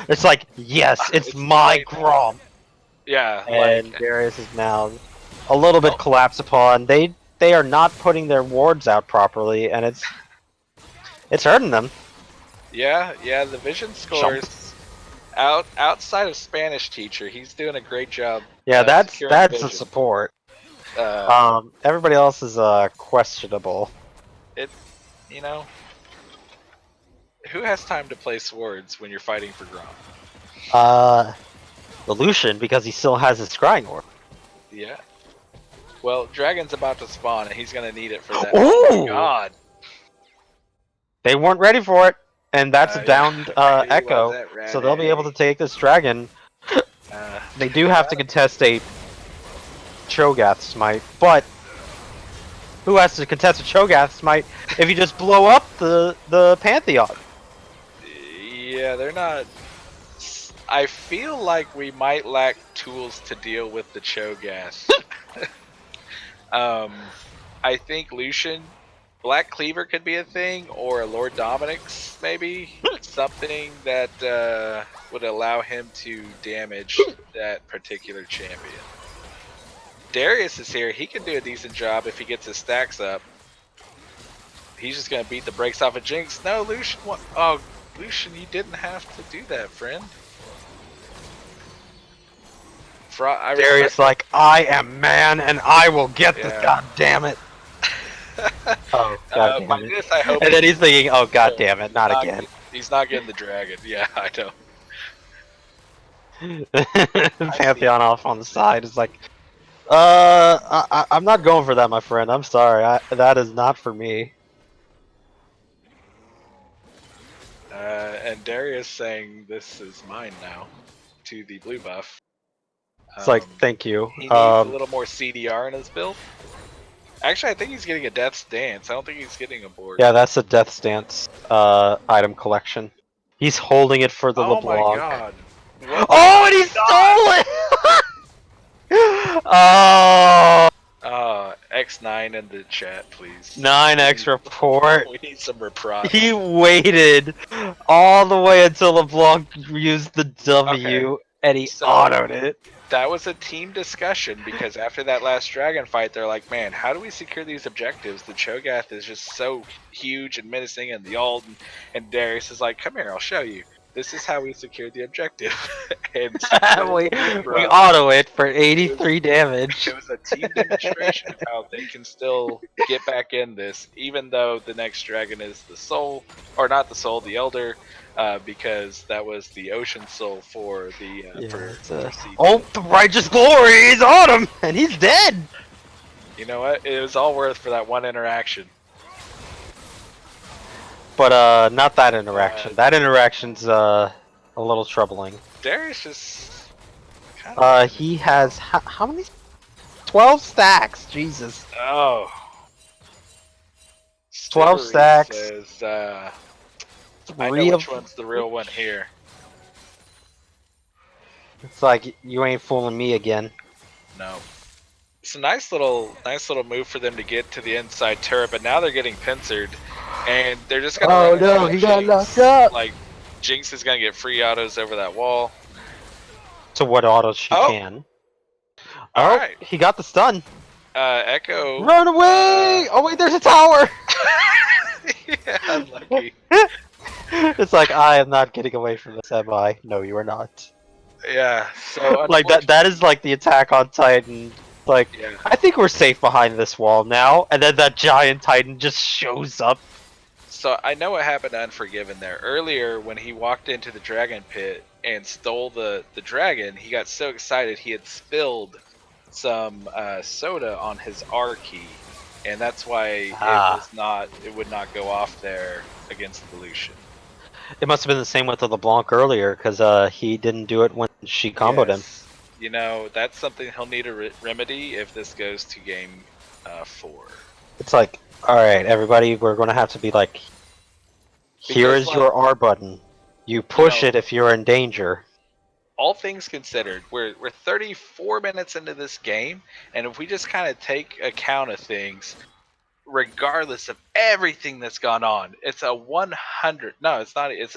It's like, yes, it's my Gromp. Yeah, and Darius is now a little bit collapsed upon. They are not putting their wards out properly, and it's hurting them. Yeah, the vision scores outside of Spanish teacher, he's doing a great job. Yeah, that's a support. Everybody else is questionable. You know, who has time to play swords when you're fighting for Gromp? The Lucian, because he still has his scrying orb. Yeah. Well, Dragon's about to spawn, and he's gonna need it for that. Ooh! Oh my god! They weren't ready for it, and that's a downed Echo, so they'll be able to take this Dragon. They do have to contest a Cho'Gath Smite, but who has to contest a Cho'Gath Smite if you just blow up the Pantheon? Yeah, they're not. I feel like we might lack tools to deal with the Cho'Gath. I think Lucian, Black Cleaver could be a thing, or a Lord Dominic's maybe. Something that would allow him to damage that particular champion. Darius is here. He can do a decent job if he gets his stacks up. He's just going to beat the brakes off of Jinx. No, Lucian. What? Oh, Lucian, you didn't have to do that, friend. Darius like, I am man, and I will get this. God damn it! Oh, God damn it! I hope and then he's thinking, oh, God damn it, not again. He's not getting the dragon. Yeah, I know. Pantheon off on the side is like, I'm not going for that, my friend. I'm sorry. That is not for me. And Darius saying, "This is mine now," to the blue buff. It's like, thank you. He needs a little more CDR in his build. Actually, I think he's getting a Death's Dance. I don't think he's getting a board. Yeah, that's a Death's Dance item collection. He's holding it for the LeBlanc. Oh my god. Oh, and he stole it! Oh! X9 in the chat, please. 9X report. We need some reprise. He waited all the way until LeBlanc used the W, and he autoed it. That was a team discussion, because after that last dragon fight, they're like, man, how do we secure these objectives? The Cho'Gath is just so huge and menacing, and the ult, and Darius is like, come here, I'll show you. This is how we secured the objective. And we auto it for 83 damage. it was a team demonstration of how they can still get back in this, even though the next dragon is the soul, or not the soul, the elder, because that was the ocean soul for the oh, the righteous glory is on him, and he's dead. You know what? It was all worth for that one interaction. But not that interaction. That interaction's a little troubling. Darius just he has how many? 12 stacks. Jesus. Oh. 12 stacks. Says, I know which one's the real one here. It's like you ain't fooling me again. No. It's a nice little move for them to get to the inside turret, but now they're getting pincered, and they're just gonna. Oh no, he got knocked up. Like Jinx is gonna get free autos over that wall. To what autos she can. Oh, right. He got the stun. Echo. Run away! Oh wait, there's a tower. Yeah, unlucky. It's like I am not getting away from this, am I? No, you are not. Yeah. So like that is like the attack on Titan. Like, yeah. I think we're safe behind this wall now, and then that giant Titan just shows up. So I know what happened to Unforgiven there. Earlier, when he walked into the dragon pit and stole the dragon, he got so excited he had spilled some soda on his R key, and that's why it would not go off there against the Lucian. It must have been the same with the LeBlanc earlier, because he didn't do it when she comboed him. You know, that's something he'll need a remedy if this goes to game 4. It's like, alright, everybody, we're going to have to be like, here is your R button. You push it if you're in danger. All things considered, we're 34 minutes into this game, and if we just kind of take account of things, regardless of everything that's gone on, it's a 100. No, it's not. It's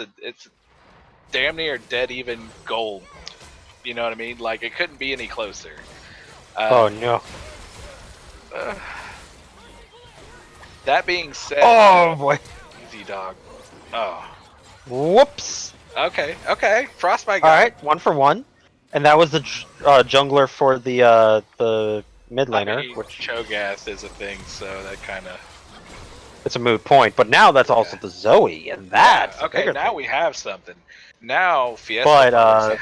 damn near dead even gold. You know what I mean? Like, it couldn't be any closer. Oh no. That being said, oh boy, easy dog. Oh. Whoops. Okay. Frostbite guy. All right, 1 for 1, and that was the jungler for the mid laner. I mean, which Cho'Gath is a thing, so that kind of. It's a moot point, but now that's also the Zoe, and that's okay. Now thing. We have something. Now Fiesta.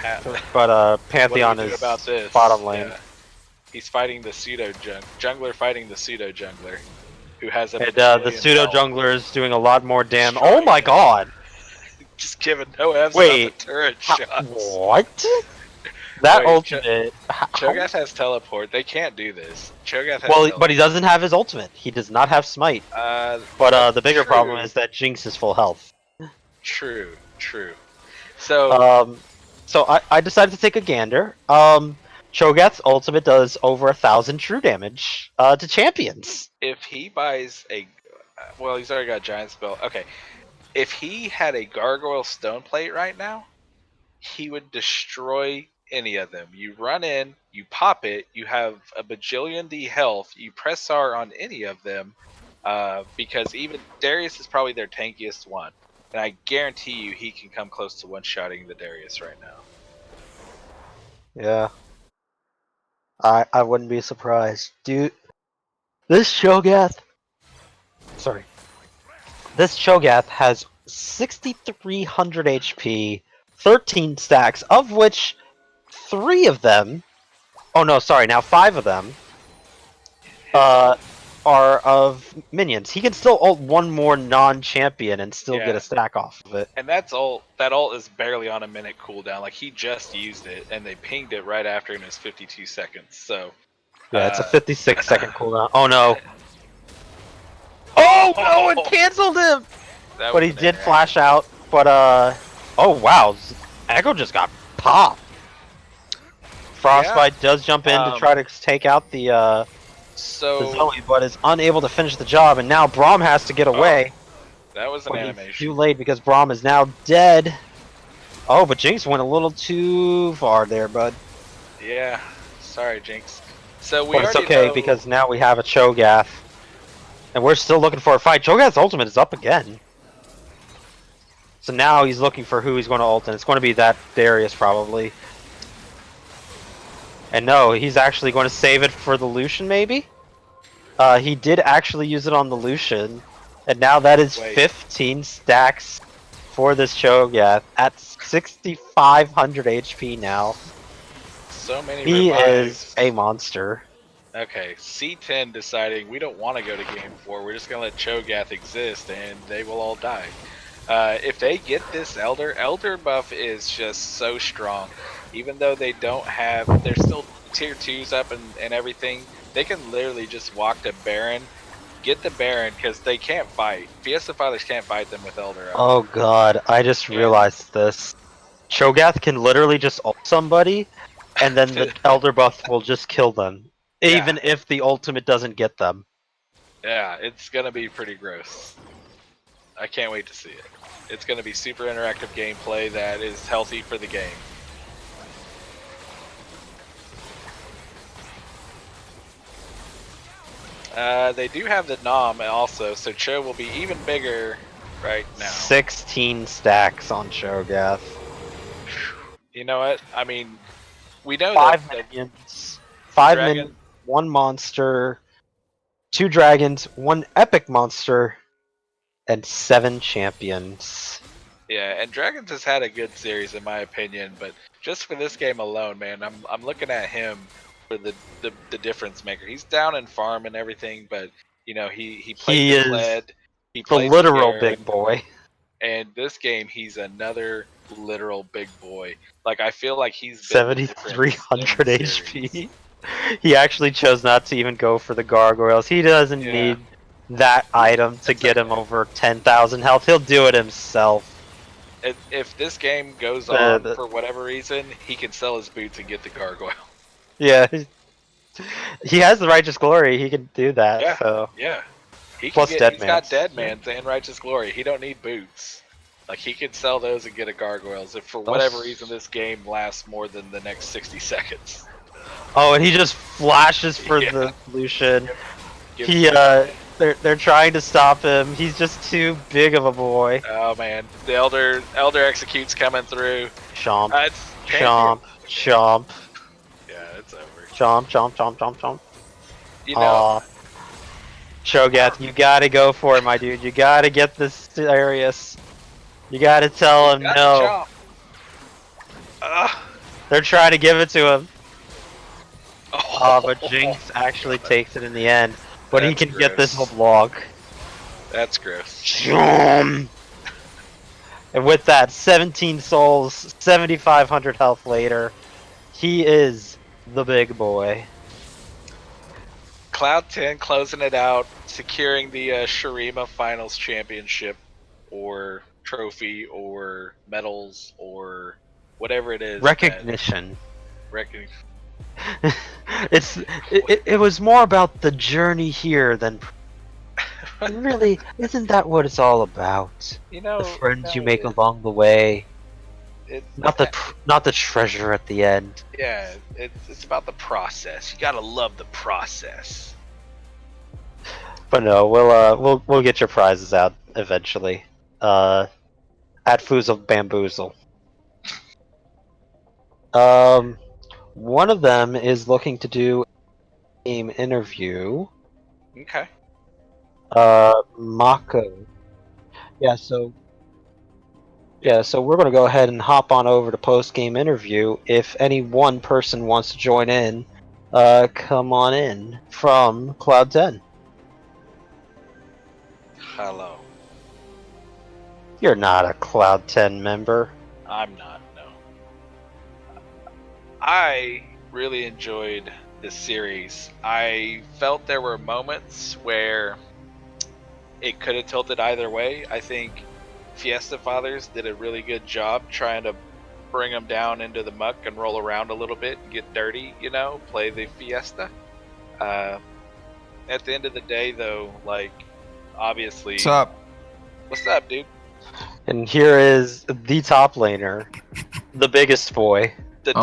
But Pantheon is about this? Bottom lane. Yeah. He's fighting the pseudo jungler, fighting the pseudo jungler, who has a. And, the pseudo jungler is doing a lot more damage. Oh my god! Just giving no F's on the turret shots. What? That ultimate. Cho'Gath has teleport. They can't do this. Cho'Gath has but he doesn't have his ultimate. He does not have smite. But the bigger problem is that Jinx is full health. True. So. So I decided to take a gander. Cho'Gath's ultimate does over 1,000 true damage to champions. If he buys a, well, he's already got a giant spell. Okay, if he had a gargoyle stone plate right now, he would destroy any of them. You run in, you pop it, you have a bajillion D health, you press R on any of them, because even Darius is probably their tankiest one, and I guarantee you he can come close to one-shotting the Darius right now. Yeah. I wouldn't be surprised. Dude, this Cho'Gath has 6,300 HP, 13 stacks, of which 3 of them, now 5 of them, are of minions. He can still ult one more non-champion and still get a stack off of it. And that ult is barely on a minute cooldown. Like, he just used it, and they pinged it right after in his 52 seconds. So yeah, it's a 56-second cooldown. Oh no! Oh no! It canceled him. But he did flash out. But oh wow! Echo just got popped. Frostbite does jump in to try to take out the Zoe, but is unable to finish the job, and now Braum has to get away. That was an animation. Too late because Braum is now dead. Oh, but Jinx went a little too far there, bud. Yeah, sorry, Jinx. So it's okay because now we have a Cho'Gath, and we're still looking for a fight. Cho'Gath's ultimate is up again. So now he's looking for who he's going to ult, and it's going to be that Darius probably. And no, he's actually going to save it for the Lucian, maybe? He did actually use it on the Lucian, and now that is 15 stacks for this Cho'Gath at 6,500 HP now. So many He revives. is a monster. Okay, C10 deciding we don't want to go to game 4. We're just going to let Cho'Gath exist, and they will all die. If they get this Elder buff is just so strong. Even though they don't have, they're still tier 2s up and everything, they can literally just walk to Baron, get the Baron, because they can't fight. Fiesta Fathers can't fight them with Elder up. Oh god, I just realized this. Cho'Gath can literally just ult somebody, and then the Elder buff will just kill them. Even if the ultimate doesn't get them. Yeah, it's going to be pretty gross. I can't wait to see it. It's going to be super interactive gameplay that is healthy for the game. They do have the Nom also, so Cho will be even bigger right now. 16 stacks on Cho'Gath. You know what? I mean, we know 5 that minions, 5 minions, 1 monster, 2 dragons, 1 epic monster, and 7 champions. Yeah, and Dragons has had a good series in my opinion, but just for this game alone, man, I'm looking at him for the difference maker. He's down in farm and everything, but you know he played the Kled, he the plays literal the big boy. And this game, he's another literal big boy. Like I feel like he's 7,300 HP. He actually chose not to even go for the gargoyles. He doesn't need that item to get him over 10,000 health. He'll do it himself. If this game goes on for whatever reason, he can sell his boots and get the gargoyle. Yeah. He has the Righteous Glory. He can do that. Yeah. So. Yeah. He's got Dead Man's and Righteous Glory. He don't need boots. Like he can sell those and get a gargoyles if for whatever reason this game lasts more than the next 60 seconds. Oh, and he just flashes for the Lucian. They're trying to stop him. He's just too big of a boy. Oh man, the Elder executes coming through. Chomp. Chomp. Chomp. Yeah, it's over. Chomp. Chomp. Chomp. Chomp. Chomp. You know. Cho'Gath, you gotta go for it, my dude. You gotta get this Darius. You gotta tell him no. They're trying to give it to him. But Jinx actually takes it in the end. But he can get this whole log. That's gross. And with that, 17 souls, 7,500 health later, he is the big boy. Cloud 10 closing it out, securing the Shurima Finals Championship, or trophy, or medals, or whatever it is. Recognition. Recognition. It was more about the journey here than. Really, isn't that what it's all about? You know, the friends you make along the way. Not the treasure at the end. Yeah, it's about the process. You gotta love the process. But no, we'll get your prizes out eventually. At Foozle Bamboozle. One of them is looking to do a game interview. Okay. Mako. Yeah, so we're going to go ahead and hop on over to post-game interview. If any one person wants to join in, come on in from Cloud 10. Hello. You're not a Cloud 10 member. I'm not, no. I really enjoyed this series. I felt there were moments where it could have tilted either way. I think Fiesta Fathers did a really good job trying to bring them down into the muck and roll around a little bit and get dirty, you know, play the Fiesta. At the end of the day, though, like, obviously... What's up? What's up, dude? And here is the top laner, the biggest boy. The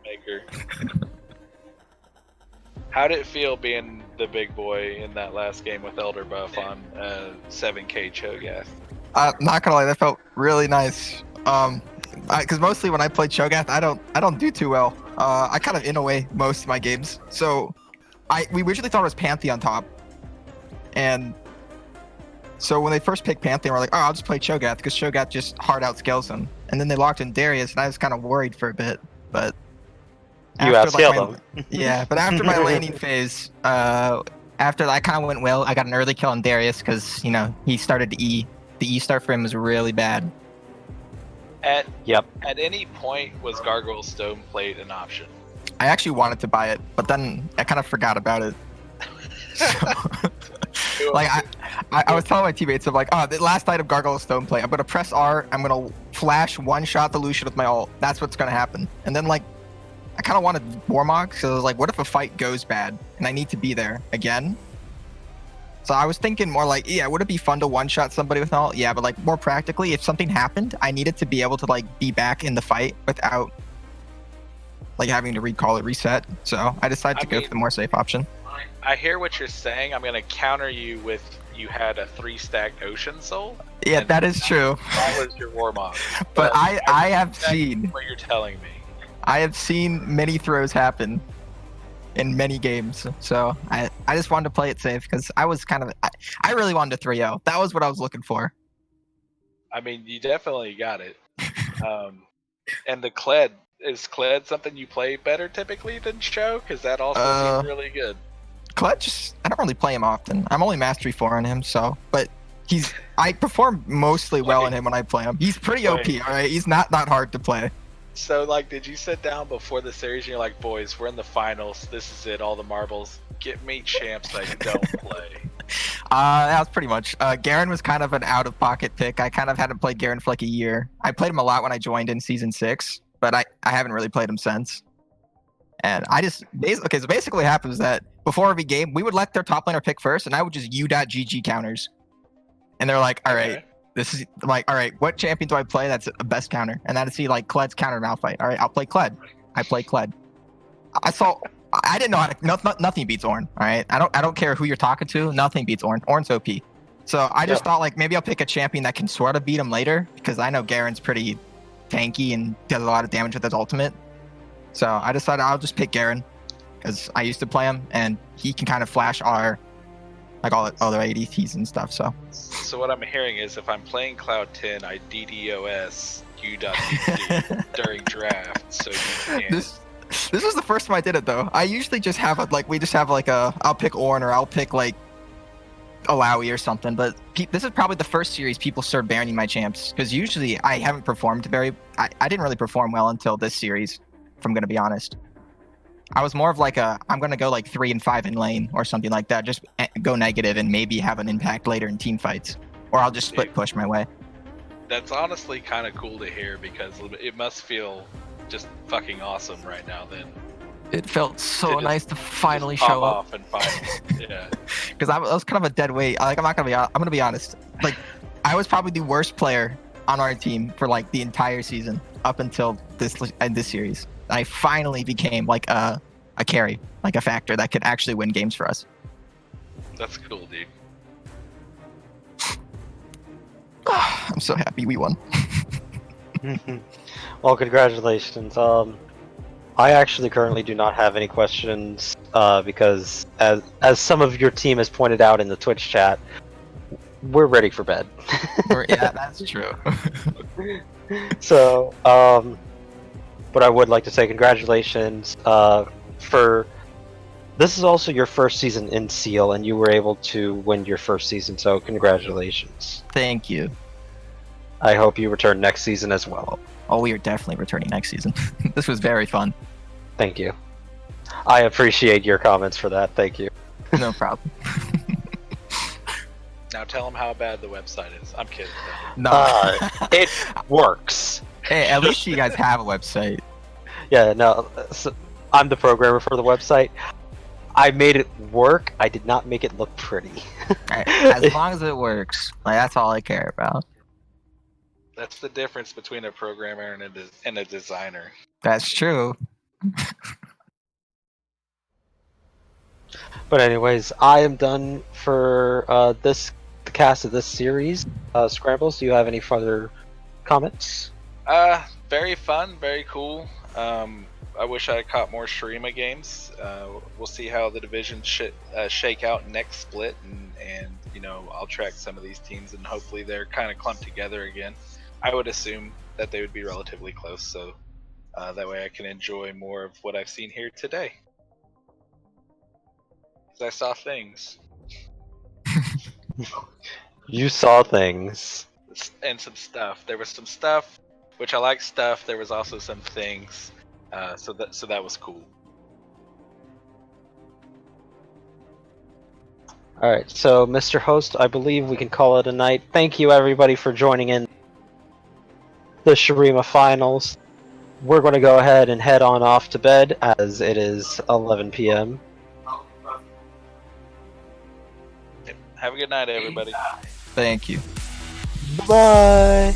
maker. How did it feel being the big boy in that last game with Elder Buff on 7K Cho'Gath? Not gonna lie, that felt really nice. Because mostly when I play Cho'Gath, I don't do too well. I kind of in away most of my games. So we originally thought it was Pantheon top, and so when they first picked Pantheon, we're like, oh, I'll just play Cho'Gath because Cho'Gath just hard outscales him. And then they locked in Darius, and I was kind of worried for a bit, but You outscaled them. yeah, but after my laning phase, after that kind of went well, I got an early kill on Darius because he started to E. The E start for him was really bad. At Yep. At any point was Gargoyle Stone Plate an option? I actually wanted to buy it, but then I kind of forgot about it. So, like I was telling my teammates, I'm like, oh, the last item Gargoyle Stone Plate. I'm gonna press R. I'm gonna flash one shot the Lucian with my ult. That's what's gonna happen. And then like, I kind of wanted Warmog, so I was like, what if a fight goes bad and I need to be there again? So I was thinking more like, yeah, would it be fun to one-shot somebody with an ult? Yeah, but like more practically, if something happened, I needed to be able to like be back in the fight without like having to recall it reset. So I decided to go for the more safe option. I hear what you're saying. I'm gonna counter you with you had a 3-stacked Ocean Soul. Yeah, that is true. That was your Warmog. But I have seen what you're telling me. I have seen many throws happen in many games, so I just wanted to play it safe because I was kind of I really wanted to 3-0. That was what I was looking for. I mean, you definitely got it. And the Kled, is Kled something you play better typically than Cho? Because that also seems really good. Kled, I don't really play him often. I'm only Mastery 4 on him, but I perform mostly well on him when I play him. He's pretty OP, all right? He's not hard to play. So, like, did you sit down before the series and you're like, boys, we're in the finals. This is it, all the marbles. Get me champs that don't play. That was pretty much. Garen was kind of an out-of-pocket pick. I kind of hadn't played Garen for like a year. I played him a lot when I joined in Season 6, but I haven't really played him since. And so basically what happens is that before every game, we would let their top laner pick first, and I would just U.GG counters. And they're like, all right. This is like, all right, what champion do I play that's a best counter? And that'd see like Kled's counter Malphite. All right, I'll play Kled. I play Kled. I didn't know how to. Nothing beats Ornn. All right, I don't care who you're talking to. Nothing beats Ornn. Ornn's OP. So I just thought like maybe I'll pick a champion that can sort of beat him later because I know Garen's pretty tanky and does a lot of damage with his ultimate. So I decided I'll just pick Garen because I used to play him and he can kind of flash our like all the other ADTs and stuff. So what I'm hearing is if I'm playing Cloud 10, I DDoS U.DD during draft, so you can. This was the first time I did it though. I usually just have I'll pick Ornn or I'll pick like Alawi or something. But this is probably the first series people start banning my champs because usually I haven't performed I didn't really perform well until this series, if I'm gonna be honest. I was more of like I'm going to go like 3 and 5 in lane or something like that. Just go negative and maybe have an impact later in team fights. Or I'll just split push my way. That's honestly kind of cool to hear because it must feel just fucking awesome right now then. It felt so nice to finally show up. Off and finals. Yeah. Because I was kind of a dead weight. Like I'm going to be honest. Like I was probably the worst player on our team for like the entire season up until this series. I finally became like a carry, like a factor that could actually win games for us. That's cool, dude. I'm so happy we won. Well, congratulations. I actually currently do not have any questions because as some of your team has pointed out in the Twitch chat, we're ready for bed. Yeah, that's true. So, but I would like to say congratulations for this is also your first season in Seal, and you were able to win your first season, so congratulations. Thank you. I hope you return next season as well. Oh, we are definitely returning next season. This was very fun. Thank you. I appreciate your comments for that. Thank you. No problem. Now tell them how bad the website is. I'm kidding. No. It works. Hey, at least you guys have a website. Yeah, no. So I'm the programmer for the website. I made it work. I did not make it look pretty. As long as it works, like that's all I care about. That's the difference between a programmer and a designer. That's true. But anyways, I am done for this the cast of this series. Scrambles, do you have any further comments? Very fun, very cool. I wish I caught more Shurima games. We'll see how the divisions shake out next split, and I'll track some of these teams, and hopefully they're kind of clumped together again. I would assume that they would be relatively close, so that way I can enjoy more of what I've seen here today. 'Cause I saw things. You saw things. And some stuff. There was some stuff, which I like stuff. There was also some things. So that was cool. All right, so Mr. Host, I believe we can call it a night. Thank you everybody for joining in the Shurima finals. We're going to go ahead and head on off to bed as it is 11 p.m. Have a good night, everybody. Thank you. Bye.